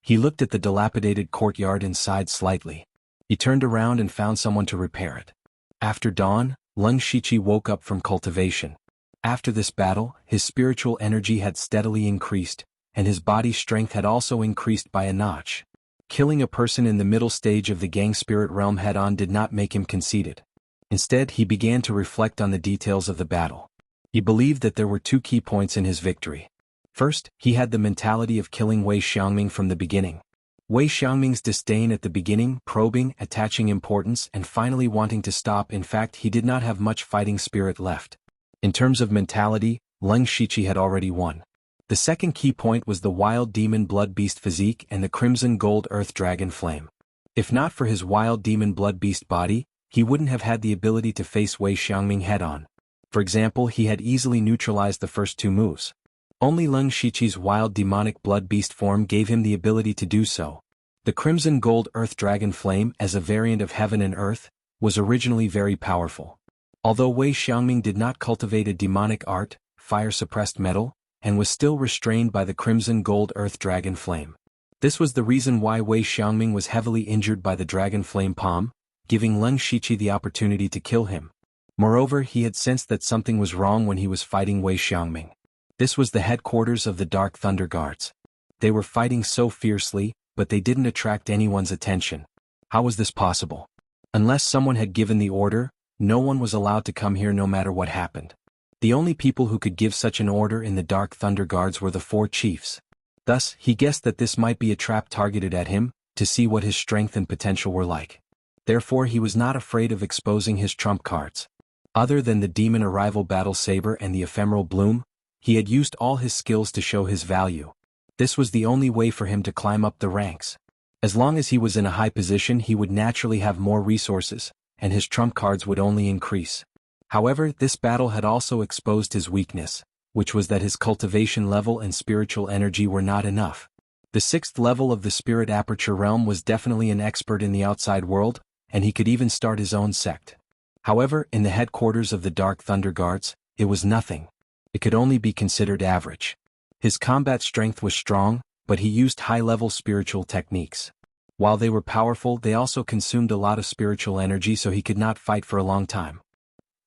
He looked at the dilapidated courtyard and sighed slightly. He turned around and found someone to repair it. After dawn, Leng Shiqi woke up from cultivation. After this battle, his spiritual energy had steadily increased, and his body strength had also increased by a notch. Killing a person in the middle stage of the Gang Spirit Realm head-on did not make him conceited. Instead, he began to reflect on the details of the battle. He believed that there were 2 key points in his victory. First, he had the mentality of killing Wei Xiangming from the beginning. Wei Xiangming's disdain at the beginning, probing, attaching importance, and finally wanting to stop. In fact, he did not have much fighting spirit left. In terms of mentality, Leng Shiqi had already won. The second key point was the wild demon blood beast physique and the crimson gold earth dragon flame. If not for his wild demon blood beast body, he wouldn't have had the ability to face Wei Xiangming head-on. For example, he had easily neutralized the first 2 moves. Only Leng Shiqi's wild demonic blood beast form gave him the ability to do so. The crimson gold earth dragon flame, as a variant of heaven and earth, was originally very powerful. Although Wei Xiangming did not cultivate a demonic art, fire-suppressed metal, and was still restrained by the crimson gold earth dragon flame. This was the reason why Wei Xiangming was heavily injured by the dragon flame palm, giving Leng Shiqi the opportunity to kill him. Moreover, he had sensed that something was wrong when he was fighting Wei Xiangming. This was the headquarters of the Dark Thunder Guards. They were fighting so fiercely, but they didn't attract anyone's attention. How was this possible? Unless someone had given the order, no one was allowed to come here no matter what happened. The only people who could give such an order in the Dark Thunder Guards were the 4 chiefs. Thus, he guessed that this might be a trap targeted at him, to see what his strength and potential were like. Therefore, he was not afraid of exposing his trump cards. Other than the demon arrival battle saber and the ephemeral bloom, he had used all his skills to show his value. This was the only way for him to climb up the ranks. As long as he was in a high position, he would naturally have more resources, and his trump cards would only increase. However, this battle had also exposed his weakness, which was that his cultivation level and spiritual energy were not enough. The 6th level of the Spirit Aperture realm was definitely an expert in the outside world, and he could even start his own sect. However, in the headquarters of the Dark Thunder Guards, it was nothing. It could only be considered average. His combat strength was strong, but he used high-level spiritual techniques. While they were powerful, they also consumed a lot of spiritual energy, so he could not fight for a long time.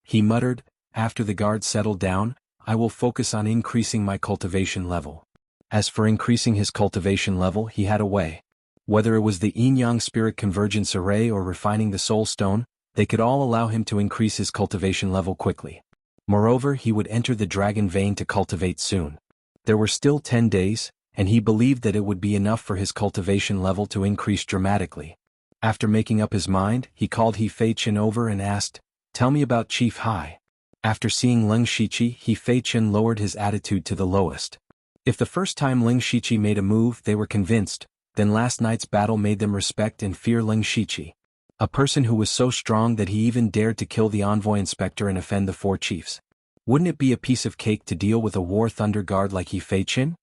He muttered, "After the guards settled down, I will focus on increasing my cultivation level." As for increasing his cultivation level, he had a way. Whether it was the yin-yang spirit convergence array or refining the soul stone, they could all allow him to increase his cultivation level quickly. Moreover, he would enter the dragon vein to cultivate soon. There were still 10 days, and he believed that it would be enough for his cultivation level to increase dramatically. After making up his mind, he called He Fei Chen over and asked, "Tell me about Chief Hai." After seeing Leng Shiqi, He Fei Chen lowered his attitude to the lowest. If the first time Leng Shiqi made a move they were convinced, then last night's battle made them respect and fear Leng Shiqi. A person who was so strong that he even dared to kill the envoy inspector and offend the 4 chiefs. Wouldn't it be a piece of cake to deal with a war thunder guard like He Fei Chen?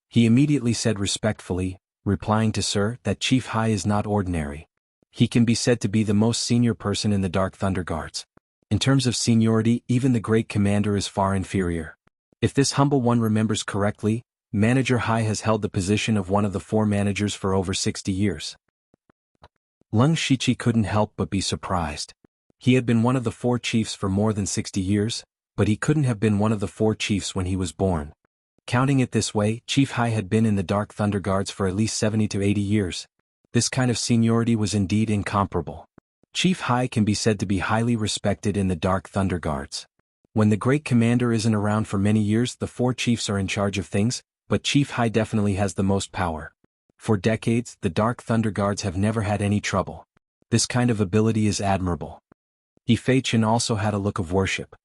He immediately said respectfully, replying to Sir, that Chief Hai is not ordinary. He can be said to be the most senior person in the Dark Thunder Guards. In terms of seniority, even the great commander is far inferior. If this humble one remembers correctly, Manager Hai has held the position of one of the 4 managers for over 60 years. Leng Shiqi couldn't help but be surprised. He had been one of the 4 chiefs for more than 60 years, but he couldn't have been one of the 4 chiefs when he was born. Counting it this way, Chief Hai had been in the Dark Thunder Guards for at least 70 to 80 years. This kind of seniority was indeed incomparable. Chief Hai can be said to be highly respected in the Dark Thunder Guards. When the great commander isn't around for many years, the 4 chiefs are in charge of things, but Chief Hai definitely has the most power. For decades, the Dark Thunder Guards have never had any trouble. This kind of ability is admirable. He Fei Chen also had a look of worship.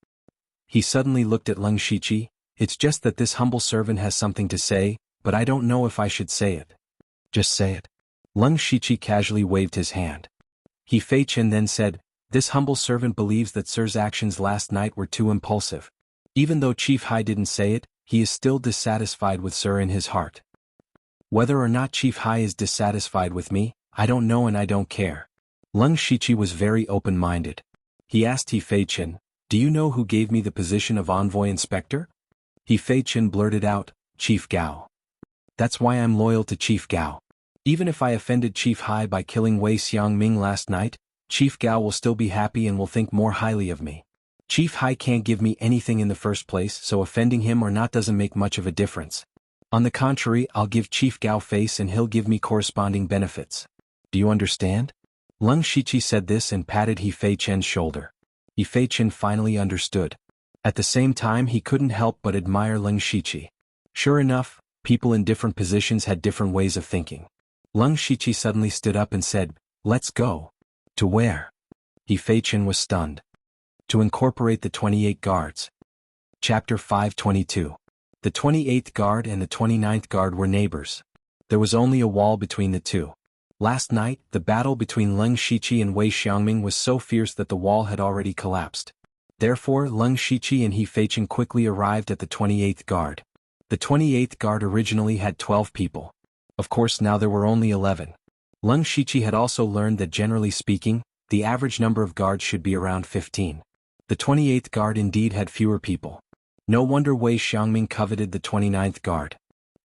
He suddenly looked at Leng Shiqi. "It's just that this humble servant has something to say, but I don't know if I should say it." "Just say it." Leng Shiqi casually waved his hand. He Fei Chen then said, "This humble servant believes that Sir's actions last night were too impulsive. Even though Chief Hai didn't say it, he is still dissatisfied with Sir in his heart." "Whether or not Chief Hai is dissatisfied with me, I don't know and I don't care." Leng Shiqi was very open-minded. He asked He Fei Chen, "Do you know who gave me the position of envoy inspector?" He Fei Chen blurted out, "Chief Gao." "That's why I'm loyal to Chief Gao. Even if I offended Chief Hai by killing Wei Xiangming last night, Chief Gao will still be happy and will think more highly of me. Chief Hai can't give me anything in the first place, so offending him or not doesn't make much of a difference. On the contrary, I'll give Chief Gao face and he'll give me corresponding benefits. Do you understand?" Leng Shiqi said this and patted He Fei Chen's shoulder. He Fei Chen finally understood. At the same time, he couldn't help but admire Leng Shiqi. Sure enough, people in different positions had different ways of thinking. Leng Shiqi suddenly stood up and said, "Let's go." "To where?" He Fei Chen was stunned. "To incorporate the 28 guards." Chapter 522. The 28th guard and the 29th guard were neighbors. There was only a wall between the two. Last night, the battle between Leng Shiqi and Wei Xiangming was so fierce that the wall had already collapsed. Therefore, Leng Shiqi and He Fei Chen quickly arrived at the 28th guard. The 28th guard originally had 12 people. Of course, now there were only 11. Leng Shiqi had also learned that generally speaking, the average number of guards should be around 15. The 28th guard indeed had fewer people. No wonder Wei Xiangming coveted the 29th guard.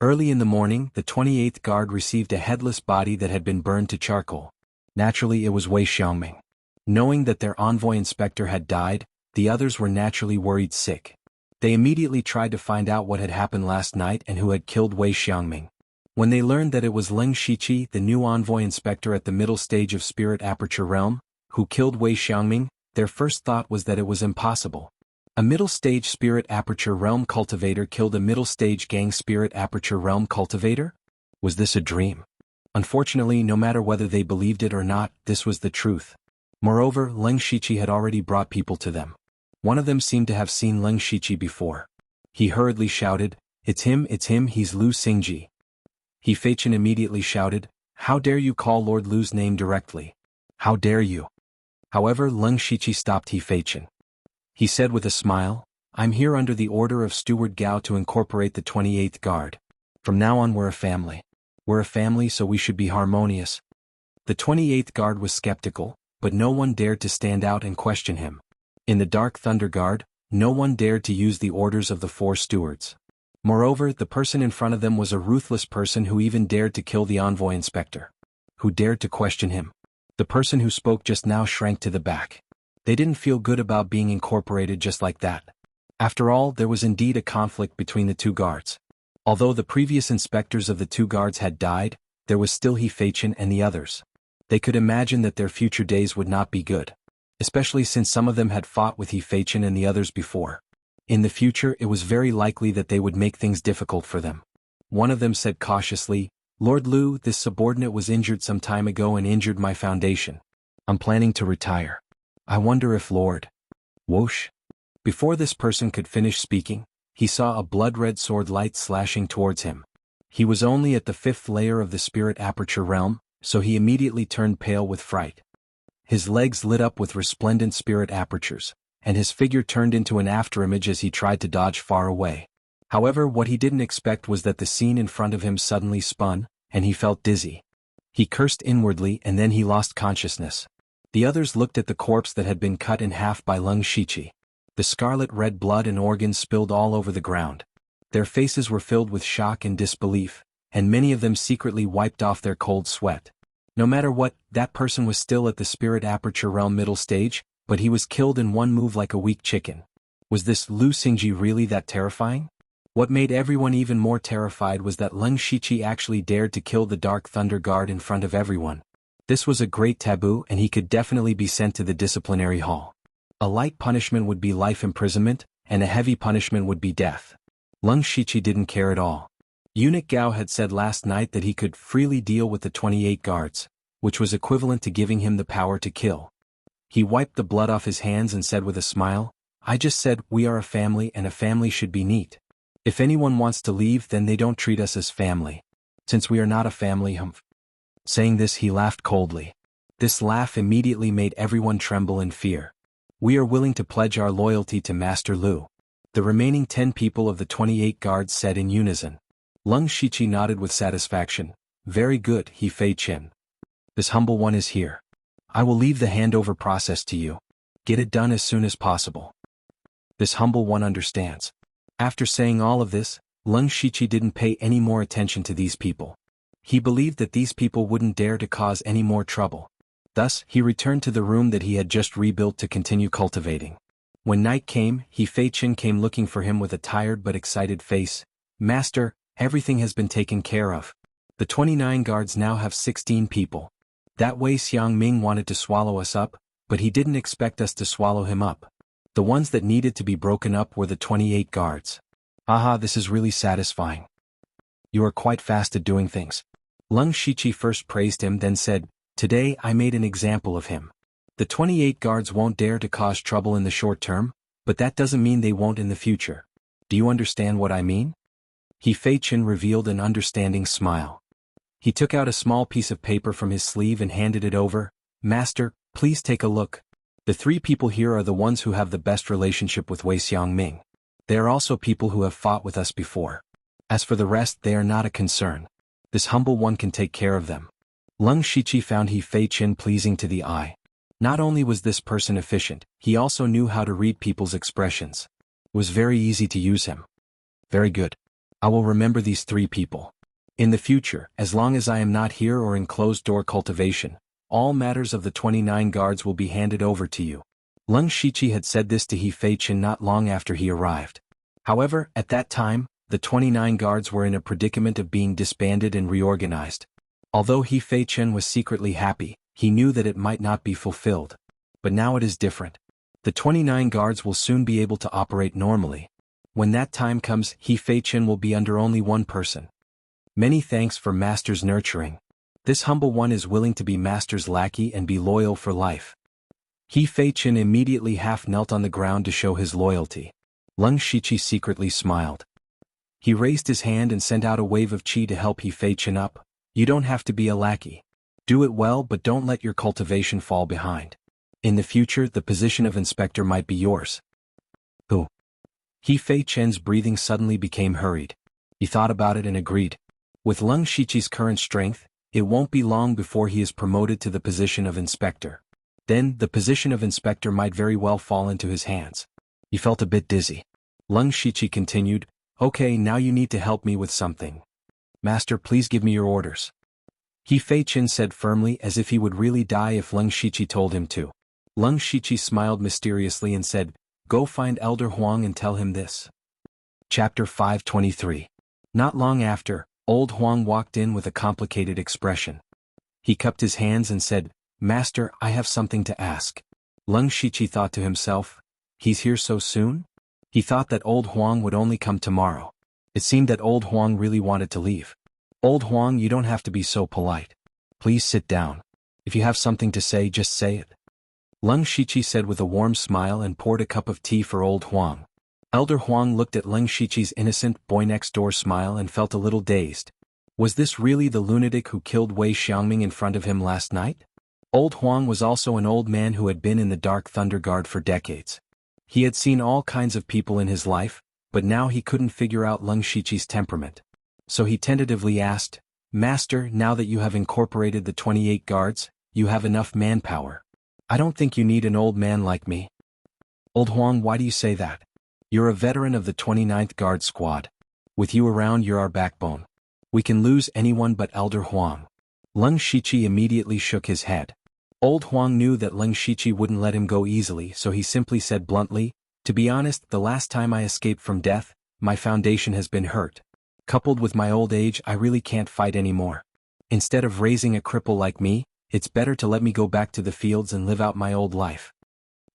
Early in the morning, the 28th guard received a headless body that had been burned to charcoal. Naturally, it was Wei Xiangming. Knowing that their envoy inspector had died, the others were naturally worried sick. They immediately tried to find out what had happened last night and who had killed Wei Xiangming. When they learned that it was Leng Shiqi, the new envoy inspector at the middle stage of Spirit Aperture Realm, who killed Wei Xiangming, their first thought was that it was impossible. A middle-stage Spirit Aperture Realm cultivator killed a middle-stage gang Spirit Aperture Realm cultivator? Was this a dream? Unfortunately, no matter whether they believed it or not, this was the truth. Moreover, Leng Shiqi had already brought people to them. One of them seemed to have seen Leng Shiqi before. He hurriedly shouted, it's him, he's Lu Xingji. He Feichen immediately shouted, how dare you call Lord Lu's name directly? How dare you? However, Leng Shiqi stopped He Feichen. He said with a smile, I'm here under the order of Steward Gao to incorporate the 28th guard. From now on we're a family. We're a family, so we should be harmonious. The 28th guard was skeptical, but no one dared to stand out and question him. In the Dark Thunder Guard, no one dared to use the orders of the 4 stewards. Moreover, the person in front of them was a ruthless person who even dared to kill the envoy inspector. Who dared to question him? The person who spoke just now shrank to the back. They didn't feel good about being incorporated just like that. After all, there was indeed a conflict between the 2 guards. Although the previous inspectors of the 2 guards had died, there was still He Feichen and the others. They could imagine that their future days would not be good. Especially since some of them had fought with He Feichen and the others before. In the future, it was very likely that they would make things difficult for them. One of them said cautiously, Lord Lu, this subordinate was injured some time ago and injured my foundation. I'm planning to retire. I wonder if Lord Whoosh. Before this person could finish speaking, he saw a blood-red sword light slashing towards him. He was only at the 5th layer of the Spirit Aperture Realm, so he immediately turned pale with fright. His legs lit up with resplendent spirit apertures, and his figure turned into an afterimage as he tried to dodge far away. However, what he didn't expect was that the scene in front of him suddenly spun, and he felt dizzy. He cursed inwardly and then he lost consciousness. The others looked at the corpse that had been cut in half by Leng Shiqi. The scarlet-red blood and organs spilled all over the ground. Their faces were filled with shock and disbelief, and many of them secretly wiped off their cold sweat. No matter what, that person was still at the Spirit Aperture Realm middle stage, but he was killed in one move like a weak chicken. Was this Lu Xingji really that terrifying? What made everyone even more terrified was that Leng Shiqi actually dared to kill the Dark Thunder Guard in front of everyone. This was a great taboo and he could definitely be sent to the disciplinary hall. A light punishment would be life imprisonment, and a heavy punishment would be death. Leng Shiqi didn't care at all. Eunuch Gao had said last night that he could freely deal with the 28 guards, which was equivalent to giving him the power to kill. He wiped the blood off his hands and said with a smile, I just said we are a family and a family should be neat. If anyone wants to leave, then they don't treat us as family. Since we are not a family, humph. Saying this, he laughed coldly. This laugh immediately made everyone tremble in fear. We are willing to pledge our loyalty to Master Lu. The remaining 10 people of the 28 guards said in unison. Leng Shiqi nodded with satisfaction. Very good, He Feichen. This humble one is here. I will leave the handover process to you. Get it done as soon as possible. This humble one understands. After saying all of this, Leng Shiqi didn't pay any more attention to these people. He believed that these people wouldn't dare to cause any more trouble. Thus, he returned to the room that he had just rebuilt to continue cultivating. When night came, He Feichen came looking for him with a tired but excited face. Master, everything has been taken care of. The 29 guards now have 16 people. That Wei Xiangming wanted to swallow us up, but he didn't expect us to swallow him up. The ones that needed to be broken up were the 28 guards. Aha, this is really satisfying. You are quite fast at doing things. Leng Shiqi first praised him, then said, Today I made an example of him. The 28 guards won't dare to cause trouble in the short term, but that doesn't mean they won't in the future. Do you understand what I mean? He Feichen revealed an understanding smile. He took out a small piece of paper from his sleeve and handed it over. Master, please take a look. The 3 people here are the ones who have the best relationship with Wei Xiangming. They are also people who have fought with us before. As for the rest, they are not a concern. This humble one can take care of them. Leng Shiqi found He Feichen pleasing to the eye. Not only was this person efficient, he also knew how to read people's expressions. It was very easy to use him. Very good. I will remember these 3 people. In the future, as long as I am not here or in closed-door cultivation, all matters of the 29 guards will be handed over to you. Leng Shiqi had said this to He Feiqian not long after he arrived. However, at that time, the 29 guards were in a predicament of being disbanded and reorganized. Although He Feiqian was secretly happy, he knew that it might not be fulfilled. But now it is different. The 29 guards will soon be able to operate normally. When that time comes, He Feiqian will be under only one person. Many thanks for Master's nurturing. This humble one is willing to be Master's lackey and be loyal for life. He Feiqian immediately half knelt on the ground to show his loyalty. Leng Shiqi secretly smiled. He raised his hand and sent out a wave of qi to help He Feiqian up. You don't have to be a lackey. Do it well, but don't let your cultivation fall behind. In the future, the position of inspector might be yours. Who? He Feiqian's breathing suddenly became hurried. He thought about it and agreed. With Leng Shiqi's current strength, it won't be long before he is promoted to the position of inspector. Then, the position of inspector might very well fall into his hands. He felt a bit dizzy. Leng Shiqi continued, Okay, now you need to help me with something. Master, please give me your orders. He Feiqian said firmly, as if he would really die if Leng Shiqi told him to. Leng Shiqi smiled mysteriously and said, Go find Elder Huang and tell him this. Chapter 523. Not long after, Old Huang walked in with a complicated expression. He cupped his hands and said, Master, I have something to ask. Leng Shiqi thought to himself, He's here so soon? He thought that Old Huang would only come tomorrow. It seemed that Old Huang really wanted to leave. Old Huang, you don't have to be so polite. Please sit down. If you have something to say, just say it. Leng Shiqi said with a warm smile and poured a cup of tea for Old Huang. Elder Huang looked at Leng Shiqi's innocent, boy-next-door smile and felt a little dazed. Was this really the lunatic who killed Wei Xiangming in front of him last night? Old Huang was also an old man who had been in the Dark Thunder Guard for decades. He had seen all kinds of people in his life, but now he couldn't figure out Leng Shiqi's temperament. So he tentatively asked, Master, now that you have incorporated the 28 guards, you have enough manpower. I don't think you need an old man like me. Old Huang, why do you say that? You're a veteran of the 29th Guard Squad. With you around, you're our backbone. We can lose anyone but Elder Huang. Leng Shiqi immediately shook his head. Old Huang knew that Leng Shiqi wouldn't let him go easily, so he simply said bluntly, To be honest, the last time I escaped from death, my foundation has been hurt. Coupled with my old age, I really can't fight anymore. Instead of raising a cripple like me, it's better to let me go back to the fields and live out my old life.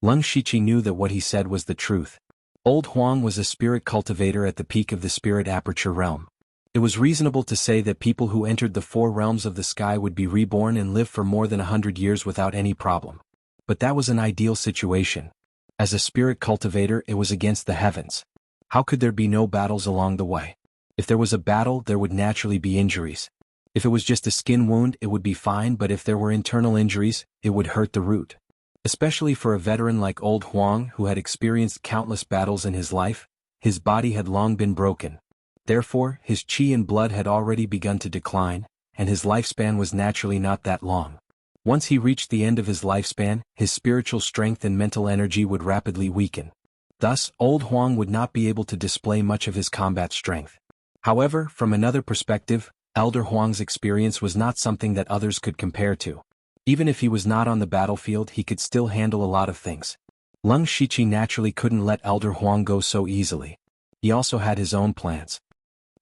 Leng Shiqi knew that what he said was the truth. Old Huang was a spirit cultivator at the peak of the spirit aperture realm. It was reasonable to say that people who entered the 4 realms of the sky would be reborn and live for more than 100 years without any problem. But that was an ideal situation. As a spirit cultivator, it was against the heavens. How could there be no battles along the way? If there was a battle, there would naturally be injuries. If it was just a skin wound, it would be fine, but if there were internal injuries, it would hurt the root. Especially for a veteran like Old Huang who had experienced countless battles in his life, his body had long been broken. Therefore, his qi and blood had already begun to decline, and his lifespan was naturally not that long. Once he reached the end of his lifespan, his spiritual strength and mental energy would rapidly weaken. Thus, Old Huang would not be able to display much of his combat strength. However, from another perspective, Elder Huang's experience was not something that others could compare to. Even if he was not on the battlefield, he could still handle a lot of things. Leng Shiqi naturally couldn't let Elder Huang go so easily. He also had his own plans.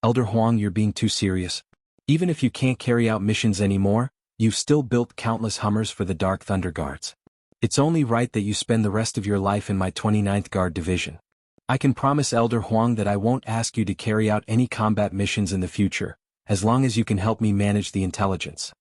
Elder Huang, you're being too serious. Even if you can't carry out missions anymore, you've still built countless Hummers for the Dark Thunder Guards. It's only right that you spend the rest of your life in my 29th Guard Division. I can promise Elder Huang that I won't ask you to carry out any combat missions in the future, as long as you can help me manage the intelligence.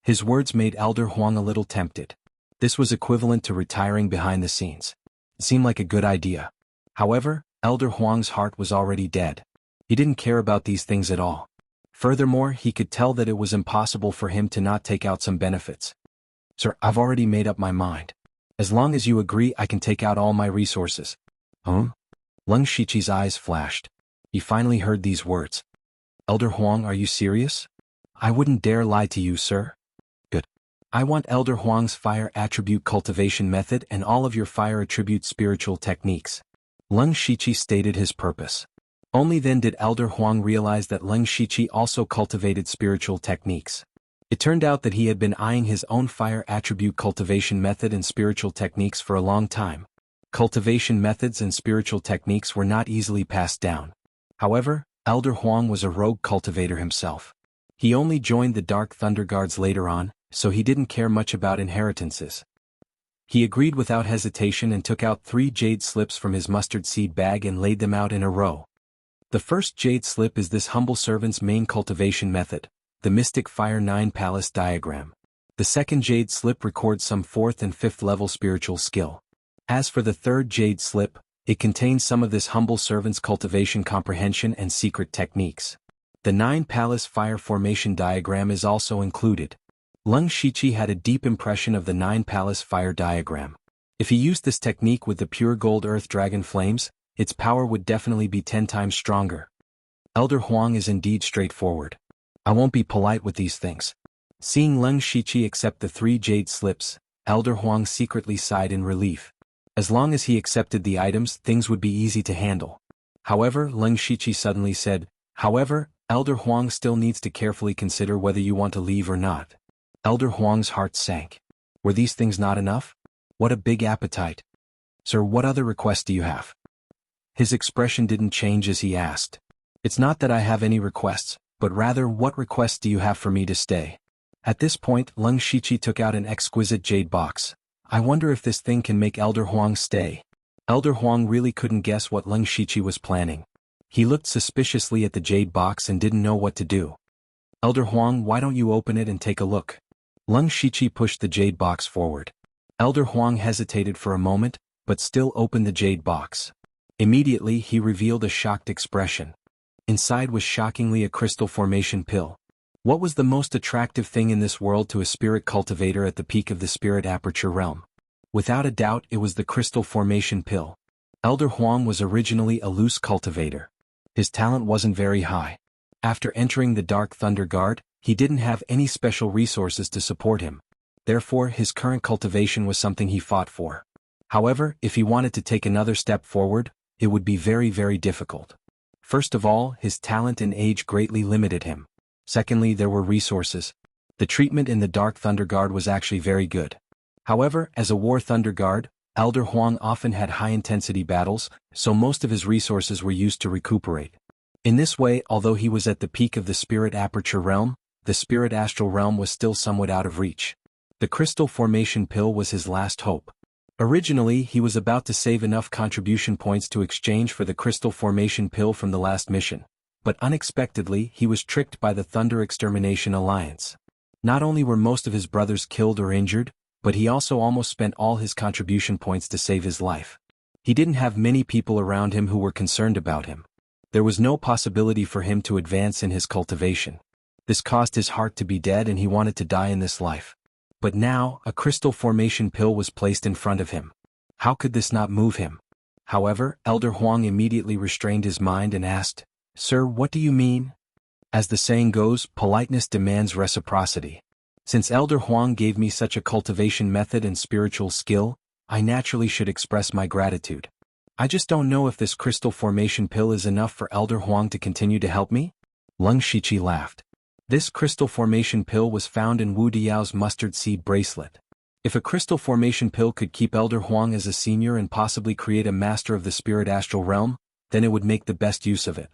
His words made Elder Huang a little tempted. This was equivalent to retiring behind the scenes. It seemed like a good idea. However, Elder Huang's heart was already dead. He didn't care about these things at all. Furthermore, he could tell that it was impossible for him to not take out some benefits. Sir, I've already made up my mind. As long as you agree, I can take out all my resources. Huh? Leng Shiqi's eyes flashed. He finally heard these words. Elder Huang, are you serious? I wouldn't dare lie to you, sir. Good. I want Elder Huang's fire attribute cultivation method and all of your fire attribute spiritual techniques. Leng Shiqi stated his purpose. Only then did Elder Huang realize that Leng Shiqi also cultivated spiritual techniques. It turned out that he had been eyeing his own fire attribute cultivation method and spiritual techniques for a long time. Cultivation methods and spiritual techniques were not easily passed down. However, Elder Huang was a rogue cultivator himself. He only joined the Dark Thunder Guards later on, so he didn't care much about inheritances. He agreed without hesitation and took out 3 jade slips from his mustard seed bag and laid them out in a row. The first jade slip is this humble servant's main cultivation method, the Mystic Fire 9 Palace diagram. The second jade slip records some 4th and 5th level spiritual skill. As for the third jade slip, it contains some of this humble servant's cultivation comprehension and secret techniques. The 9 Palace Fire Formation diagram is also included. Leng Shiqi had a deep impression of the 9 Palace Fire diagram. If he used this technique with the pure gold earth dragon flames, its power would definitely be 10 times stronger. Elder Huang is indeed straightforward. I won't be polite with these things. Seeing Leng Shiqi accept the 3 jade slips, Elder Huang secretly sighed in relief. As long as he accepted the items, things would be easy to handle. However, Leng Shiqi suddenly said, "However, Elder Huang still needs to carefully consider whether you want to leave or not." Elder Huang's heart sank. Were these things not enough? What a big appetite. "Sir, what other requests do you have?" His expression didn't change as he asked. "It's not that I have any requests, but rather what requests do you have for me to stay?" At this point, Leng Shiqi took out an exquisite jade box. I wonder if this thing can make Elder Huang stay. Elder Huang really couldn't guess what Leng Shiqi was planning. He looked suspiciously at the jade box and didn't know what to do. "Elder Huang, why don't you open it and take a look?" Leng Shiqi pushed the jade box forward. Elder Huang hesitated for a moment, but still opened the jade box. Immediately he revealed a shocked expression. Inside was shockingly a crystal formation pill. What was the most attractive thing in this world to a spirit cultivator at the peak of the spirit aperture realm? Without a doubt it was the crystal formation pill. Elder Huang was originally a loose cultivator. His talent wasn't very high. After entering the Dark Thunder Guard, he didn't have any special resources to support him. Therefore his current cultivation was something he fought for. However, if he wanted to take another step forward, it would be very, very difficult. First of all, his talent and age greatly limited him. Secondly, there were resources. The treatment in the Dark Thunder Guard was actually very good. However, as a War Thunder Guard, Elder Huang often had high-intensity battles, so most of his resources were used to recuperate. In this way, although he was at the peak of the Spirit Aperture Realm, the Spirit Astral Realm was still somewhat out of reach. The Crystal Formation Pill was his last hope. Originally, he was about to save enough contribution points to exchange for the Crystal Formation Pill from the last mission. But unexpectedly he was tricked by the Thunder Extermination Alliance. Not only were most of his brothers killed or injured, but he also almost spent all his contribution points to save his life. He didn't have many people around him who were concerned about him. There was no possibility for him to advance in his cultivation. This caused his heart to be dead and he wanted to die in this life. But now, a crystal formation pill was placed in front of him. How could this not move him? However, Elder Huang immediately restrained his mind and asked, "Sir, what do you mean?" As the saying goes, politeness demands reciprocity. Since Elder Huang gave me such a cultivation method and spiritual skill, I naturally should express my gratitude. I just don't know if this crystal formation pill is enough for Elder Huang to continue to help me? Leng Shiqi laughed. This crystal formation pill was found in Wu Diao's mustard seed bracelet. If a crystal formation pill could keep Elder Huang as a senior and possibly create a master of the spirit astral realm, then it would make the best use of it.